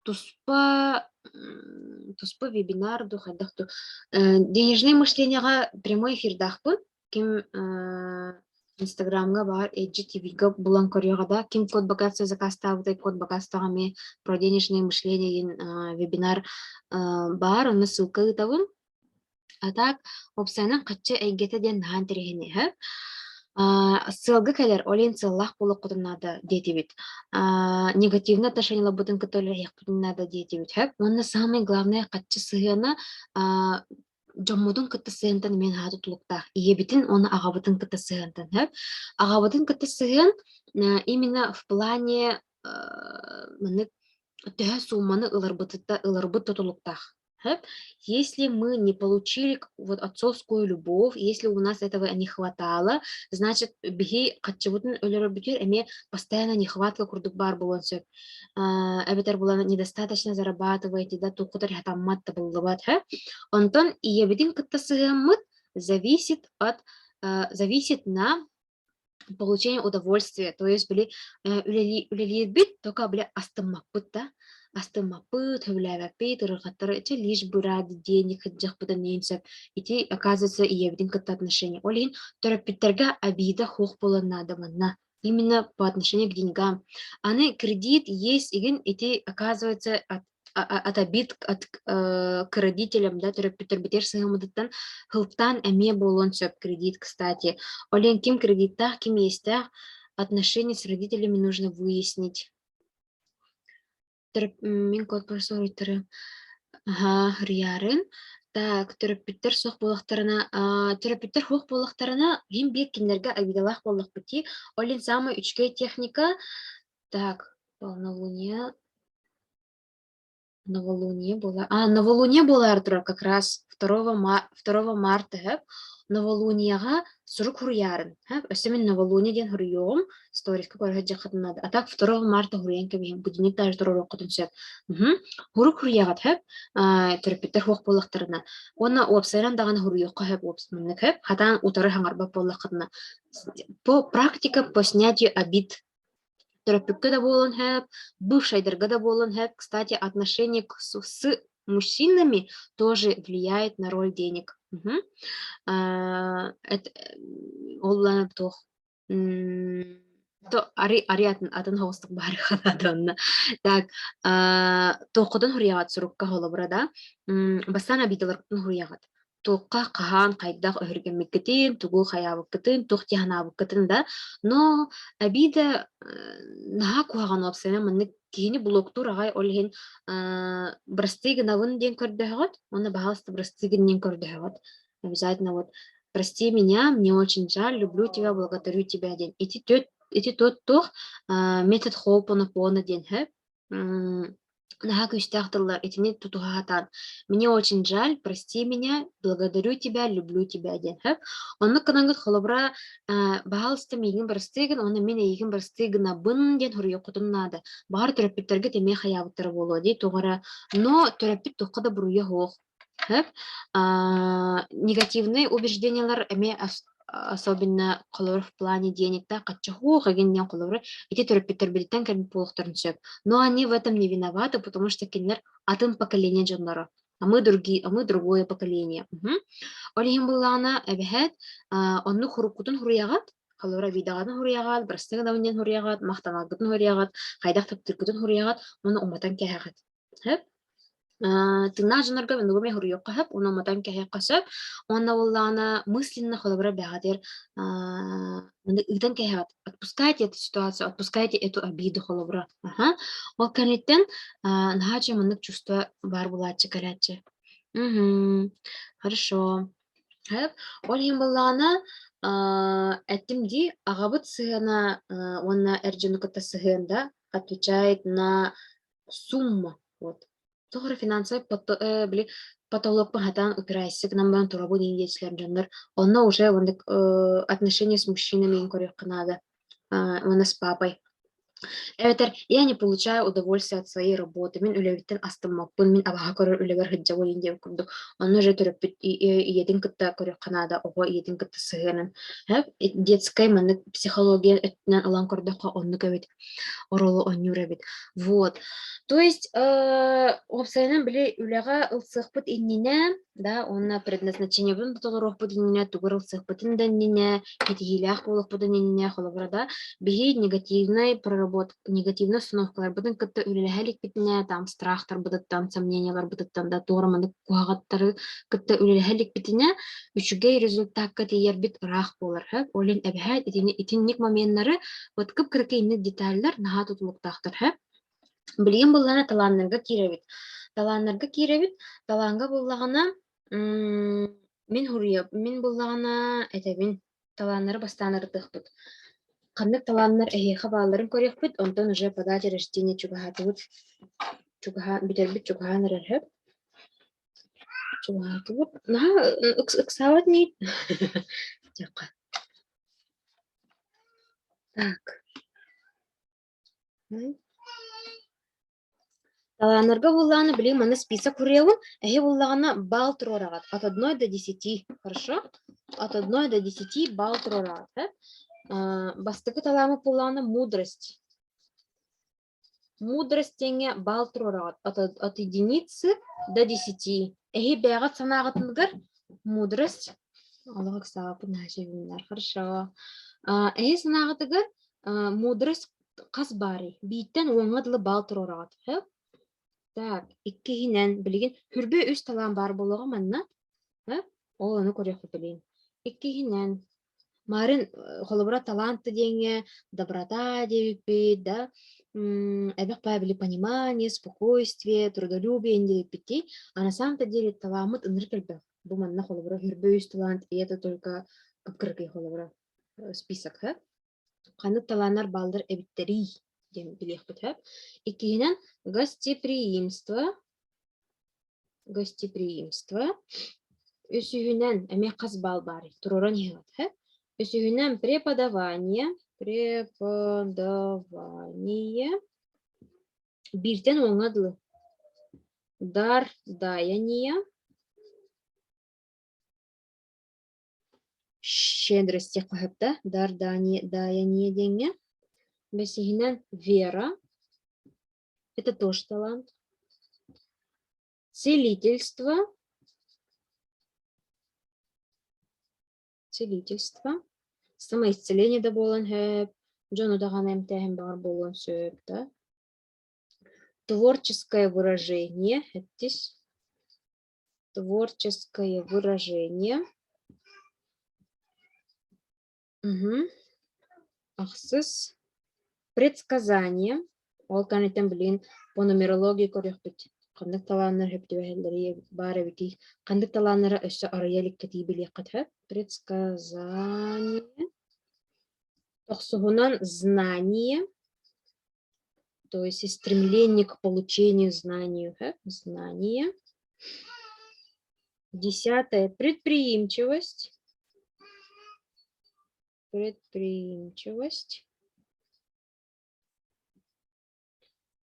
туспа вебинар ду хайдахту денежное мышлениега прямой эфирдахпын ким инстаграмга бар HGTV-га булан көрüөгада ким код бакация закастабытай код бакастагами про денежное мышление вебинар бар оны ссылка ытабын. А так опсайнан каччы эйгете ден нахан терехини ссылга келер олин сыллах болу кутуннада детибит. Негативное отношение лабутын кытолер яхпутуннада детибит. Онна самое главное каччы сыгына жоммудун кытты сыгынтан мен хату тулуктах. Иебитин оны агабытын кытты сыгынтан. Агабытын кытты сыгын именно в плане мынык төһө сумманы ыларбыт тутулуктах. Если мы не получили вот отцовскую любовь, если у нас этого не хватало, значит, беги каччыбытын өлөрөбүтүр эме постоянно нехватка курдук бар болон сөп. Эбетер булана недостаточно зарабатываете, да, тукутар хатаммат табыллыбат. Онтон иебитин кыттасыгыммыт зависит на получение удовольствия. То есть, были үлелиет только, бля, астыммаппыт, да? Астыммаппыт, хөвләбәппит, ырғаттары, эти лишь бы ради денег, хаджахпыдан нейнсеп. Эти, оказывается, иебитин кытта отношения. Олин, терапевтерга обида хух надо манна. Именно по отношению к деньгам. Аны кредит есть, и эти, оказывается, от обид к родителям, да, терапевтер сыгымыдыттан хылптан эме болон сөп кредит, кстати. Олен ким кредиттах, ким естах, отношения с родителями нужно выяснить. Мен код просоритары. Риярын. Так, терапевтер сох болақтарына, терапевтер хух болақтарына, гим бек кинлерге обидалах болақ бити. Олен самый үчкей техника. Так, полнолуние. Новолуние было. Новолуние было, Артур, как раз 2 марта. Новолунияга сурук хурьярын. Өсемен новолуние ден хурьем. Сторис какой раджа надо. А так 2 марта хурьян кебем. Будильник даже турор окутун сөп. Хурук хурьягат хэп. Терапевтер хук болақтарына. Она опсайран даган хурьёкка хэп опсманнык хэп. Хатан утары хаңарба болақтарына. По практика по снятию обид. Терапевтка да болон хэп, бывшайдерга да болон хэп. Кстати, отношение с мужчинами тоже влияет на роль денег. Это оллана тох. То ариатн атын хостук бары ханадонна. Так, тоқодан хурьягат сурукка холобрада. Бастан обидалар хурьягат. Тоққа қахан қайдақ өргенмеккетін, тугу хаябыккетін, тоқти ханабыккетін да. Но обида наха куаган опсена мынны кини блоктур агай олген брастыгын авын ден көрдөһөгөт, оны бахалсты брастыгын ден көрдөһөгөт. Обязательно вот прости меня, мне очень жаль, люблю тебя, благодарю тебя ден. Эти тот тох метод хоупонопона ден хэп. Наха күстяхтылар, этини тутухатан. Мне очень жаль, прости меня, благодарю тебя, люблю тебя ден хэп. Онны кынангыт холобра бахалсты мигин барстыгын, оны мен эйгин барстыгына бын ден хурьёкутун нада. Бар терапевтерге теме хаябыттары болу дей тугара. Но терапевт тухкада буруя хоох. Негативные убеждения эме особенно колор в плане денег, да, качаху, хагеньян колоры, эти терапевтер билетен кем полухтарын сөп. Но они в этом не виноваты, потому что кинер атын поколение джоннора, а мы другое поколение. Олим была она эбехет, онну хурукутун хурьягат, колора видагатын хурьягат, брастыгын авнен хурьягат, махтанагытын хурьягат, хайдах таптыркытын хурьягат, оны уматан кехагат. Тына жанарга вендугуме хурьёкка хэп, оны уматан кехагат сөп, онна уллана мысленно холобра бягадер, ыдан кехагат. Отпускайте эту ситуацию, отпускайте эту обиду холобра. Ол канеттен нахача мынык чувство бар булачы калячы. Хорошо. Олим буллана этимди агабыт сыгана, онна эрджинуката сыгында отвечает на сумму. Вот. Тогра финансовый потолок пахатан упирайся к нам турабу деньгечлер жандар. Онна уже отношения с мужчинами инкорректно надо. Она с папой. Эветер, я не получаю удовольствие от своей работы. Мен үлебиттен астыммаппын, мен абаха көрөр үлебер хыджа болин деп курдук. Онно же төрөппүт иетин кытта көрөк канада, ого иетин кытта сыгынын. Детская маннык психология өттүнөн алан көрдөккө онну көбүт. Оролу оннюра бит. Вот. То есть, опсайнан биле үлега ылсыхпыт иннине, да, онна предназначение бун тутулурухпыт иннине, тугур ылсыхпытын да иннине, кетигилях болухпыт иннине, холобрада, биги негативный проработка, негативный установкалар бутын кытта үлелехелик битине, там страхтар бутыттан, сомнениялар бутыттан, да, туораманы куагаттары кытта үлелехелик битине, үчүгей результатка тиер бит рах болар, олин эбэхэ итинник моменттары вот кып-кыркайны детальдар наха тутулуктахтар, Билген буллана таланнарга киребит. Таланга буллагана мен буллагана этебин таланнары бастанырдыхпыт. Кандык таланнар эхеха бааларын көрөкпүт, онтон уже подать рождение чугахатыбыт. Битербит чугаhanырар хэп. Чугахатыбыт. Наха ыксават нейт. Жакка. Так. Таланарга булланы билим, маны список курелым, буллагана балл турорагат. От 1 до 10. Хорошо? От 1 до 10 балл турорагат. Бастыкы таламы булланы мудрость. Мудрость теңе балл турорагат. От 1 до 10. Бягат санагатынгар мудрость. Аллах сапы наживинар. Хорошо. Санагатыгар мудрость казбари. Биттен оңадлы балл турорагат. Так, иккиһинэн билигин хүрбү үс талаан бар болого манна, ол аны көрөкпү билин. Иккиһинэн марын холобура таланты деңе, доброта дебипи, да, эбек били понимание, спокойствие, трудолюбие дебипи, а на самом-то деле таламыт ыныр келбек. Бу манна холобура хүрбү үс талант, и это только кыпкыркый холобура список, Каны таланар балдар эбиттери. Иккиһинэн гостеприимство. Үсүһүнэн эме кас бал бар. Туроран хегат. Үсүһүнэн преподавание. Биртен оңадлы. Даяние. Щедрости кахыпта. Даяние деньги. Бесигинен вера. Это тоже талант. Целительство. Самоисцеление да болан хэп. Джону даган эмтэхим бар болан сөп, да. Творческое выражение. Творческое выражение. Ахсыз. Предсказание. Ол канетен билин по нумерологии көрөкпүт. Кандык таланнар хөптүбэхелдери бары бити. Кандык таланнары өссө арыялик кетибили кытып. Предсказание. Тохсугунан знание. То есть стремление к получению знаний. Знание. 10. Предприимчивость.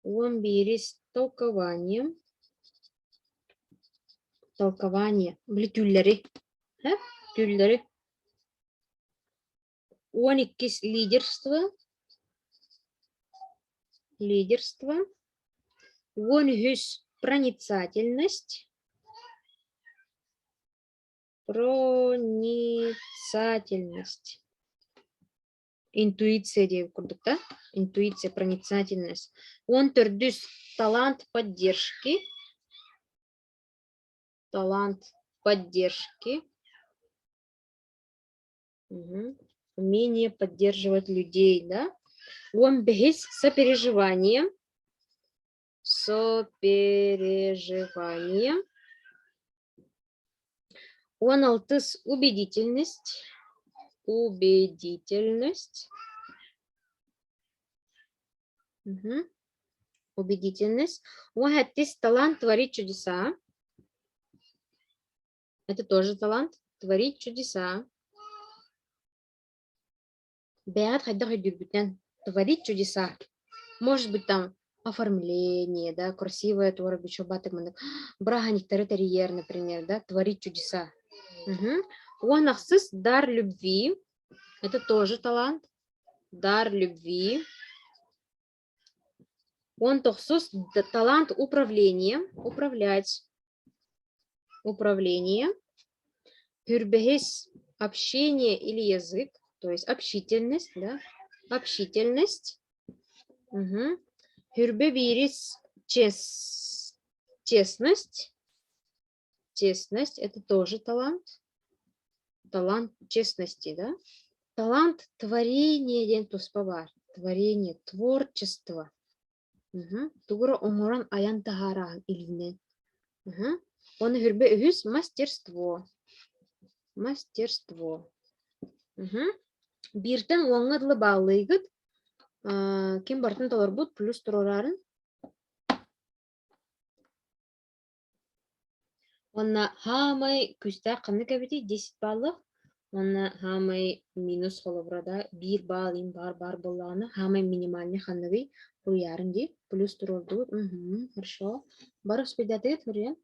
Он берес толкование. Тюллери. Тюллери. Он иккис лидерство. Он хюс проницательность. Интуиция деп курдук, да? Интуиция, проницательность. Он төрдүс талант поддержки. Умение поддерживать людей, да? Он бегис сопереживание. Он алтыс убедительность. Убедительность. Он хаттис талант творить чудеса. Это тоже талант творить чудеса. Бэат хайда хайдюрбүтен творить чудеса. Может быть, там оформление, да, красивое творог, еще батык, браханиктары терьер, например, да, творить чудеса. Уанахсыс дар любви. Это тоже талант. Дар любви. Он тохсус талант управления. Управлять. Управление. Пюрбехес общение или язык. То есть общительность, да. Общительность. Пюрбевирис честность. Честность. Это тоже талант. Талант честности, да. Талант творения ден туспавар. Творение, творчество. Тугра оморан аян тахара илинен. Он гүрбе үгүс мастерство. Мастерство. Биртен уаңыдлы балыгыт. Кем бартын толар бут плюс турорарын. Онна хамай күстә кымны кәбити 10 баллык. Онна хамай минус холобрада 1 балл ин бар болланы. Хамай минимальный ханныгы уярын ди. Плюс турорду. Хорошо. Бар успедаты турен.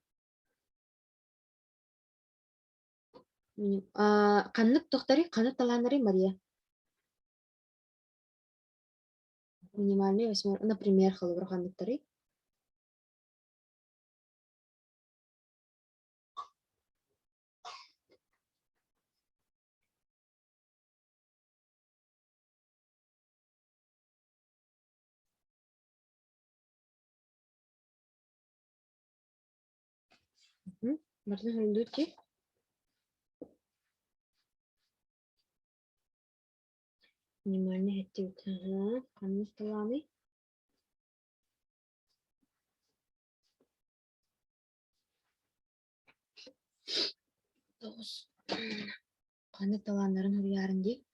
Каннык тохтары, канык таланары Мария. Минимальный 8. Например, холобра канныктары. Мартин Хандути. Минимальный актив. Каннык таланы. Канык таланарын уярын ди.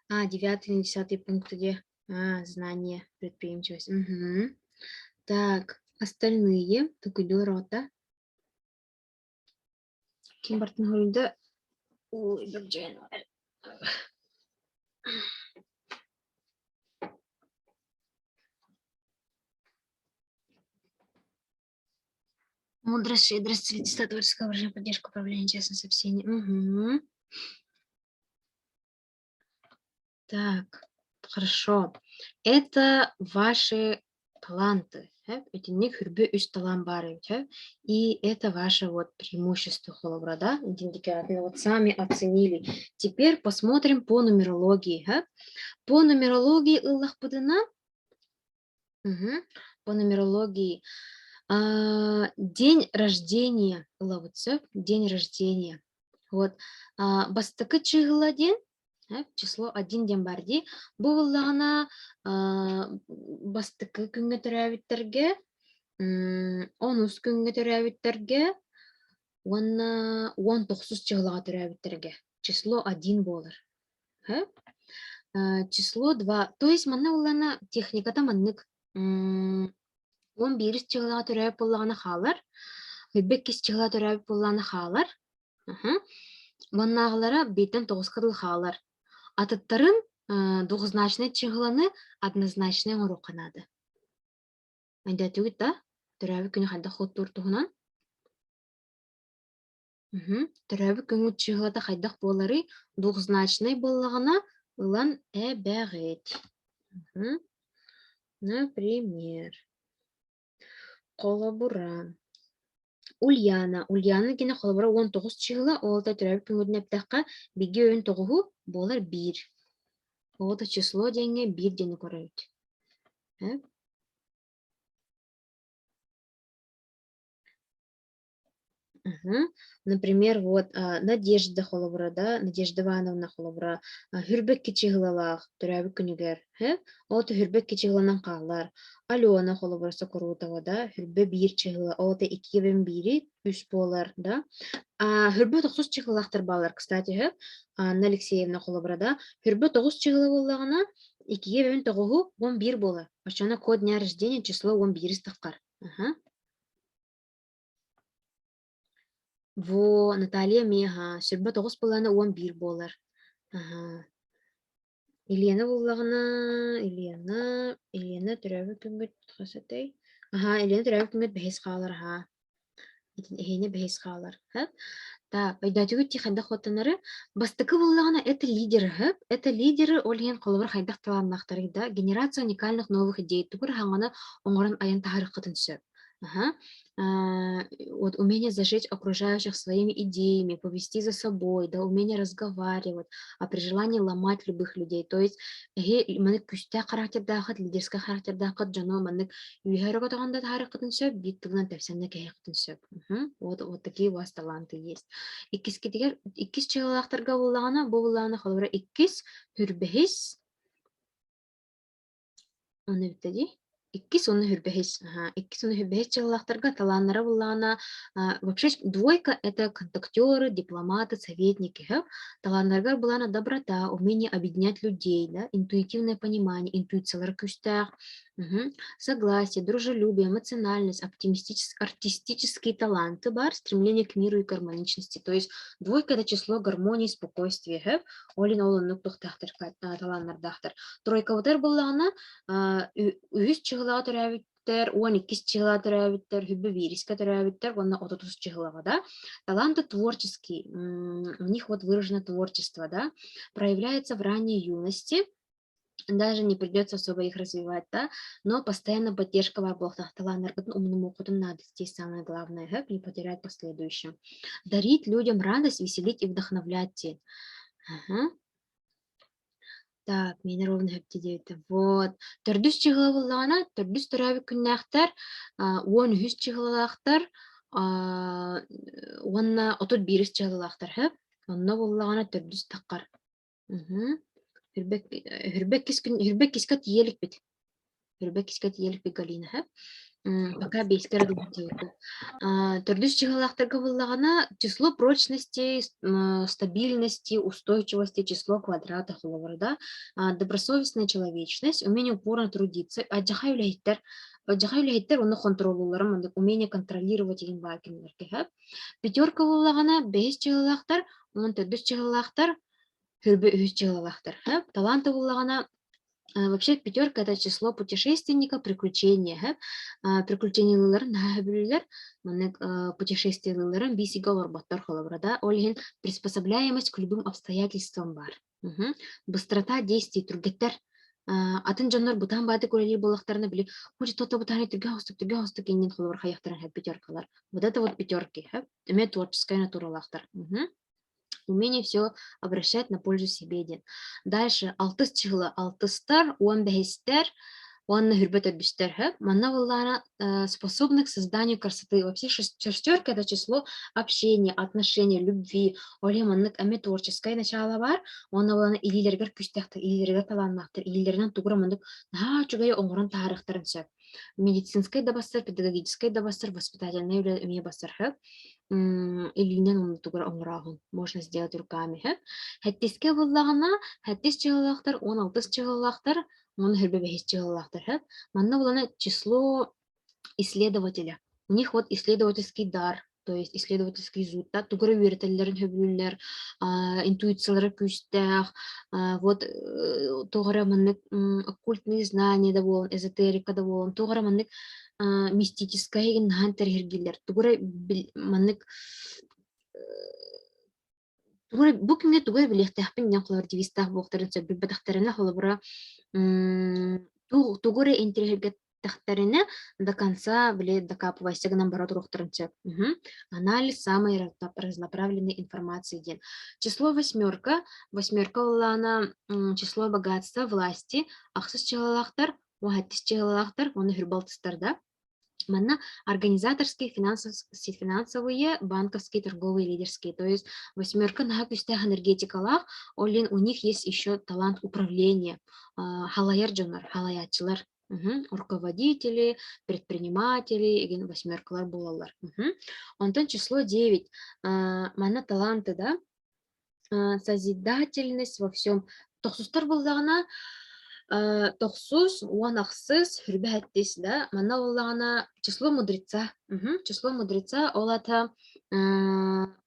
А, 9 и 10 пункт где? Знание, предприимчивость. Так, остальные. Тукуду рота. Ким бартын хөрүндө. Ой, бир жайын. Мудрость, щедрость, целительство, творческое выражение, поддержка, управление, честность, сообщение. Так, хорошо. Это ваши таланты. Эти не хүрбе үш талант бар. И это ваше вот преимущество холобра, да? Индикаторы вот сами оценили. Теперь посмотрим по нумерологии. По нумерологии Иллах Пудына. По нумерологии. День рождения Лавуцев, день рождения. Вот. Бастакы чыгыладен, число 1 ден барди. Бұл бастакы күнге төрәбиттерге, 10 күнге төрәбиттерге, 19 чыгылага төрәбиттерге. Число 1 болар. Число 2. То есть манна улана техниката маннык 11 чыгылага төрәбит боллаганы халар. 5 чыгылага төрәбит боллаганы халар. Маннағылара бейтен 9 кыдыл халар. Атыттарын двухзначный чыгыланы однозначный ору канады. Айда түгіт да? Төрәбит күні хадда ход туртуғынан. Төрәбит күні чыгылата хайдақ болары двухзначный боллагана ылан әбәғет. Например, Колобура. Ульяна. Ульяна гене холобура 19 чыгыла, олта төрәбит күнгөдүн эптаққа биги өйін тоғығы болар 1. Олта число денге 1 дені көрөйт. Мгм. Например, вот Надежда холобра, да, Надежда Ивановна холобра, хүрбек кичиглалах, төрәбі күнігер, оты хүрбек кичигланан қалар. Алена холобра Сокорутова, да, хүрбе бир чигла, оты икебен бири, үс болар, да. Хүрбе тоқсус чиглалахтар балар, кстати, Анна Алексеевна холобра, да, хүрбе тоғыз чигла болағына, икебен тоғығы 11 болар. Ошона код дня рождения число 11 таққар. Во Наталья Мега, сүрбе тоғыз боланы 11 болар. Елена болағына, Елена түрәбі күнгіт қасатай. Елена түрәбі күнгіт бәйіз қалар, Эхене бәйіз қалар. Да, пайдатюгит тиханда хотанары, бастыкы болағына это лидеры, это лидеры олген қолыбыр хайдақ таланнақтары, да, генерация уникальных новых идей, тугыр хаңаны оңғырын аян тахары қытын сөп. Вот умение зажечь окружающих своими идеями, повести за собой, да, умение разговаривать, а при желании ломать любых людей. То есть, манек күстә характердахат, лидерский характердахат, жано манек үйхәрі көтіғанда тахары қытын сөп, биттігінен тәпсәнне кәйі қытын сөп. Вот такие у вас таланты есть. Иккис чығылақтарға болағына, бұл болағына қалуыра иккис хүрбәхис, оны біттеді? Иккис оны хүрбәхис чығылақтарға таланлары болағына. Вообще, двойка — это контактеры, дипломаты, советники. Таланларға болағына доброта, умение объединять людей, да? Интуитивное понимание, интуициялар күстәқ, согласие, дружелюбие, эмоциональность, артистические таланты, стремление к миру и гармоничности. То есть двойка — это число гармонии, спокойствия. Олин олын таланлардахтар. Тройка вот болағына үз чығылаға түрәбіттер, 12 чығылаға түрәбіттер, хүбі вириске түрәбіттер, онна 30 чығылаға, да. Таланты творческие, у них вот выражено творчество, да, проявляется в ранней юности, даже не придется особо их развивать, да, но постоянно поддержка в областях талантов, умному опыту надо, здесь самое главное, не потерять последующим. Дарить людям радость, веселить и вдохновлять. Так, мен ровно хептедейті. Вот. Түрдіс чығылы болағына, түрдіс түрәбі күннәқтер, 10 чығылақтар, онна 31 чығылақтар. Онна болағына түрдіс таққар. Хүрбек кискат елік бет. Хүрбек кискат елік бет Галина. Пока бейскер думайте. Түрдіс чығылақтарға болағына число прочности, стабильности, устойчивости, число квадрата холоварда, добросовестная человечность, умение упорно трудиться, аджахай үләйттер, оны контролуларым, умение контролировать еген бакинлерге. Пятерка болағына 5 чығылақтар, 14 чығылақтар, хүрбе 3 чығылақтар. Таланты болағына вообще пятерка — это число путешественника, приключения. Приключениялар, путешествияларын бисигалар баттар холобрада. Олген приспособляемость к любым обстоятельствам бар. Быстрота действий, тургеттер. Атын жаннар бутан бады көрелер болақтарына біле, хочет то-то бутаны түрге хостық енен холобр хаяқтарын пятеркалар. Вот это вот пятерки. Эме творческая натуралақтар. Умение все обращать на пользу себе. Дальше алтыс чығылы алтыстар, 15-тер, онны хүрбет өбістер. Манна боллана способны к созданию красоты. Вообще шестерка — это число общения, отношения, любви. Оле маннык әме творческое начало бар. Онна боллана илилергер күстәқтір, илилергер таланмақтыр, илилерінен туғыра маннык чугая оңғырын тарықтырын сөп. Медицинское да бастыр, педагогическое да бастыр, воспитательное үме бастыр. Илинен оны тугар оңрағын можно сделать руками. Хәттиске боллағына, хәттис чығылақтар, 16 чығылақтар, оны хүрбе 5 чығылақтар. Манна болана число исследователя. У них вот исследовательский дар, то есть исследовательский зуд, да, тугары үйретелерін хөбілілер, интуициялары күстәқ, вот тугары маннык оккультные знания да болын, эзотерика да болын, тугары маннык мистическая еген нахан тәргергелер. Тугары маннык бу кимге тугары билектәхпен ден кылар девистах буктарын сөп билбатахтарына холобра тугары интерьергет тахтарына до конца докапывайся к нам барот рухтарынча. Анализ самой разнонаправленной информации ден. Число восьмерка лана число богатства, власти, ахсыз чыгалактар, уахаттис чыгалактар, оны хүрбалтыстар, да. Манна организаторские, финансовые, банковские, торговые, лидерские. То есть восьмерка на кустях энергетикалах, олин у них есть еще талант управления. Халаяр джонар, халаячылар. Руководители, предприниматели, восьмеркалар булалар. Онтон число 9. Манна таланты, да? Созидательность во всем. Тохсустар болдағына тохсус, уанахсыз, хүрбәттес, да? Манна болдағына число мудреца. Число мудреца, олата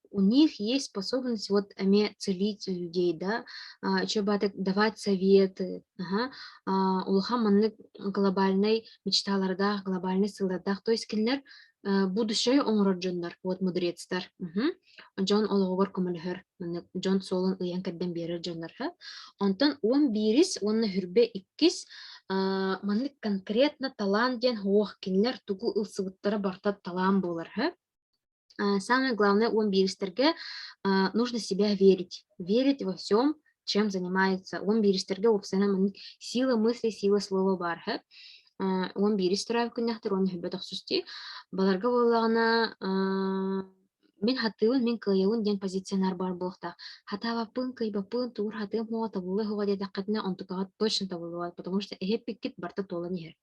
у них есть способность вот целить людей, да, еще давать советы, улаха манны глобальной мечталарда, глобальный сыларда, то есть киллер будущее оңроджондар, вот мудрецтар. Джон олоғыр көмілігір, Джон солын ұян кәдден бері джондар. Онтан он бирис, онны хүрбе иккис, манны конкретно талант ден хоқ киллер тугу ылсыбыттары бартат талан болар. Самое главное, он биристерге нужно себя верить. Верить во всем, чем занимается. Он биристерге опсана сила мысли, сила слова бар. Он биристер күннәхтер, он хүбәтәк сүсти. Баларга боллагына мен хатыын, мен кыйын ден позиционер бар болықта. Хатава пын, кыйбапын, тур хатым хуа табылы хуа деда катна, он тукага точно табылы, потому что эпикит барта тола нехер.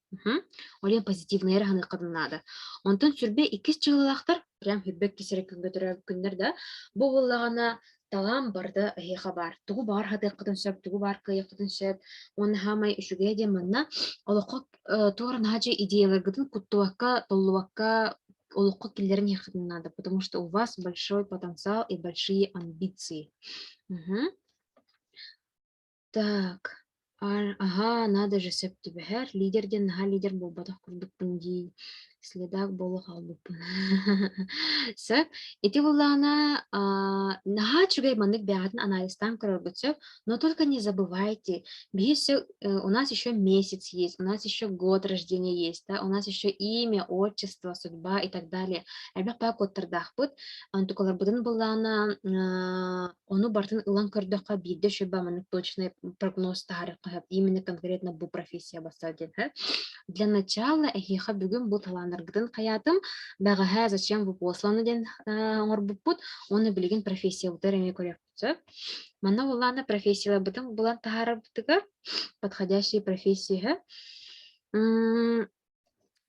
Олен позитивный эрханы кадынады. Онтон сүрбе икис чыгылактар, прям хүбәк кисерек күнгөтөрө күннәр да. Бу боллагына талам барды эхе бар. Тугу бар хаты кытын сөп, тугу бар кыйы кытын сөп. Он хамай үшүгө де манна олоққа тугар нахачы идеялар гытын куттуакка, толлуакка олоққа киллерин ехидин надо, потому что у вас большой потенциал и большие амбиции. Так. Ага, надо же септибехер. Лидерден, лидер был батах курдукпун ди. Следак болу халдукпун. Сеп, ити булана наха чугай манык бягатын анализтан көрөргөтсөп, но только не забывайте, у нас еще месяц есть, у нас еще год рождения есть, да, у нас еще имя, отчество, судьба и так далее. Элбек па коттардах бут, антукалар будын булана ону бартын ылан көрдөкка бирде шөба манык точный прогноз тарих, именно конкретно бу профессия бастаден. Для начала эхиха бүгүн бу таланыргытын хаятым, багаха зачем вы посланы ден орбупут, оны билген профессия утар эме көрөпсөп. Мана булана профессия бутын булан тахара бутыгар подходящие профессии.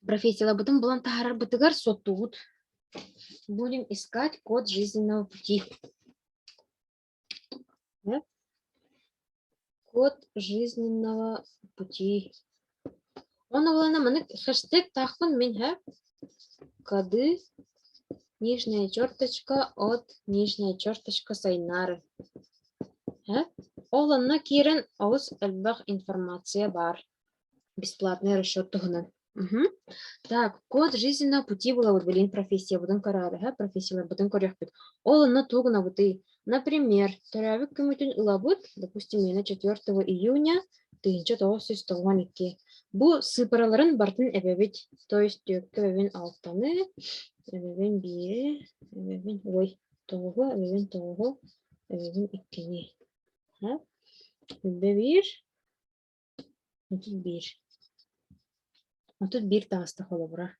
Профессия бутын булан тахара бутыгар сотут. Будем искать код жизненного пути. Код жизненного пути. Он улана манык хэштег тахпын мен коды нижняя черточка от нижняя черточка сайнары. Оланна кирен ауыз элбах информация бар. Бесплатный расчет тугынан. Так, код жизненного пути была вот блин профессия, будем карары, профессия будем корректить. Оланна тугна вот и, например, таравик кемутин улабут, допустим, на 4 июня 1992. Бу сыпыраларын бартын эбебит, то есть эбебин алтаны, эбебин бири, эбебин ой, тоғы, эбебин тоғы, эбебин иккени. Эбебир, тут бир. А тут бир тағысты қолы бұра.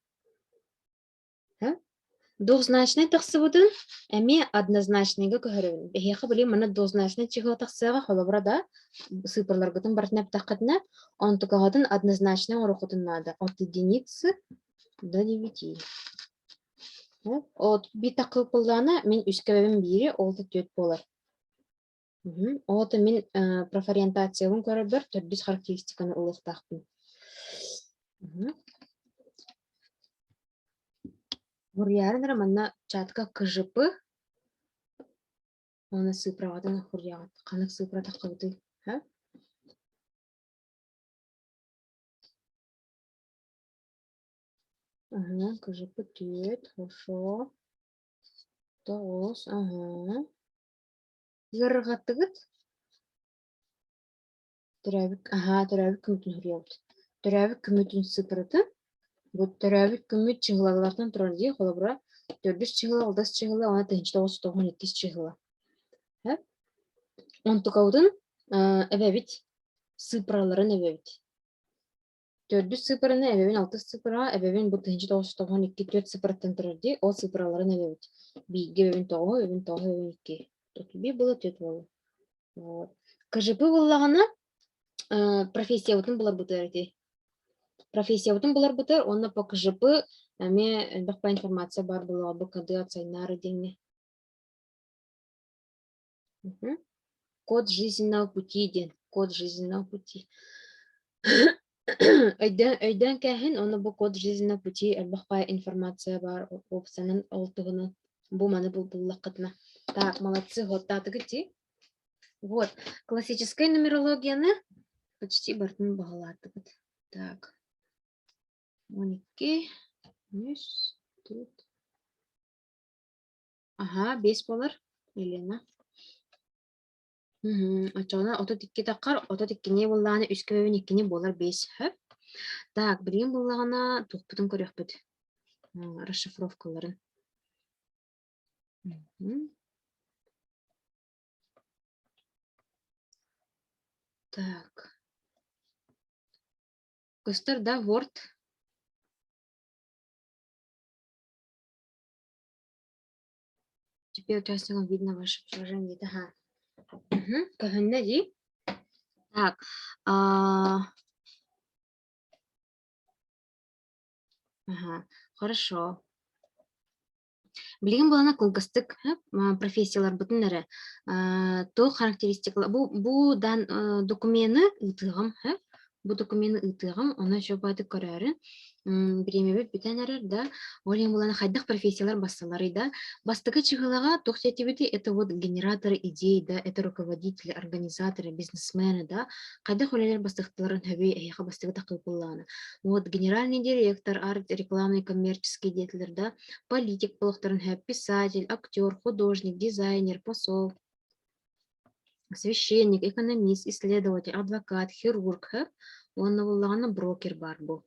Двузначный тақсы бұдын, әме однозначныйға көхірін. Бәхеқі білем, мұны двузначный чиғылы тақсыға қолы бұра да, сыпырлар бұдын бартын әп таққатына, он тұқағадын однозначный орықытын надо. От единицы до 9. От бір тақы қолдағына, мен үскәбәбін бири, олды төт болар. Оты мен профориентациялың көрі бір түрдіс характеристиканы ұлық тақпын. Хурьярын романна чатка кыжыпы. Оны сыправатын хурьягат. Қанық сыпрата қылды. Кыжыпы түйет. Хорошо. Тоғыз. Ярғаттығыт. Түрәбік күмітін хурьягат. Түрәбік күмітін сыпраты. Бұл түрәбік күміт чығылағылардан тұрар дей, қолы бұра 4 чығыла, 10 чығыла, оны тәхінші 9-9 чығыла. Он тұқаудың әвәбіт, сыпраларын әвәбіт. Төрдү цифрыны эбебин 6 цифра, эбебин бу тыгынчы 992 4 цифраттан турарди. Ол цифраларын эбебит. Биге эбебин 9, эбебин 9, эбебин 2. Токи было төт болу. Вот. КЖП буллагана профессия бутун булар бутар эти. Профессия бутун булар бутар, онна по КЖП эме бакпа информация бар була, бу кады ацайнары деңне. Код жизненного пути ден. Код жизненного пути. Өйдөн кәһин оны бу код жизненного пути элбахпай информация бар опсанын олтугуну. Бу маны бул буллакытна. Так, молодцы, вот татыгыти. Вот, классическая нумерологияны почти бартын багалаттыгыт. Так. 12. Тут. Ага, 5 болар. Елена. Очона ото тикки таккар, ото тиккине булланы үскөбүн иккине болар 5. Так, билген буллагана тухпутун көрөкпүт. Расшифровкаларын. Так. Костар, да, Word. Теперь участникам видно ваше приложение. Ага. Каганнади. Так. Ага. Хорошо. Билген булана кылгыстык профессиялар бүтүнөрө то характеристикалар бу документы ытыгым бу документы ытыгым оны жобады көрөрүн биремебит бүтенерер да олен булана хайдак профессиялар бассалары да бастыгы чыгылага тохтетибити это вот генераторы идей да это руководители организаторы бизнесмены да хайдак олелер бастыктыларын хөбүй эйха бастыгы такып булланы вот генеральный директор арт рекламный коммерческий деятель да политик полохтарын хэп писатель актер художник дизайнер посол священник экономист исследователь адвокат хирург хэп он буллаганы брокер бар бу.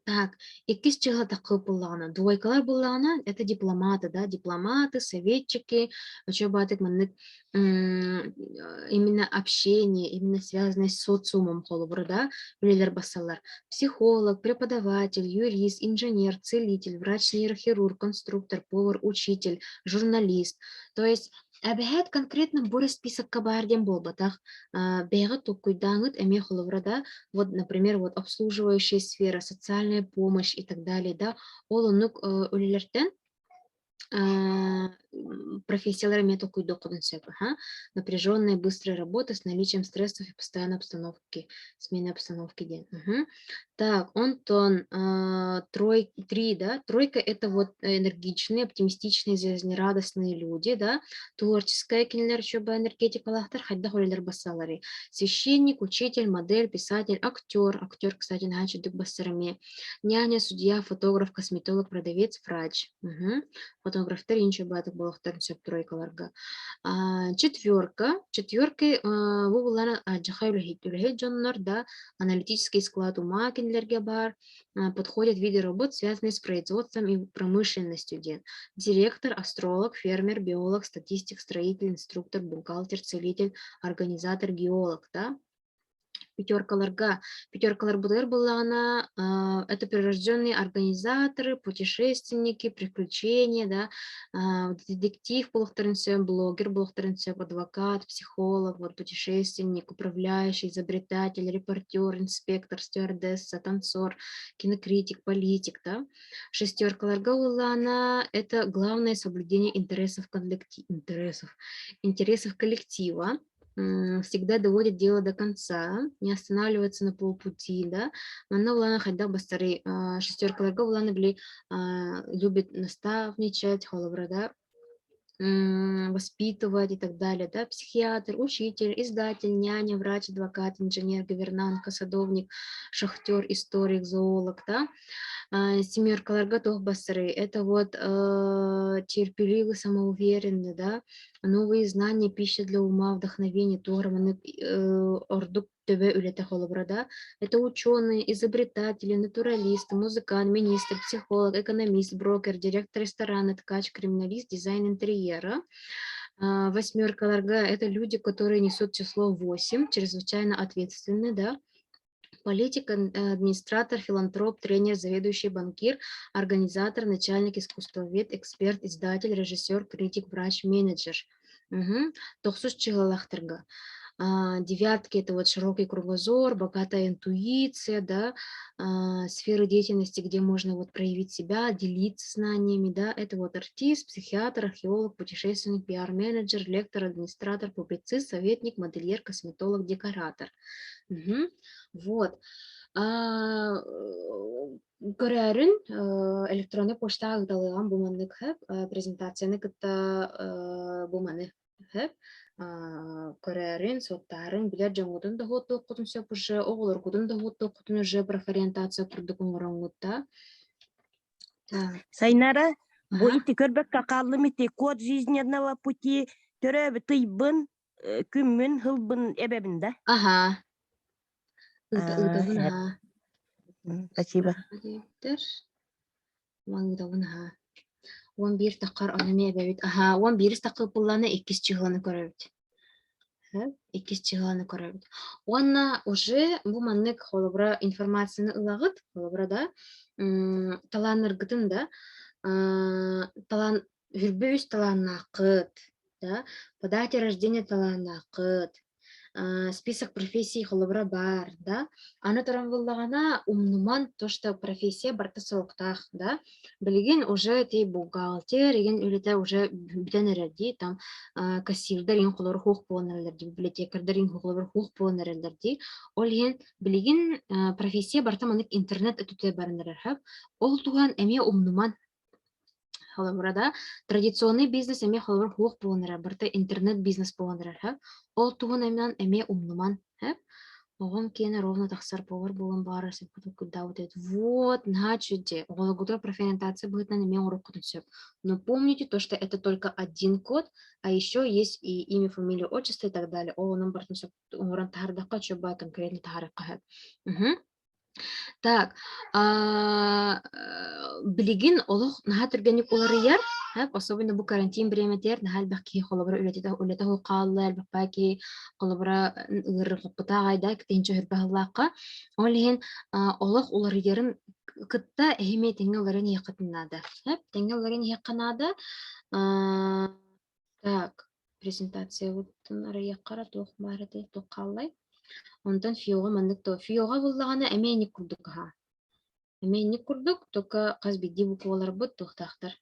Так, иккис чыгла такып буллагана, двойкалар буллагана это дипломаты, да, дипломаты, советчики, чобатык мынык именно общение, именно связанное с социумом холобур, да, билер басалар. Психолог, преподаватель, юрист, инженер, целитель, врач, нейрохирург, конструктор, повар, учитель, журналист. То есть әбәһәт конкретно буры список кабарден болбатах, бәйгы тукуйдаңыт эме холовра, да, вот, например, вот обслуживающая сфера, социальная помощь и так далее, да, ол онук үлелерден профессиялар эме тукуйду кудынсеп, напряженная быстрая работа с наличием стрессов и постоянной обстановки, смены обстановки ден. Так, онтон 3, да, тройка это вот энергичные, оптимистичные, жизнерадостные люди, да, творческая кинелер чоба энергетика лахтар, хайда холилер басалари, священник, учитель, модель, писатель, актер, кстати, начал дык басарами, няня, судья, фотограф, косметолог, продавец, врач, фотограф таринчо батык балахтар сөп тройкаларга. Четверка бу булар жахай үлехет жоннор, да, аналитический склад ума кинелерге бар, подходят виды работ, связанные с производством и промышленностью. Директор, астролог, фермер, биолог, статистик, строитель, инструктор, бухгалтер, целитель, организатор, геолог, да. Пятеркалар булар буллагана это прирожденные организаторы, путешественники, приключения, да, детектив булахтарынсем, блогер булахтарынсем, адвокат, психолог, вот путешественник, управляющий, изобретатель, репортер, инспектор, стюардесса, танцор, кинокритик, политик, да. Шестеркаларга буллагана это главное соблюдение интересов коллектива. Всегда доводит дело до конца, не останавливается на полпути, да. Но Лана хайда бастары шестерка Лана бли любит наставничать, холобра, да, воспитывать и так далее, да, психиатр, учитель, издатель, няня, врач, адвокат, инженер, гувернантка, садовник, шахтер, историк, зоолог, да. Семерка ларга тохбасары, это вот терпеливый, самоуверенный, да, новые знания, пища для ума, вдохновение, тограманы ордук төбе үлете холобра, да, это ученые, изобретатели, натуралисты, музыкант, министр, психолог, экономист, брокер, директор ресторана, ткач, криминалист, дизайн интерьера. Восьмерка ларга это люди, которые несут число 8, чрезвычайно ответственны, да. политик, администратор, филантроп, тренер, заведующий, банкир, организатор, начальник, искусствовед, эксперт, издатель, режиссер, критик, врач, менеджер. Тохсус чыгалахтырга. Девятки — это вот широкий кругозор, богатая интуиция, да, сферы деятельности, где можно вот проявить себя, делиться знаниями, да, это вот артист, психиатр, археолог, путешественник, пиар-менеджер, лектор, администратор, публицист, советник, модельер, косметолог, декоратор. Мгм. Вот. Көрәрін электронный почта ағдалыған бұманны көп, презентацияны кітті бұманны көп, көрәрін, соттарын, білер жаңудын да ғотты оқытын сөп ұжы, оғылыр күдін да ғотты оқытын ұжы, профориентация күрді күңірін ғотта. Сайнара, бу Ага. ити көрбөк какаллы мити код жизненного пути төрөбү тыйбын, күммүн, хылбын эбебин да. Ага. А, Ыдабын, хэп. ага. Спасибо. Дебдер. Маңдабын, ага. 11 таққар анаме әбәбет. Ага, 11 таққы бұлланы 2 чығыланы көрәбет. 2 чығыланы көрәбет. Онна уже бұл маннык холобра информацияны ылағыт, холобра да, таланыр гытын да, талан, хүрбөз таланақыт, да, по дате рождения таланақыт, список профессий холобра бар, да, аны таран буллагана умнуман то, что профессия барта соқтақ, да, билеген уже тей бухгалтер, еген үлете уже бітенерерди, там кассирдер ен холор хуқ боланерлерди, библиотекардер ен холор хуқ боланерлерди, ол ен билеген профессия барта манык интернет өтуте барынерер, ол туған әме умнуман холобрада традиционный бизнес эме холобр хуқ боланерер, барта интернет бизнес боланерер, ол туған әменан әме умнуман, оғым кені ровно тақсар повар болан бары сен потом куда вот это. Вот, начуде. Оғалагутар профориентация будет на неме урок кутынсеп. Но помните то, что это только один код, а еще есть и имя, фамилия, отчество и так далее. О, нам бартынсеп, уран тахардаққа чөба конкретно тахарыққа. Так, билигин олох наха түргенник олары яр, особенно бу карантин бреметер, нахал бәкки холобра үлете хуқаллы, әлбәкки холобра ырғыпыта гайда, кітенче хүрбәғылаққа, олеген олох олары ярын кытта әхеме теңе оларын яқытынады. Теңе оларын яқынады. Так, презентация өттін ары яққара тоқ барыды, тоқаллай. Онтан фиоға мандык то. Фиоға буллаганы әмейник курдук ха. Әмейник курдук, только қаз бидди буквалар бұд тоқтақтар.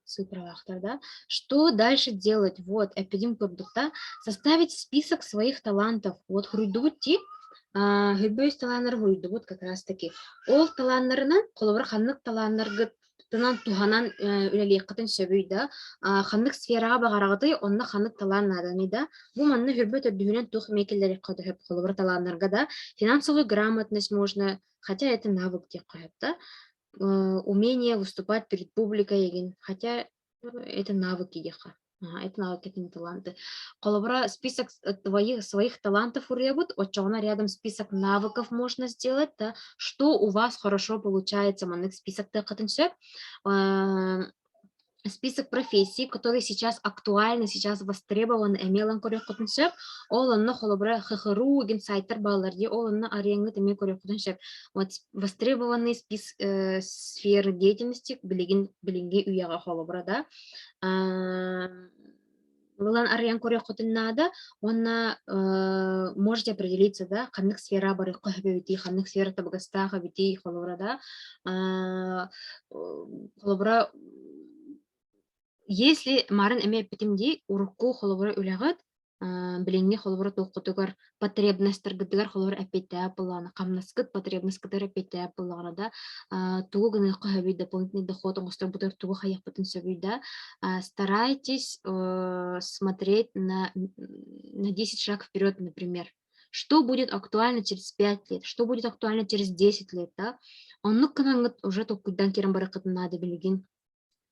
Суправақтар, да. Что дальше делать? Вот, эпидем курдукта. Составить список своих талантов. Вот хруйдубутти, хурбөйс таланар хруйдубут как раз таки. Ол таланарынан, қолыбыр ханнык таланаргыт, тынан туханан үлелейққытын сөбүйді, ханнык сфераға бағарағыды, онна ханнык талан надамида. Бұл манны хүрбөт өддігінен тух мекелері қады хөп қолыбыр таланарға да. Финансовую грамотность можно, хотя это навык те қойып, да. Умение выступать перед публикой, хотя это навыки деха. Это навыки, это не таланты. Колобра список своих талантов уребут, отчего рядом список навыков можно сделать, да, что у вас хорошо получается, маннык список тахатынсеп, список профессий, которые сейчас актуальны, сейчас востребованы, эмелан корекотынсеп, оланна холобра хахару ген сайтар баларди, оланна аренги теме корекотынсеп. Вот востребованные сферы деятельности билинги уяга холобра, да. Лан арен корекотыннада, онна можете определиться, да, ханнык сфера бары кохбевити, ханнык сфера табагастаха бити холобра, да. Холобра если марын эме питимди урукку холобра үлягат, билинги холобра тоқутугар потребностьтер гыдыгар холобра эпете буланы, камнаскыт потребность гыдыр эпете буланы, да, тугу гыны кохаби дополнительный доход, оңостар бутар тугу хаяк бутын сөбүй, да. Старайтесь смотреть на 10 шагов вперед, например. Что будет актуально через 5 лет, что будет актуально через 10 лет, да. Он ну-ка уже только кудан керам баракат надо билигин.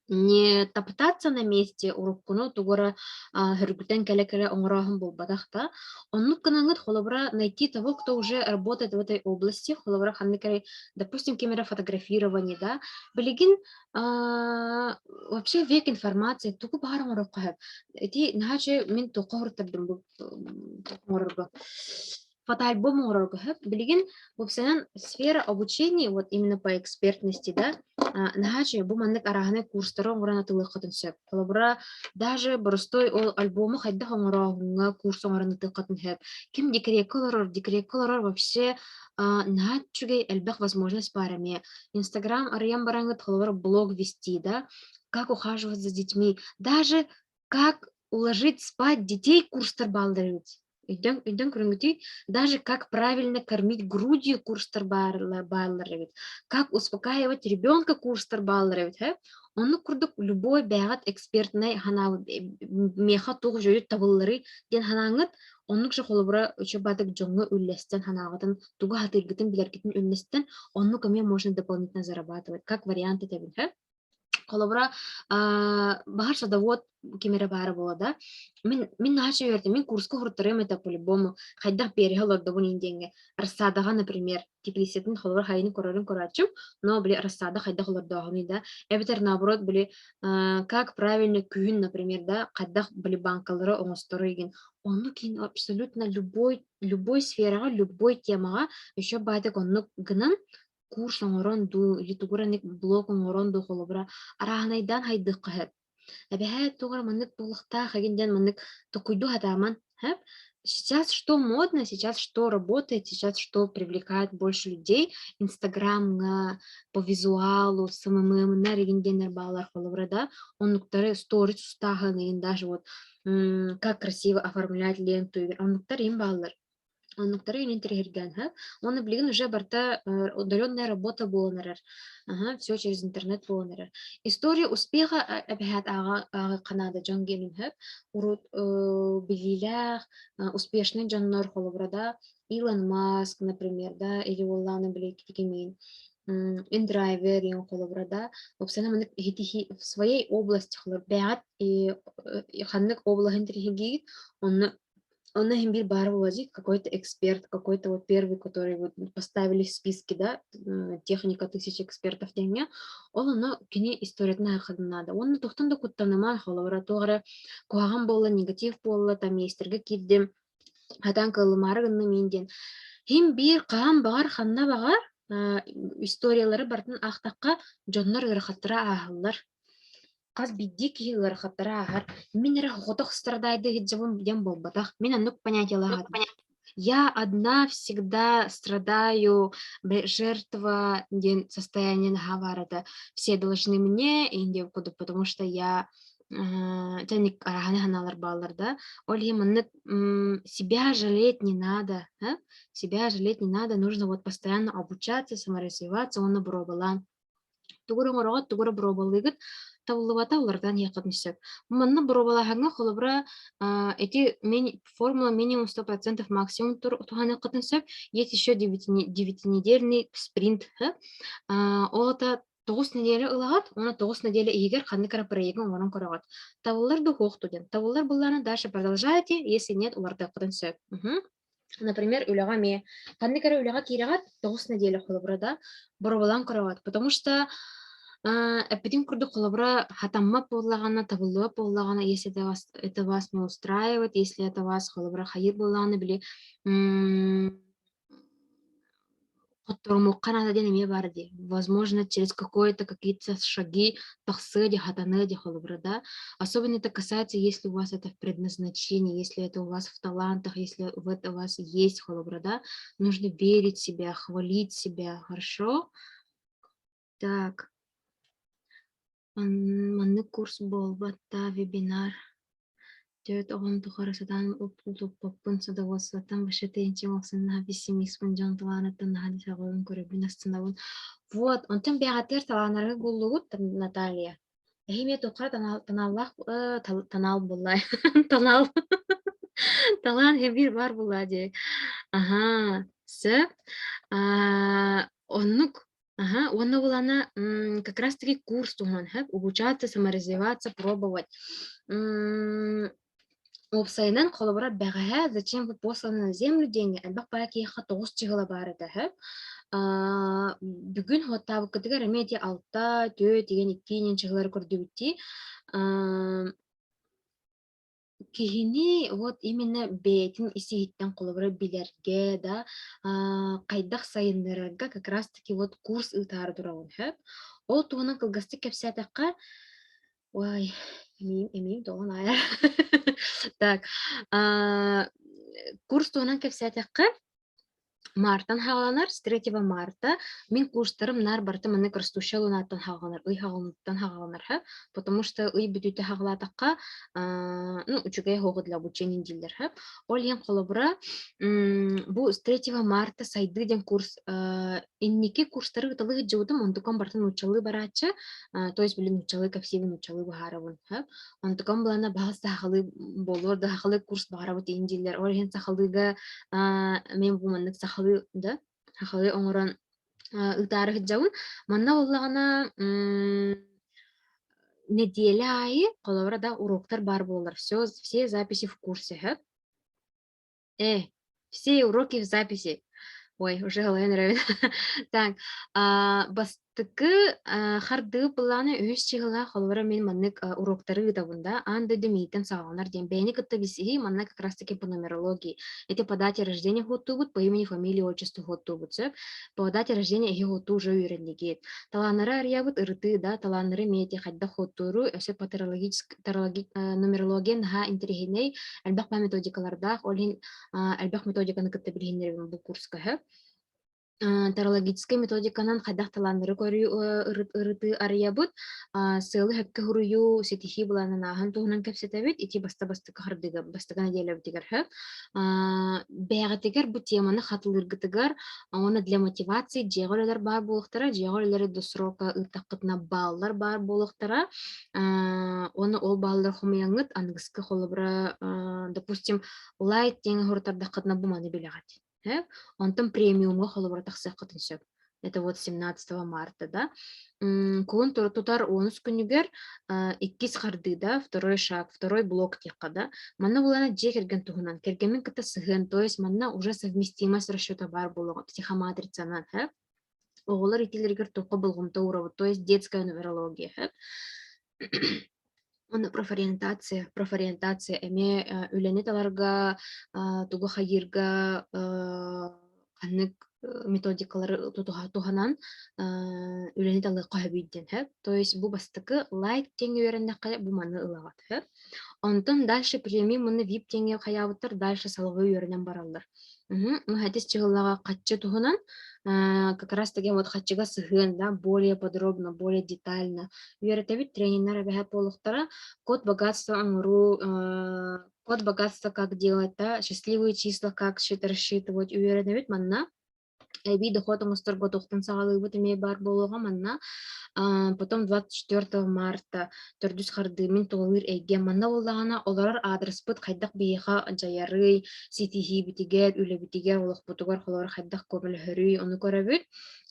не топтаться на месте уруккуну тугора хөргүтен келе оңорахын болбатахта. Оннук кынаңыт холобра найти того, кто уже работает в этой области, холобра ханныкары, допустим, камера фотографирования, да, билигин вообще век информации, тугу баарың ороккаһып. Эти нахачы мен токохуртардым бу фотоальбом ороккаһып. Билигин бупсанан сфера обучения вот именно по экспертности, да, нахачы бу маннык араханы курстары оңоран атылык сөп. Холобра даже простой ол альбому хайда оңорогунга курс оңоран атылык сөп. Ким декреколорор вообще нахачугей элбэх возможность парами. Инстаграм арыян барангыт холобра блог вести, да, как ухаживать за детьми, даже как уложить спать детей курстар балдырыть. Үйден көрүнгүтүй, даже как правильно кормить грудью курстар балларовит, как успокаивать ребенка курстар балларовит. Оны курдук любой бягат экспертный хана меха туг жөрүт табыллары ден ханаңыт, оннук же холобра өчө батык жоңго үллестен ханагытын туга хатыргытын билергитин үллестен онну каме можно дополнительно зарабатывать, как варианты тебин. Холобра бахар садовод кемере бары бола, да. Мен нахачы верді, мен курсқа хұрттырым это по-любому. Хайдақ бері холорда бұн инденге. Рассадаға, например, теплесетін холобра хайыны көрерін көрачым, но біле рассада хайдақ холорда оғыны, да. Эбетер, наоборот, біле, как правильно күйін, например, да, хайдақ біле банкалары оңыстыры еген. Оны кейін абсолютно любой сфераға, любой темаға, еще байтық оны гынан курс оңорон ду, или тугураник блог оңорон ду холобра, араханайдан хайдық қағып. Әбәхәт тугар маннык булықта хагенден маннык токуйду хатаман. Сейчас что модно, сейчас что работает, сейчас что привлекает больше людей. Инстаграм по визуалу, СММ, на регенденер балар холобра, да. Он нуктары сторис устаханы, даже вот как красиво оформлять ленту, он нуктары им балар. Онуктары интерьерген, оны билген уже барта удаленная работа болнарар. Все через интернет болнарар. История успеха абхат ага Канада жон геним урут билилях успешный жоннор холобрада Илон Маск, например, да, или Улланы Блейкитикемин. Индрайвер ен холобрада, обсана маннык хитихи в своей области холобрад и ханнык облахын трихигит, он им бир бар вывозит какой-то эксперт, какой-то вот первый, который вот поставили в списке, да, техника 1000 экспертов дня, он кене история на надо. Он тухтан да куттанаман холовра тоғра куаган болла, негатив болла, там естерге киддим, хатан кылымарыгынны менден. Хим бир каан багар ханна багар историялары бартын ақтаққа жоннор ырахаттыра ахыллар. Каз бидди киһилэр хаттара ахар. Мин эре хотох страдайды хиджабым дем болбатах. Мен аннук понятие лагат. Я одна всегда страдаю, жертва состояния хаварата. Все должны мне, потому что я тяник араханы ханалар баллар, да. Ольги маннык себя жалеть не надо. Себя жалеть не надо. Нужно вот постоянно обучаться, саморазвиваться. Он набробала. Тугуру морогот, тугуру бробалыгыт. Тавлывата улардан яқытнышсып. Манна бробалахаңа холобра эти формула минимум 100%, максимум туханы қытнышсып. Есть еще 9-недельный спринт. Олата 9 неделе ылагат, она 9 неделе игер ханныкара проектын оңорон корогат. Тавлар духох туден. Тавлар булланы дальше продолжайте, если нет уларда қытнышсып. Например, улага ме. Ханныкара улага кирагат 9 неделе холобрада бробалан корогат. Потому что Эпидем курду холобра хатамма поллагана, табылуа поллагана, если это вас не устраивает, если это вас холобра хайыр болланы били возможно, через какие-то шаги тахсыди, хатаныди холобра, да. Особенно это касается, если у вас это в предназначении, если это у вас в талантах, если в это у вас есть холобра, да. Нужно верить в себя, хвалить себя, хорошо? Так. Манны курс болбатта вебинар. Дөрт оғым тұқарасадан ұлттық поппын садавасылаттан башеты енче мақсынна пессимизмін жон таланаттан хадис ағылын көрібін астынауын. Вот, онтан бәғатер таланарға гуллуғыт, Наталья. Эхиме тұқара танал болай. Танал. Талан хебір бар болай де. Ага, сі. Оннук Ага, он была как раз-таки курс тухнан, обучаться, саморазвиваться, пробовать. Опсайнан холобра бәғәһә зачем вы посланы на землю деньги? Әлбәк бәки хатогыз чыгыла бар иде, Бүгүн хоттабы кытыгар эмети алта, тө деген 2 чыгылар көрдү битти. Кихини вот именно бетин исихиттен холобра билерге да, кайдах сайыннарга как раз-таки вот курс ытары турагын, Ол тугунан кылгасты кепсәтәккә. Ой, эмим доған аяр. Так, курс туынан кепсәтәккә мартан хагаланар, с 3 марта мин курстарым нар барты маны крстушалунаттан хагаланар, ый хагаланаттан хагаланар, потому что ый бүтүтэ хагалатакка, ну, учугай хогы для обучения дилер, Ол ен холобра, бу с 3 марта сайды ден курс, инники курстары гыталыгы жуудым, онтукан бартын учалы барача, то есть билин учалы капсивин учалы бахаравын, онтукан булана багас хахалы болор да хахалы курс бахаравыт индилер, ол ен сахалыга мен бу маннык сахалы да хахалы оңорон ытары хыджабын манна боллагана неделя айы колобра да уроктар бар болар, все записи в курсе, все уроки в записи. Ой, уже голова нравится. Так, бастыкы харды планы үс чыгыла холбара мен маннык уроктары табында анды демейтен сагалар дем бейни кытты биси манна как раз таки по нумерологии. Эти по дате рождения хотубут, по имени, фамилии, отчеству хотубут. По дате рождения их хоту уже үйренлигет. Таланары ариябыт ырыты, да, таланары мети хадда хотуру, өсө по нумерология ха интерегеней, әлбәк па методикаларда, олин әлбәк методиканы кытты билгендер бу курска, Тарологическая методиканан хайдах таланнары көрүү ырыты ариябыт, сылы хөккө хурую сетихи буланан ахан туһунан кепсетебит, ити баста кахардыга, бастагана диэлебитигер, бәғатигер бу теманы хатылыргытыгар, оны для мотивации жеголелер бар болуктара, жеголелери до срока ытакытна баллар бар болуктара, оны ол баллар хомияңыт, ангыскы холобра, допустим, лайт теңе хуртарда кытна буманы билегат. Онтон премиумга холобра тахсакытын сөп. Это вот 17 марта, да. Куын тутар 10 күнүгер 2 харды, да, второй шаг, второй блок текка, да. Манна булана же керген туһунан, кергенин кыта сыгын, то есть манна уже совместимость расчета бар болуга, психоматрицанан, Оголар итилергер тоққа булгумта урабы, то есть детская нумерология, Оны профориентация эме үләне таларга, тугу хайырга, канык методикалары туханан үләне таларга кахабидден, То есть бу бастыкы лайк теңе өрәндәккә бу маны ылагат, Онтон дальше премиум мыны вип теңе хаябыттар, дальше салгы өрәнен баралдар. Хәдис чыгыллага катчы туханан, как раз таки вот хатчыга сыгын, да, более подробно, более детально. Үйрәтәбит тренинглар бәһә полуктара, код богатства аңыру, код богатства как делать, да, счастливые числа как рассчитывать, үйрәтәбит манна. Эби доход оңостор готохтан сагалыбыт эме бар болуга манна. Потом 24 марта төрдүс харды мин толыр эйге манна боллагана оларар адреспыт хайдак бейха жаярый, ситихи битигер, үле битигер, олох бутугар холор хайдак көмөл хөрүй, оны көрөбүт.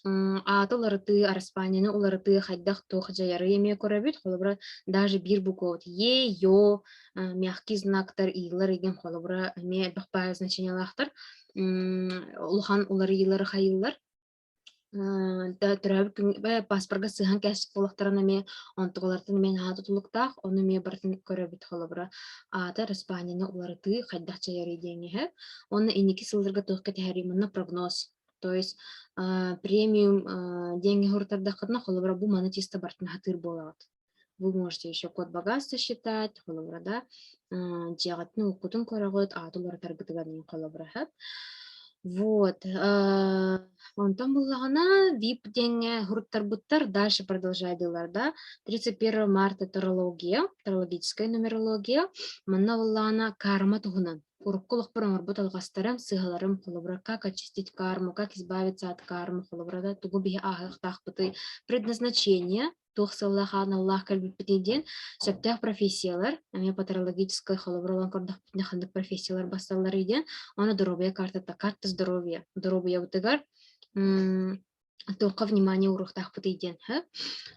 Атыларыты, араспанияны уларыты хайдак тох жаярый эме көрөбүт, холобра даже бир буквот е, ё, мягкий знактар, ийлар еген холобра эме бахпай значениялахтар. Улхан улары йылары хайыллар. Паспорга сыхан кәсіп болақтарына ме онтығылардың мен хаты тұлықтақ, оны ме бартын көрөбіт холобыра. Ата Распанияны уларыты хайдақ чайары дейіне. Оны инеки сылдырға тұққа тәхәримінна прогноз. То есть премиум деньги хуртарда қытна холобыра бұл маны тесті бартын хатыр болағат. Вы можете еще код богатства считать, холобыра, да, жиғатны оқытын көрағыт, атылары таргытыған холобыра. Вот. Онтан буллагана вип деньги хурттар-буттар дальше продолжайдылар, да. 31 марта тарологическая нумерология. Манна буллагана карма тугунан. Уруккулук бұрын буталғастарым, сыгаларым холобра, как очистить карму, как избавиться от кармы холобра, да. Тугу бихи ахтах быты предназначение. Тухсаллахан Аллах кальбипетиден, септех профессиялар, ами патерологическая холобролан кордах профессиялар басталар иден, она здоровье карта здоровья. Здоровье утыгар, только внимание урухтах путейден, ха?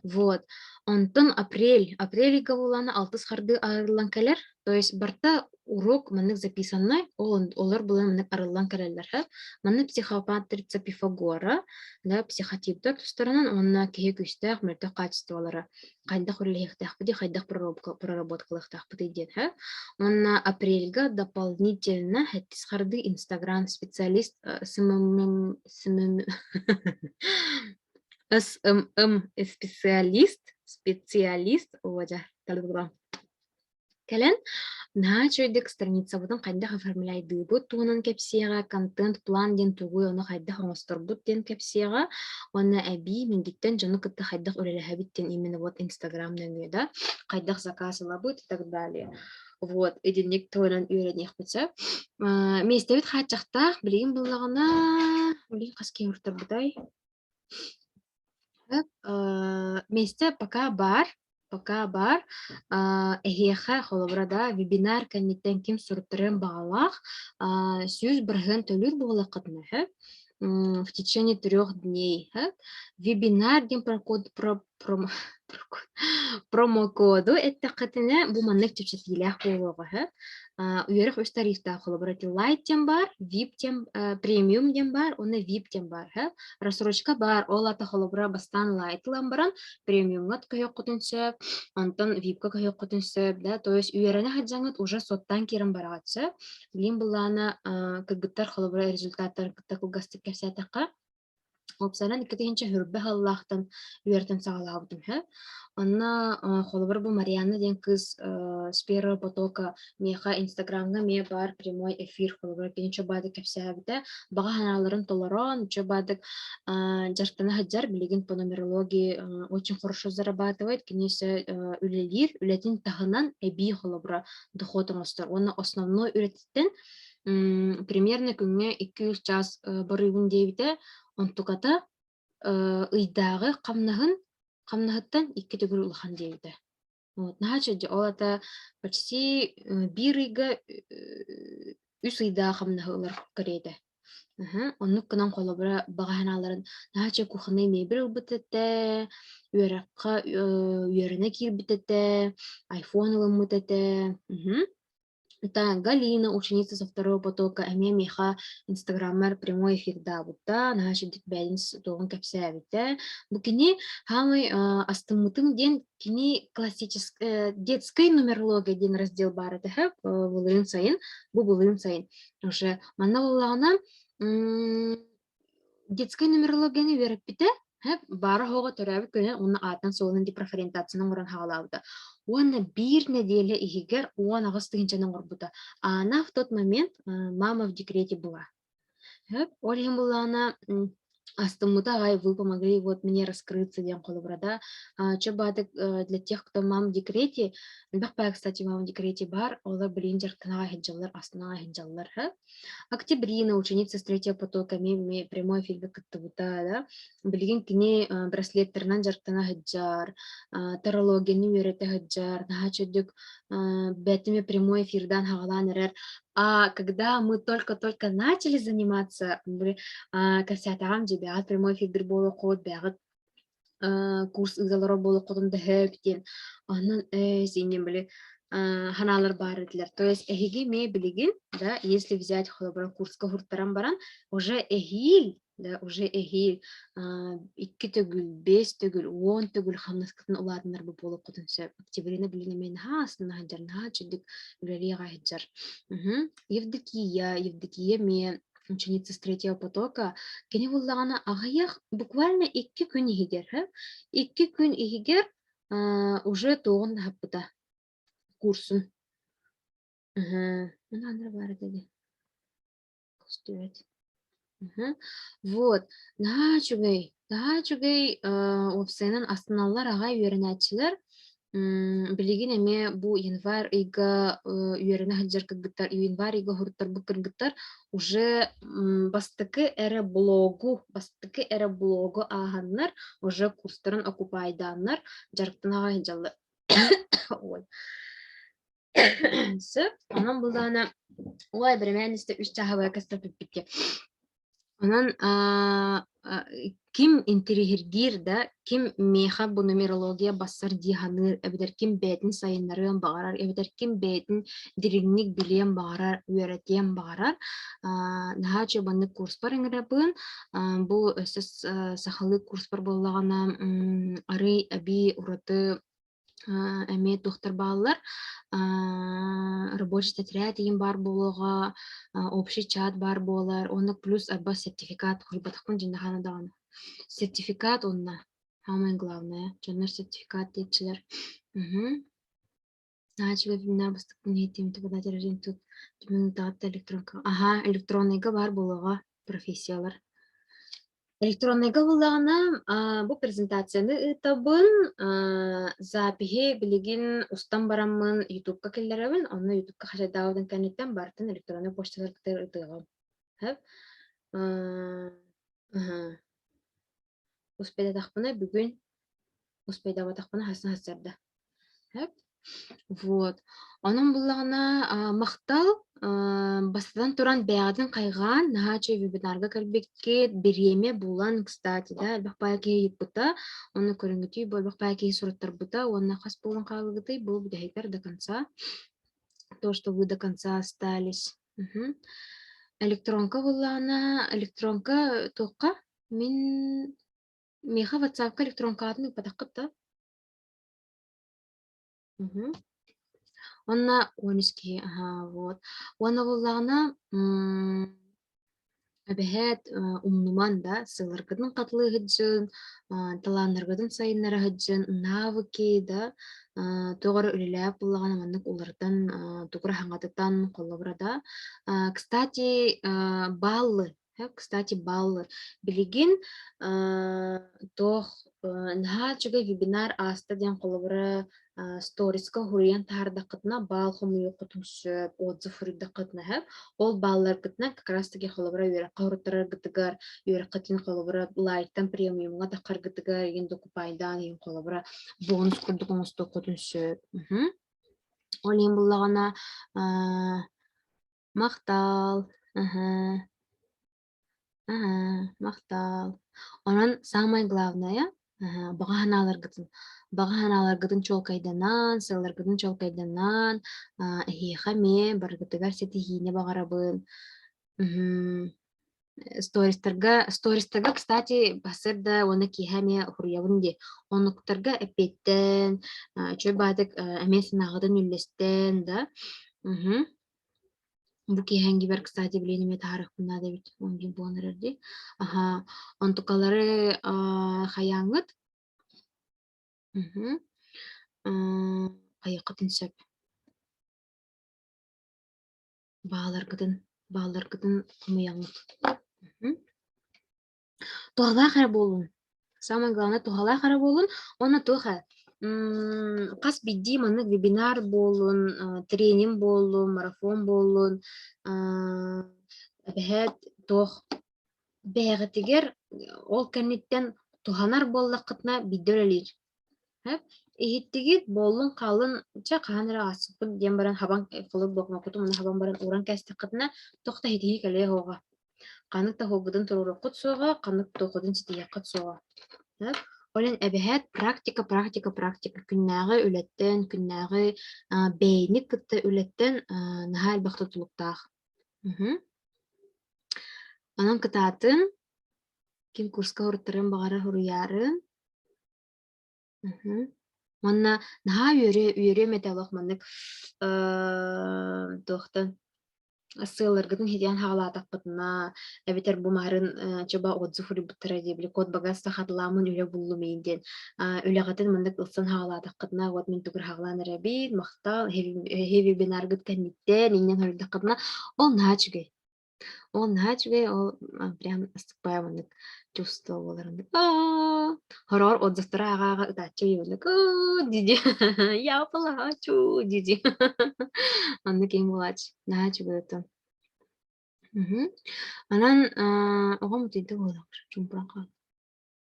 Вот. Онтон апрель гавулана алтыс харды арылан келер. То есть барта урок маннык записанный, олар булан маннык арылан келерлер, ха? Манны психопатрица Пифагора, да, психотиптер тусторонан онна кеhe күстәк, мөртә качестволары. Кайда хурлехтах пути, кайда проработкалыхтах путейден, ха? Онна апрельга дополнительно хеттис харды Инстаграм специалист СММ специалист вожа талбыгам. Кэлен наачойдык страница бутун кайда оформляйды бут туунан кепсига контент план ден тугуй оны кайда хоңостурбут ден кепсига оны әби миндиктен жону кытта кайда өрелэхэбиттен именно вот Инстаграм нөңөдө кайда заказ алабыт и так далее. Вот, эдинник туунан үйренех бутса. Местебит хачактах билигин буллагына билигин каски уртар бутай. Месте пока бар эхеха холобрада вебинар канниттен ким суруттарын бағалақ сүйіз бірген төлір болы қытны в течение 3 дней. Вебинар ден промокоду это қытыны бұл маннық тепшетілях болуғы. Уйрых өз тарифта холобрати лайт тем бар, VIP тем, премиум тем бар, оны VIP тем бар. Рассрочка бар, ол ата холобра бастан лайт ламбаран, премиумға көйек құтын сөп, онтан VIP-ка көйек құтын сөп, да, то есть уйраны хаджаңыт уже соттан керім барағат сөп. Білген бұланы кігіттар холобра результаттар кітті күлгасты кәпсәтіққа. Опсанан иккетенче хүрбе халлахтан үйертен сагалаабдым. Анна холобар бу Марианна ден кыз с первого потока меха Инстаграмга ме бар прямой эфир холобар кенче бады кепсәбите бага ханаларын толорон чө бадык жартана хаджар билеген по нумерологии очень хорошо зарабатывает кенесе үлелир үлетин тахынан эби холобра доходыңостар. Оны основной үреттен примерно күнгө 200 час барыгын дебите онтуката ыйдағы қамнағыттан 2 түгір ұлған дейді. Вот, нахачаде ол ата почти 1 ыйга 3 ыйдағы қамнағы ұлар көрейді. Оннук кынан қолабыра бағаналарын нахача кухны мебел бітетті, үйераққа үйеріне кир бітетті, айфон ұлым бітетті. Это Галина, ученица со 2-го потока, әме меха инстаграммар прямой эфир да бутта, наша дитбәдінс тоғын кәпсәбітті. Бұл кені хамы астымытын ден кені классический детской нумерология ден раздел бар әтіхі бұлырын сайын, бұл бұлырын сайын. Уже манна олағына детской нумерологияны веріп біті, бары хоға төрәбі көне оны атын соғының депрофорентацияның ұрын хағалауды. Оны 1 неделя игер, он агастыгынчаның ұрбыды. Она в тот момент мама в декрете была. Ольгин была она астымыта, ай, вы помогли вот мне раскрыться, ден қолыбрада. Чөбады для тех, кто мам в декрете, бақпай, кстати, мам в декрете бар, олар білін жарқтынаға хеджалар, астынаға хеджалар. Октябрина, ученица с 3-го потока, ми прямой эфир кітті бұта, да? Білген кіне браслеттернан жарқтына хеджар, тарологияны үйреті хеджар, наға чөдік бәтіме прямой эфирдан хағалан әрер. А когда мы только-только начали заниматься, кәсәтағам жебеғат прямой эфир болу қод, бәғыт курс ұзалары болу қодында хөптен, онын өзінен білі ханалар бар еділер. То есть әхеге ме білеген, да, если взять холобран курсқа хұрттаран баран, уже әхил, да, уже әхил 2 түгіл, 5 түгіл, 10 түгіл қамнаскатын ұладынар бұл болу қодын сөп. Октябрина білген мен астына хаджар, наға чүдік үлелеға хаджар. Евдокия ме ученица с 3-го потока, кені болағана ағаяқ буквально 2 күн егер. 2 күн егер уже тоғын хаппыда курсын. Мына бар деді. Кустует. Вот. Нағачугай опсайнан астаналар ағай үйерінәтшілер. Білеген әме бұл январь үйгі үйеріні хаджар кіргіттар, январь үйгі хұрттар бұл кіргіттар уже бастықы әрі блогу ағанлар, уже курстарын окупайданлар, жарықтың ағай хаджалы. Ой. Сөп, онан бұл дана олай бір мәністі 3 чағабай кастырып бітке. Онон ким интерихирдир да, ким меха бу нумерология бассар диханыр, эбидер ким бәтин сайыннарын бағарар, эбидер ким бәтин диригник билен бағарар, үйрәтен бағарар. Наха чебанны курс бар эңірәпін. Бу өсіс сахалы курс бар болағана ары әби ураты әме доктор балалар рабочий отряд дейін бар болуға, общий чат бар болар, оны плюс арба сертификат құрбатықпын жинахана дағаны. Сертификат онна, самое главное, жанар сертификат дейчілер. Начали вебинар бастықпын етем, тіпадат ережен тут, тіпінтағатта электронка. Ага, электронныйға бар болуға профессиялар. Электронныйға болағына бұл презентацияны табын запихи білеген ұстан барамын ютубқа келдерабын, оны ютубқа қашайдауыдың кәнеттен бартын электронный пошталар кітер ұтығым. Успейда тақпына бүгін, успейда батақпына хасын хасарда. Вот. Onun bulağına maqtal basadan turan bəyadın qayğan nahaçı webinarga kalbekket bireme bulan kstati da albaqpayaki yipputa onu көрүнгүтүй болбақпайки сураттар бута онна хас болан калыгытай бул бидехтер до конца то что вы до конца остались. Электронка булана электронка тоққа мен меха WhatsApp-ка электронка атын патаккытта. Онна онески, вот. Онна буллағына әбәхәт умнуман да, сыларгыдың қатлы ғыджын, таланыргыдың сайыннары ғыджын, навыки да, тоғыры үліләп буллағына маннық олардан, тоғыры хаңатыттан қолыбырада. Кстати, баллы. Білеген тоқ наға чүгі вебинар аста ден қолыбыры сториска хуриян тарда кытна бал хомуй кутумсу отзыв хурida кытна хәп ол баллар кытна как раз таки холобра юра кауртара гытыгар юра кытын холобра лайктан премиумга да каргытыгар енді купайдан ен холобра бонус курдугун сто кутумсу. Ол ен буллагана мактал мактал. Онан самое главное бағаналаргытын чолкайданан, сыларгытын чолкайданан, эхихаме, баргытыгар сетихине бағарабын. Стористарга, кстати, басырда оны кихаме хуруябынде. Онуктарга эпеттен, чөй бадык әмесін ағыдын үллестен, да. Бу кихенги бер, кстати, биленеме тарих бұнна да бит, оңген буанырырды. Онтукалары хаяңыт, Айықытын сөп. Бағаларгытын құмыяңыт. Туғала қара болуын. Самое главное, туғала қара болуын. Оны туға. Қас бидди маны вебинар болуын, тренинг болуын, марафон болуын. Әбәхәт туғ. Бәғітігер ол кәнеттен туғанар боллақытына биддөрелер. Ихиттигит болун қалын қаныра асыпын дем баран хабан қылып боқма құтым, оны хабан баран уран кәсті қытына тоқта хитиги кәле хоға. Қанықта хоғыдың тұруры құт соға, қанық тоқыдың сетия құт соға. Олен әбәхәт практика. Күннағы үлеттен, күннағы бәйнік күтті үлеттен наға әлбақты тұлықтақ. Анан кытатын, кем курска ұрттырын бағары хуруярын. Манна наға үйере металлық маннык тоқтан ссыларгытын хидян хағалатақ бұтына әбетер бұмарын чоба отзыв ұлы бұттыра дебілі код багаста хатыламын үлі бұллы мейінден үліғатын маннык ұлсын хағалатақ қытына от мен түгір хағаланыр әбейд мақтал хеви бенаргыт кәметтен еңнен хөрілді қытына ол наға чүгей ол прям астықпай маннык чувствовал оларынды. Хорор отзывтара ағаға ұтатчы ебілік. Диди, я плачу, диди. Анны кейін болач. Наға чүгей өтті. Анан оғам ұтейді болағыр. Чумпыран қал.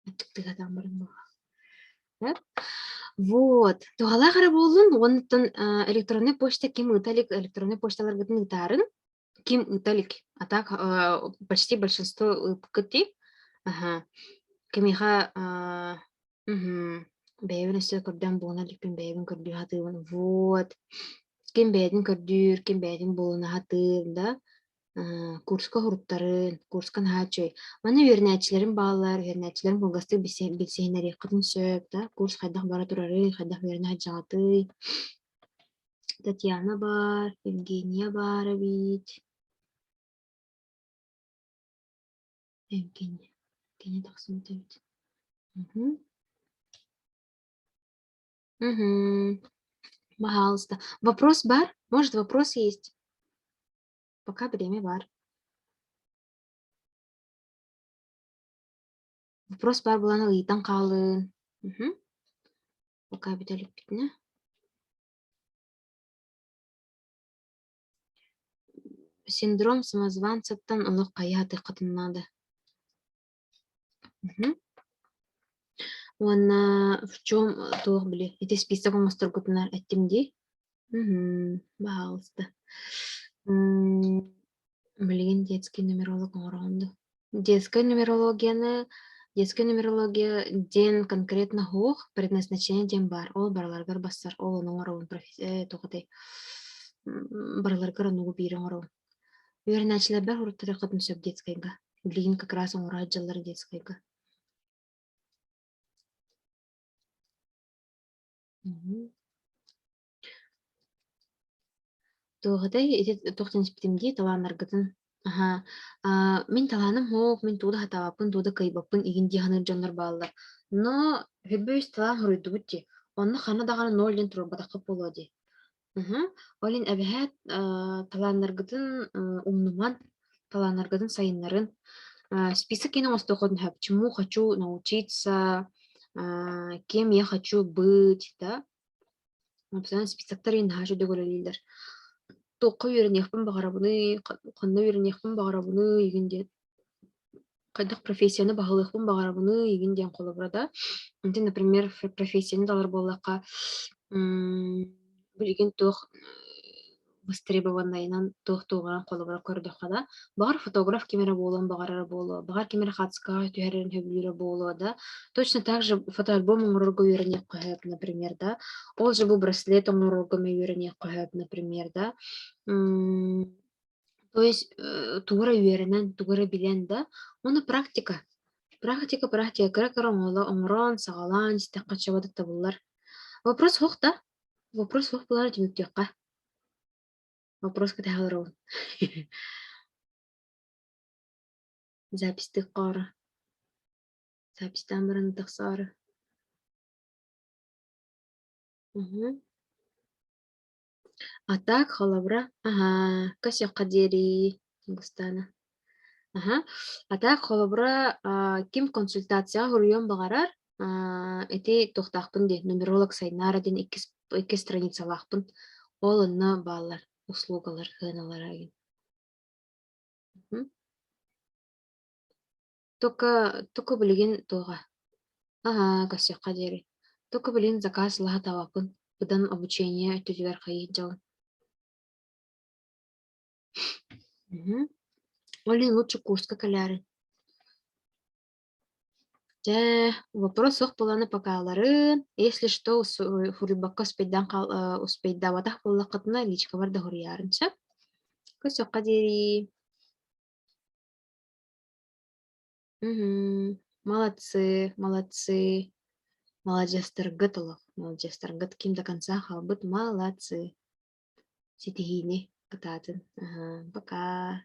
Әттіктік атан барын болға. Вот. Туғала қара болын, онытын электронный почта кем ұталик электронный почталар ғытын ұтарын. Ким ыталик. А так почти большинство ыткыти. Ага. Кемиха бэйбин өстө көрдөн буна липин бэйбин көрдүү хатыыбын. Вот. Ким бэйдин көрдүүр, ким бэйдин буна хатыыр да. Курска хуруттарын, курскан хаачой. Маны вернячилерин баалар, вернячилерин булгасты билсеһинери кытын сөп да. Курс хайдах бара турары, хайдах верне хаджагаты. Татьяна бар, Евгения бар бит. Евгения. Евгения тахсым итебит. Пожалуйста. Вопрос бар? Может, вопрос есть? Пока время бар. Вопрос бар буланы ыйтан калын. Пока бителик битне. Синдром самозванцаттан улук каяты кытыннады. Уанна в чем туох били? Эти список мастер гутнар эттимди. Пожалуйста. Блин, детский нумеролог оронду. Детская нумерология ден конкретно хох предназначение ден бар. Ол барларгар бассар. Ол оның орон профессия тоқытай. Барларгар ону бирен орон. Верначилер бар хуруттары кытын сөп детскайга. Блин, как раз он раджалар детскайга. Тоғыдай, тоқтан спитимди таланаргытын. Мен таланым хоқ, мен туда хатавапын, туда кайбапын, игинди ханыр жаннар баллар. Но хөббөйс талан хуруйду бутти. Онны хана дағаны 0-ден турбатақы полоди. Олин әбәһәт таланаргытын умнуман, таланаргытын сайыннарын. Список кені остуходын хөп. Чему хочу научиться, кем я хочу быть, да? Списоктар енді хажу дөгөлелілдер. Тоққа үйренекпін бағарабыны, қанна үйренекпін бағарабыны егінде, қайдақ профессияны бағылықпын бағарабыны егінден қолы бұрада. Енді, например, профессияны далар болаққа білген тоқ востребованайынан тоқ тоғыран қолы бұра көрді қада. Бағар фотограф кемері болуын бағарары болу, бағар кемері қатысқа түйәрерін хөбілері болу, да. Точно так же фотоальбом оңырғы үйренек қойып, например, да. Ол же бұл браслет оңырғы үйренек қойып, например, да. То есть тугара үйренен, тугара билен, да. Оны практика. Практика, кірі оңылы, оңыран, сағалан, стаққа чабады табылар. Вопрос хоқ, да. Вопрос хоқ бұлар демектеққа. Вопрос кіде қалыр Записті қары. Записті амырын тұқсары. А так, халабра. Кәс яққа дері. Густана. А так, халабра кем консультация ғұрыйон бағарар. Эти тоқтақпын де. Нумеролог сайнары ден 2 страница лақпын. Ол ұнна балар. Услугалар, хыналар агин. Тока білген тоға. Кәс яққа дері. Тока білген заказ лаға тавапын. Бұдан обучение өттілер қайын жалын. Олин лучше курска каляры. Вопрос соқ боланы покаларын. Если что, хурибакка успейда ватах боллақытына личка барда хурьярынша. Көс соққа дери. Молодцы. Молодежстар гытылық. Молодежстар гыт ким до конца халбыт молодцы. Сетихини кататын. Пока.